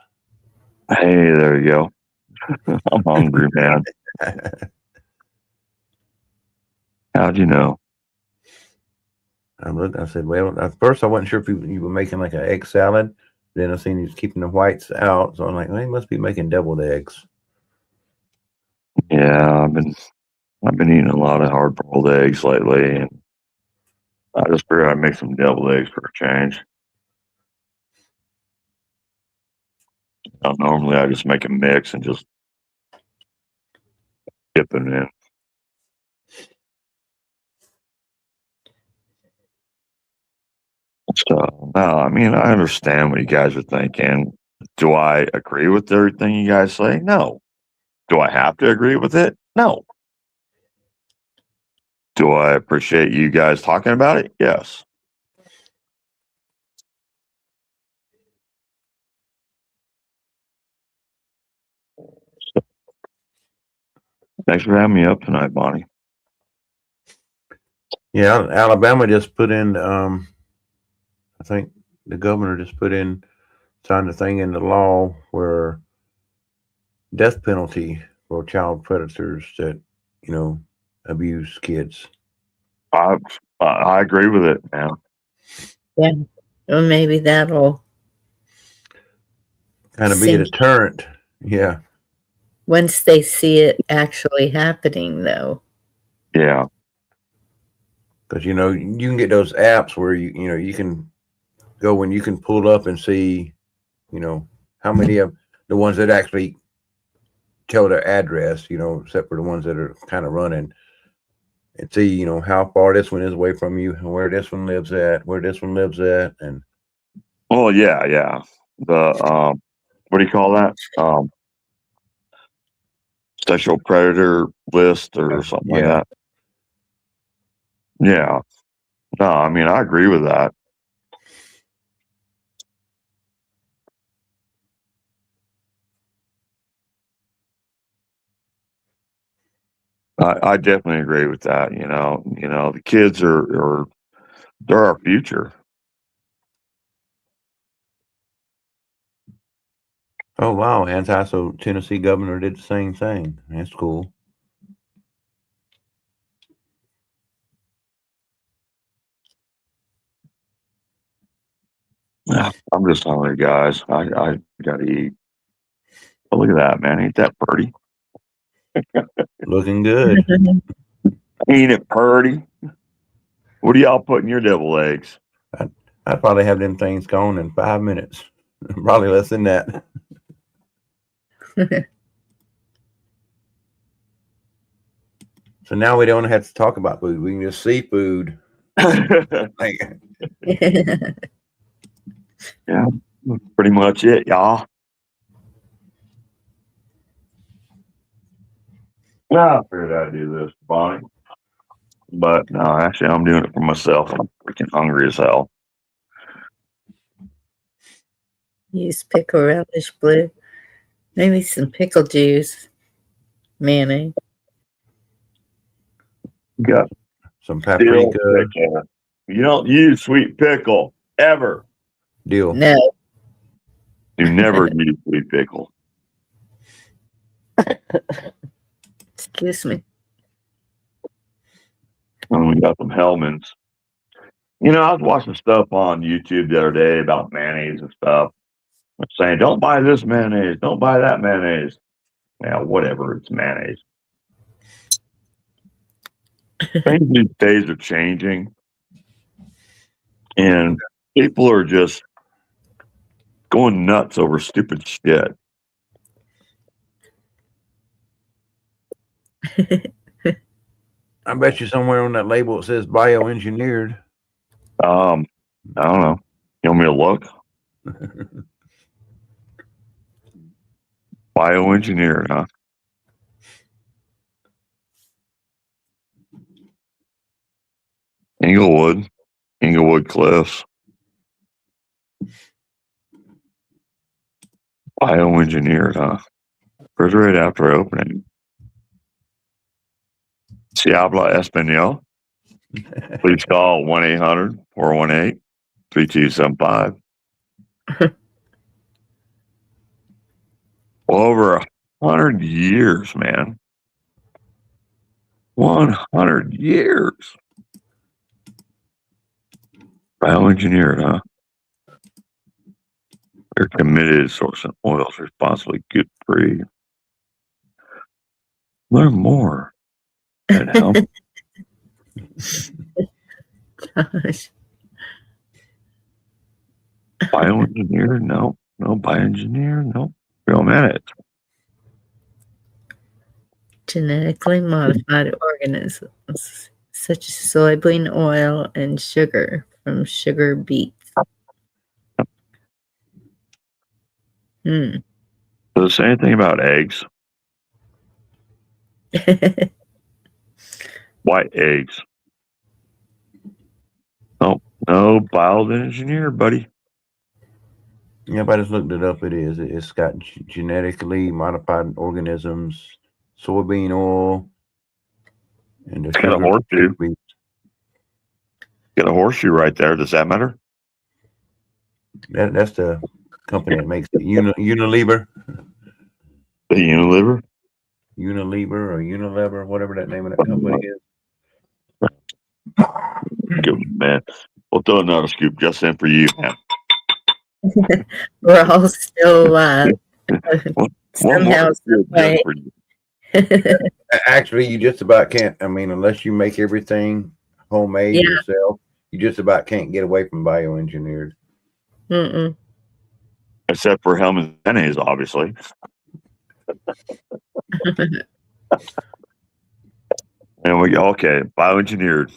Hey, there you go. I'm hungry, man. How'd you know? I said, well, at first I wasn't sure if you were making like an egg salad. Then I seen you was keeping the whites out. So I'm like, well, he must be making deviled eggs. Yeah, I've been eating a lot of hard boiled eggs lately, and I just figured I'd make some deviled eggs for a change. Normally I just make a mix and just dip them in. So no, I mean I understand what you guys are thinking. Do I agree with everything you guys say? No. Do I have to agree with it? No. Do I appreciate you guys talking about it? Yes. Thanks for having me up tonight, Bonnie. Yeah, Alabama just put in. I think the governor just signed a thing into law where death penalty for child predators that abuse kids. I agree with it, man. Yeah. Well, maybe that'll kind of be a deterrent. Yeah. Once they see it actually happening, though. Yeah. Because you can get those apps where you can go and you can pull up and see, how many of the ones that actually tell their address, except for the ones that are kind of running, and see, how far this one is away from you, and where this one lives at, and. Oh yeah. The what do you call that? Sexual predator list or something like that. Yeah. No, I mean I agree with that. I definitely agree with that. The kids are they're our future. Oh wow, so Tennessee governor did the same thing. That's cool. I'm just hungry, guys. I gotta eat. Oh, look at that, man. Ain't that pretty? Looking good. Ain't it pretty? What do y'all put in your deviled eggs? I'd probably have them things gone in 5 minutes. Probably less than that. So now we don't have to talk about food. We can just see food. Yeah, pretty much it, y'all. I figured I'd do this, Bonnie. But no, actually, I'm doing it for myself. I'm freaking hungry as hell. Use pickle relish blue. Maybe some pickle juice. Mayonnaise. Got Some dill paprika. pickle. You don't use sweet pickle ever. Dill. No. You never use sweet pickle. Excuse me. And we got some Hellmann's. You know, I was watching stuff on YouTube the other day about mayonnaise and stuff. They're saying, don't buy this mayonnaise, don't buy that mayonnaise. Yeah, whatever, it's mayonnaise. Things these days are changing. And people are just going nuts over stupid shit. I bet you somewhere on that label it says bioengineered. I don't know. You want me to look? Bioengineered, huh? Inglewood Cliffs. Bioengineered, huh? Refrigerated after opening. Si habla español? Please call 1-800-418-3275. Well, over 100 years, man. 100 years. Bioengineered, huh? They're committed to sourcing oils responsibly, good free. Learn more at Helm. Gosh. Bioengineered? No. No bioengineered? No. Real minute. Genetically modified organisms such as soybean oil and sugar from sugar beets. Does it say anything about eggs? White eggs. No, no bioengineered, buddy. Yep, I just looked it up. It is. It's got genetically modified organisms, soybean oil, and the It's got a sugar. horseshoe. Got a horseshoe right there. Does that matter? That's the company that makes it. Unilever. The Unilever? Unilever or Unilever, whatever that name of that company is. Good man. We'll throw another scoop just in for you, man. We're all still alive. One Somehow, more scoop some way. just for you. Actually, you just about can't. I mean, unless you make everything homemade Yeah. yourself, you just about can't get away from bioengineered. Mm-mm. Except for Hellmann's mayonnaise, obviously. And we go, okay, bioengineered.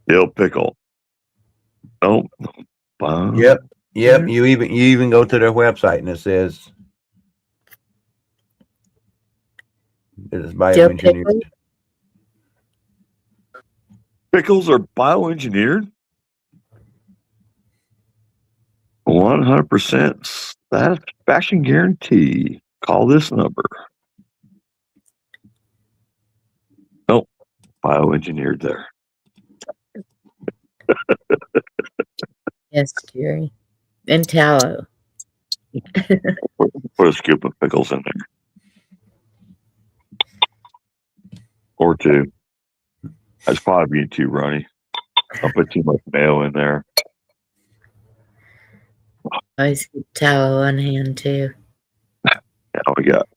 Dill pickle. Oh, Yep. You even go to their website and it says it's bioengineered. Pickles are bioengineered? 100% satisfaction guarantee. Call this number. Nope, bioengineered there. Yes, Jerry. And tallow. Put a scoop of pickles in there. Or two. That's probably being too runny. I'll put too much mayo in there. I always keep tallow on hand too. Now we got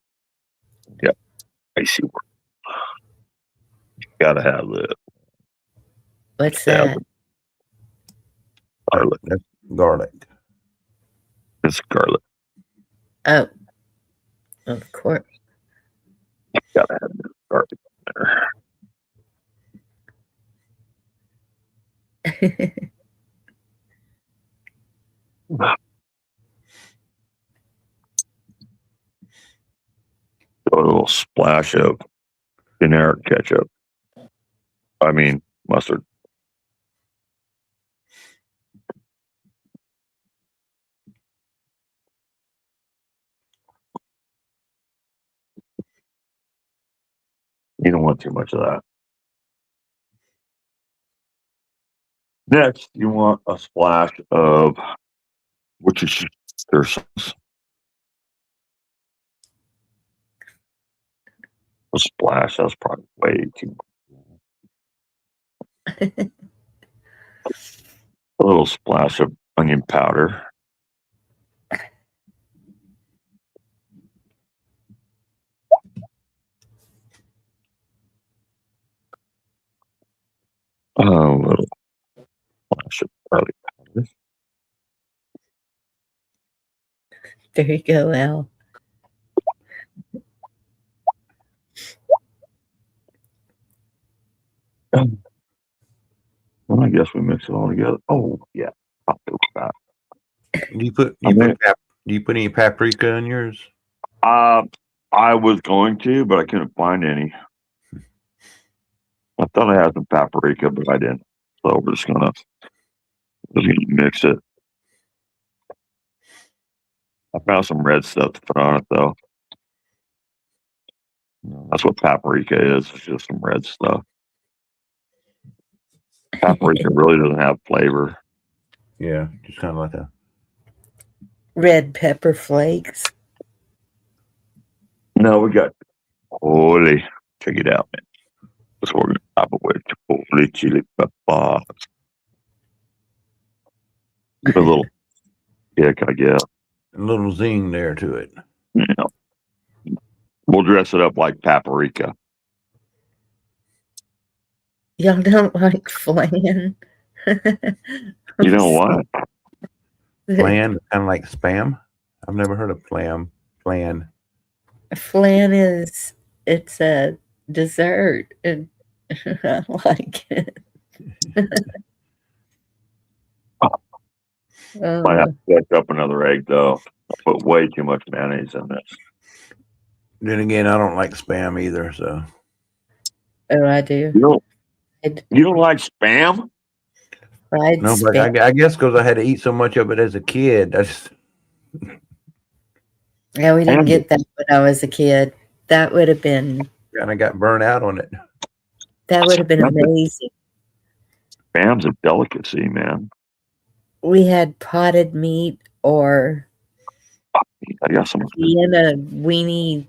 icy work. Gotta have the What's that? garlic. That's garlic. It's garlic. Oh, of course. Gotta have the garlic in there. Throw a little splash of generic ketchup. I mean, mustard. You don't want too much of that. Next, you want a splash of Worcestershire sauce. A splash, that's probably way too much. A little splash of onion powder. A little splash of garlic powder. There you go, Al. Well, I guess we mix it all together. Oh yeah, I'll do that. Do you put any paprika in yours? I was going to, but I couldn't find any. I thought I had some paprika, but I didn't. So we're just gonna mix it. I found some red stuff to put on it though. That's what paprika is. It's just some red stuff. Paprika really doesn't have flavor. Yeah, just kind of like a red pepper flakes. No, we got holy. Check it out, man. That's what we're gonna top it with. Holy chili peppers. Give it a little kick, I guess. a little zing there to it. Yeah. We'll dress it up like paprika. Y'all don't like flan? You know what? Flan, kind of like spam. I've never heard of flan. Flan it's a dessert, and I like it. Might have to pick up another egg though. I put way too much mayonnaise in this. Then again, I don't like spam either. So. Oh, I do. You don't like spam? Fried no, but spam. I guess because I had to eat so much of it as a kid. Yeah, we didn't get that when I was a kid. That would have been. Kind of got burnt out on it. That would have been amazing. Spam's a delicacy, man. We had potted meat or I got some Vienna weenie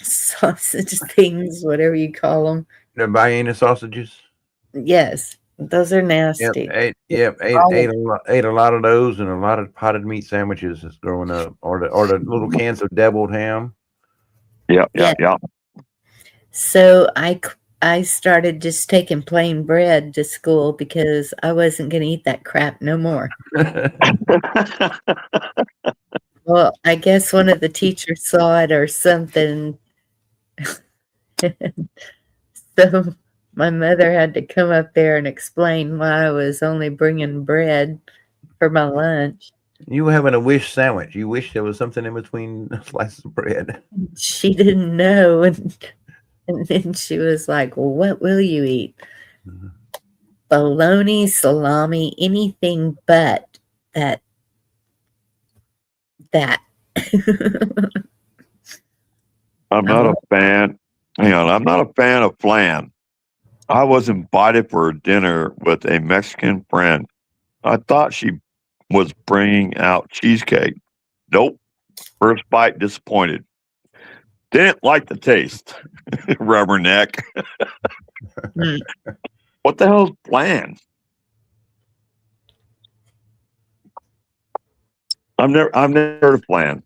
sausage things, whatever you call them. The Vienna sausages. Yes, those are nasty. Ate a lot of those and a lot of potted meat sandwiches as growing up, or the little cans of deviled ham. Yeah. So I started just taking plain bread to school because I wasn't going to eat that crap no more. Well, I guess one of the teachers saw it or something. So my mother had to come up there and explain why I was only bringing bread for my lunch. You were having a wish sandwich. You wish there was something in between slices of bread. She didn't know. And then she was like, well, what will you eat? Mm-hmm. Bologna, salami, anything but that. I'm not a fan. Hang on. I'm not a fan of flan. I was invited for dinner with a Mexican friend. I thought she was bringing out cheesecake. Nope. First bite, disappointed. Didn't like the taste. Rubberneck. What the hell's flan? I've never heard of flan.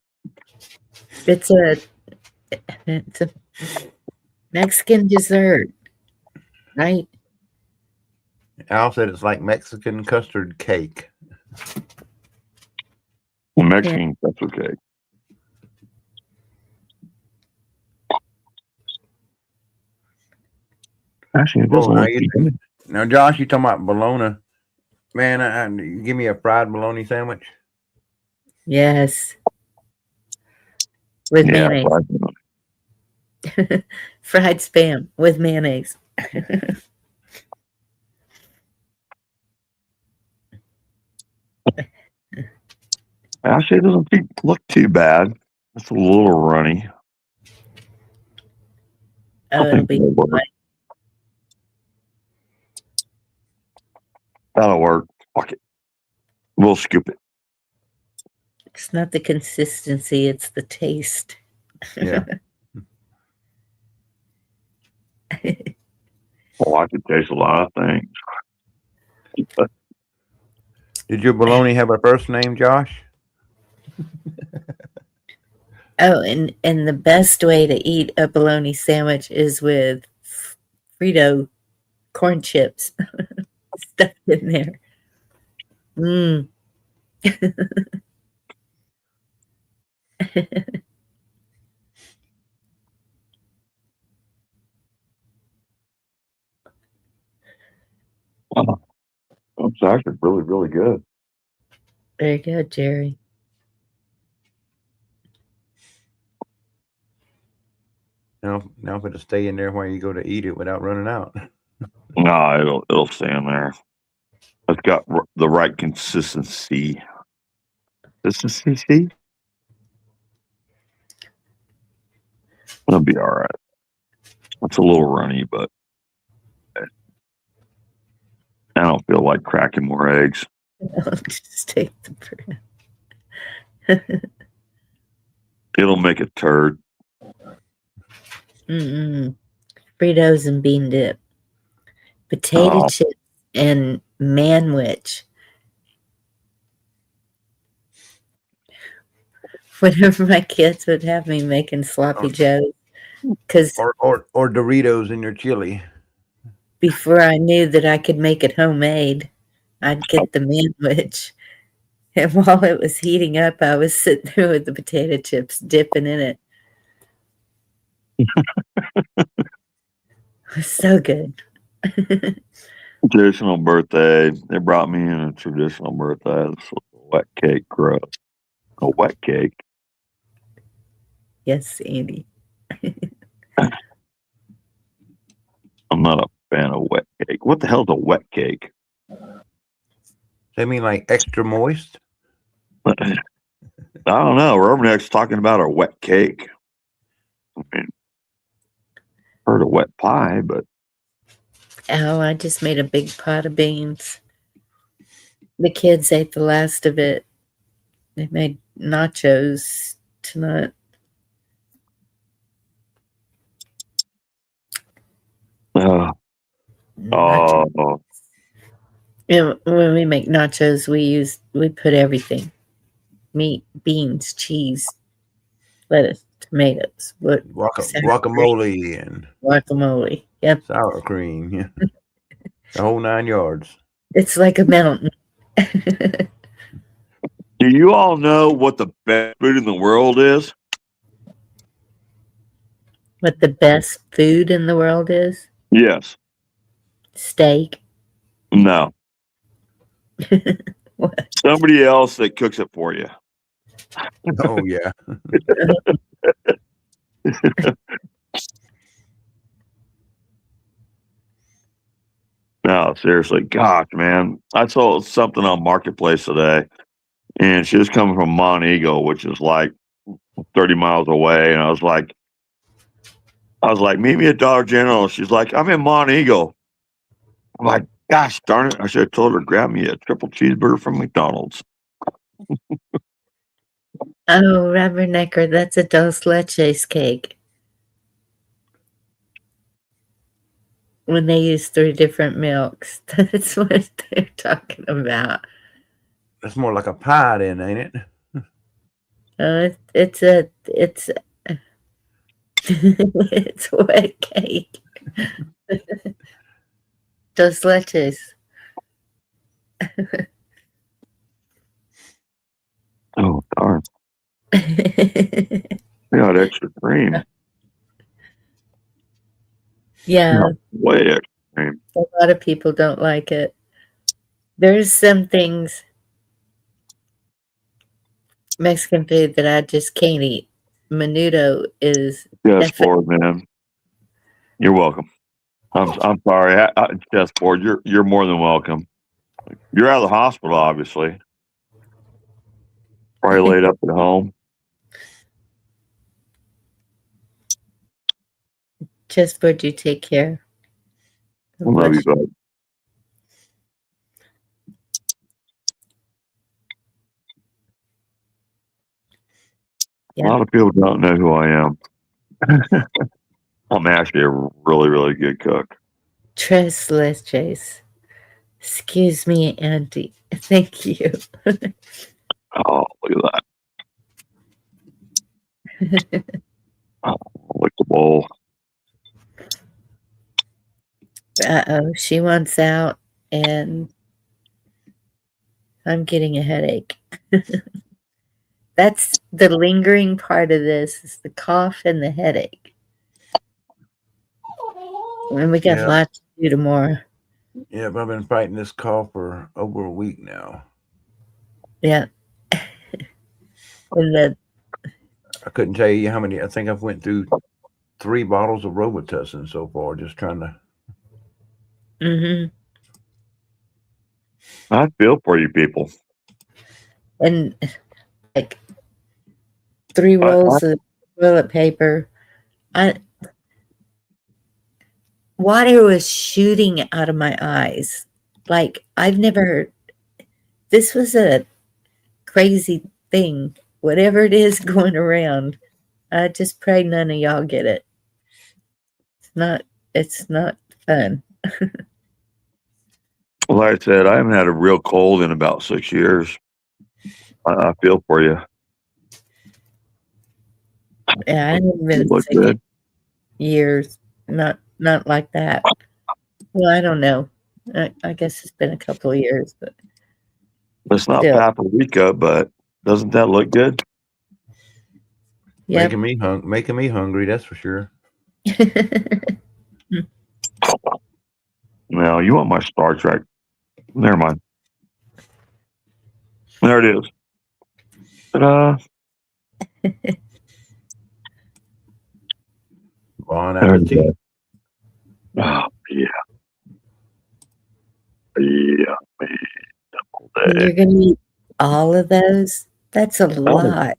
It's a Mexican dessert, right? Al said it's like Mexican custard cake. Mexican custard cake. Actually, it doesn't look good. Now, Josh, you talking about bologna? Man, give me a fried bologna sandwich. Yes, with mayonnaise. Fried spam with mayonnaise. Actually, it doesn't look too bad. It's a little runny. Oh, it'll be that'll work. That'll work. Fuck it. We'll scoop it. It's not the consistency, it's the taste. Yeah. Oh, I could taste a lot of things. Did your bologna have a first name, Josh? Oh, and the best way to eat a bologna sandwich is with Frito corn chips stuffed in there. Mmm. Wow. It's actually really, really good. Very good, Jerry. Now if it'll stay in there while you go to eat it without running out. No, it'll stay in there. It's got the right consistency. Consistency? It'll be all right. It's a little runny, but I don't feel like cracking more eggs. Just take the bread. It'll make a turd. Fritos and bean dip. Potato chips and manwich. Whenever my kids would have me making sloppy joes, because or Doritos in your chili. before I knew that I could make it homemade, I'd get the manwich. And while it was heating up, I was sitting there with the potato chips dipping in it. It was so good. Traditional birthday. They brought me in a traditional birthday. It's a wet cake crust. A wet cake. Yes, Andy. I'm not a fan of wet cake. What the hell's a wet cake? They mean like extra moist? I don't know. Rubberneck's talking about a wet cake. I mean, heard of wet pie, but Oh, I just made a big pot of beans. The kids ate the last of it. They made nachos tonight. oh, And when we make nachos, we put everything: meat, beans, cheese, lettuce, tomatoes, Guacamole and guacamole. Yep, sour cream. Yeah. The whole 9 yards. it's like a mountain. do you all know what the best food in the world is? What the best food in the world is? Yes. Steak. No. What? Somebody else that cooks it for you. Oh yeah. No, seriously. Gosh, man. I saw something on Marketplace today, and she was coming from Montego, which is like 30 miles away. And I was like, meet me at Dollar General. She's like, I'm in Montego. I'm like, gosh darn it. I should have told her to grab me a triple cheeseburger from McDonald's. Oh, Rubbernecker, that's a dos leches cake. When they use 3 different milks. That's what they're talking about. That's more like a pie then, ain't it? It's it's wet cake. Dos leches. Oh, darn. They got extra cream. Yeah. Way extra cream. A lot of people don't like it. There's some things, Mexican food, that I just can't eat. Menudo is Chess board, man. You're welcome. I'm sorry. Chess board. You're more than welcome. You're out of the hospital, obviously. Probably laid up at home. Just would you take care I of love what you, bud. A Yeah. lot of people don't know who I am. I'm actually a really, really good cook. Tres leches. Excuse me, Auntie. Thank you. Oh, look at that. Oh, look at the bowl. Uh-oh, she wants out, and I'm getting a headache. That's the lingering part of this, is the cough and the headache. And we got Yeah. lots to do tomorrow. Yeah, but I've been fighting this cough for over a week now. Yeah. And I couldn't tell you how many. I think I've went through 3 bottles of Robitussin so far, just trying to. I feel for you people. And like 3 rolls of toilet paper. Water was shooting out of my eyes. Like, I've never. This was a crazy thing. Whatever it is going around, I just pray none of y'all get it. It's not fun. Well, like I said, I haven't had a real cold in about 6 years. I feel for you. Yeah, I haven't been Look sick in good. years. Not like that. Well, I don't know. I guess it's been a couple of years, but It's not still. paprika, but doesn't that look good? Yep. Making me hungry, that's for sure. No, you want my Star Trek. Never mind. There it is. Ta-da. Bon There you appetit. go. Oh, yeah. Yeah. You're gonna eat all of those? That's a lot.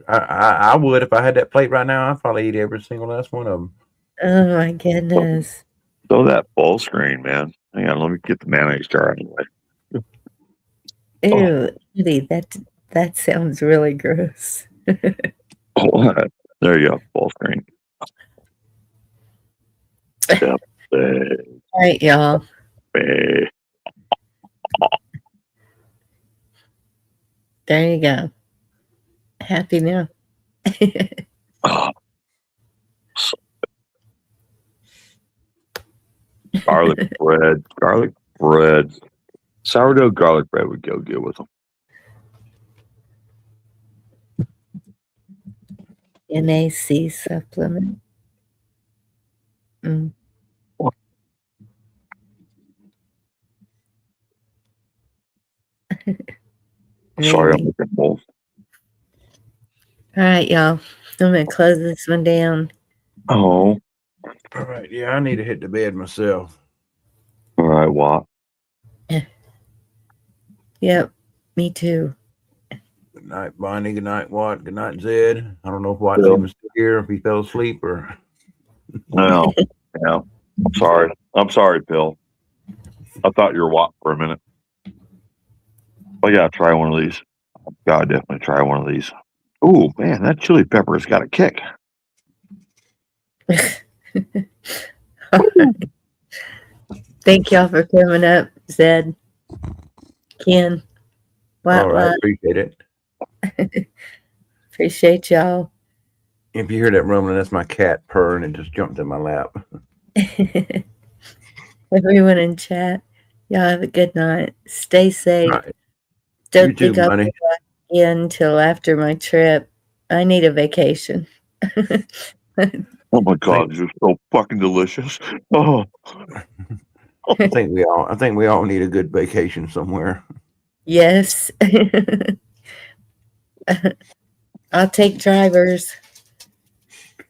I would if I had that plate right now. I'd probably eat every single last one of them. Oh my goodness. Throw that full screen, man. Hang on, let me get the mayonnaise jar anyway. Ew, Eddie, that sounds really gross. There you go, full screen. Yep. All right, y'all. There you go. Happy now. Garlic bread. Sourdough garlic bread would go good with them. NAC supplement. Sorry, I'm Really? looking full. All right, y'all. I'm gonna close this one down. Oh. All right. Yeah, I need to hit the bed myself. All right, Watt. Yep, me too. Good night, Bonnie. Good night, Watt. Good night, Zed. I don't know if Watt's even still here, if he fell asleep or. No. Yeah. I'm sorry, Bill. I thought you were Watt for a minute. I gotta try one of these. Gotta definitely try one of these. Ooh, man, that chili pepper has got a kick. Thank y'all for coming up, Zed, Ken, All right, appreciate it. Appreciate y'all. If you hear that rumbling, that's my cat purring and just jumped in my lap. Everyone in chat, y'all have a good night. Stay safe. Right. Don't You too, think I'll Bonnie. be back in until after my trip. I need a vacation. Oh my God, you're so fucking delicious. Oh. I think we all need a good vacation somewhere. Yes. I'll take drivers.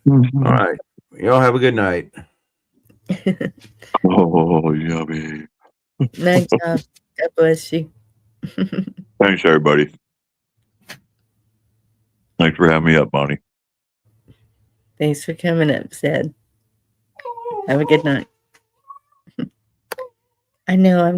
All right. Y'all have a good night. Oh, yummy. Night, y'all. God bless you. Thanks, everybody. Thanks for having me up, Bonnie. Thanks for coming up, Sid. Have a good night. I know I'm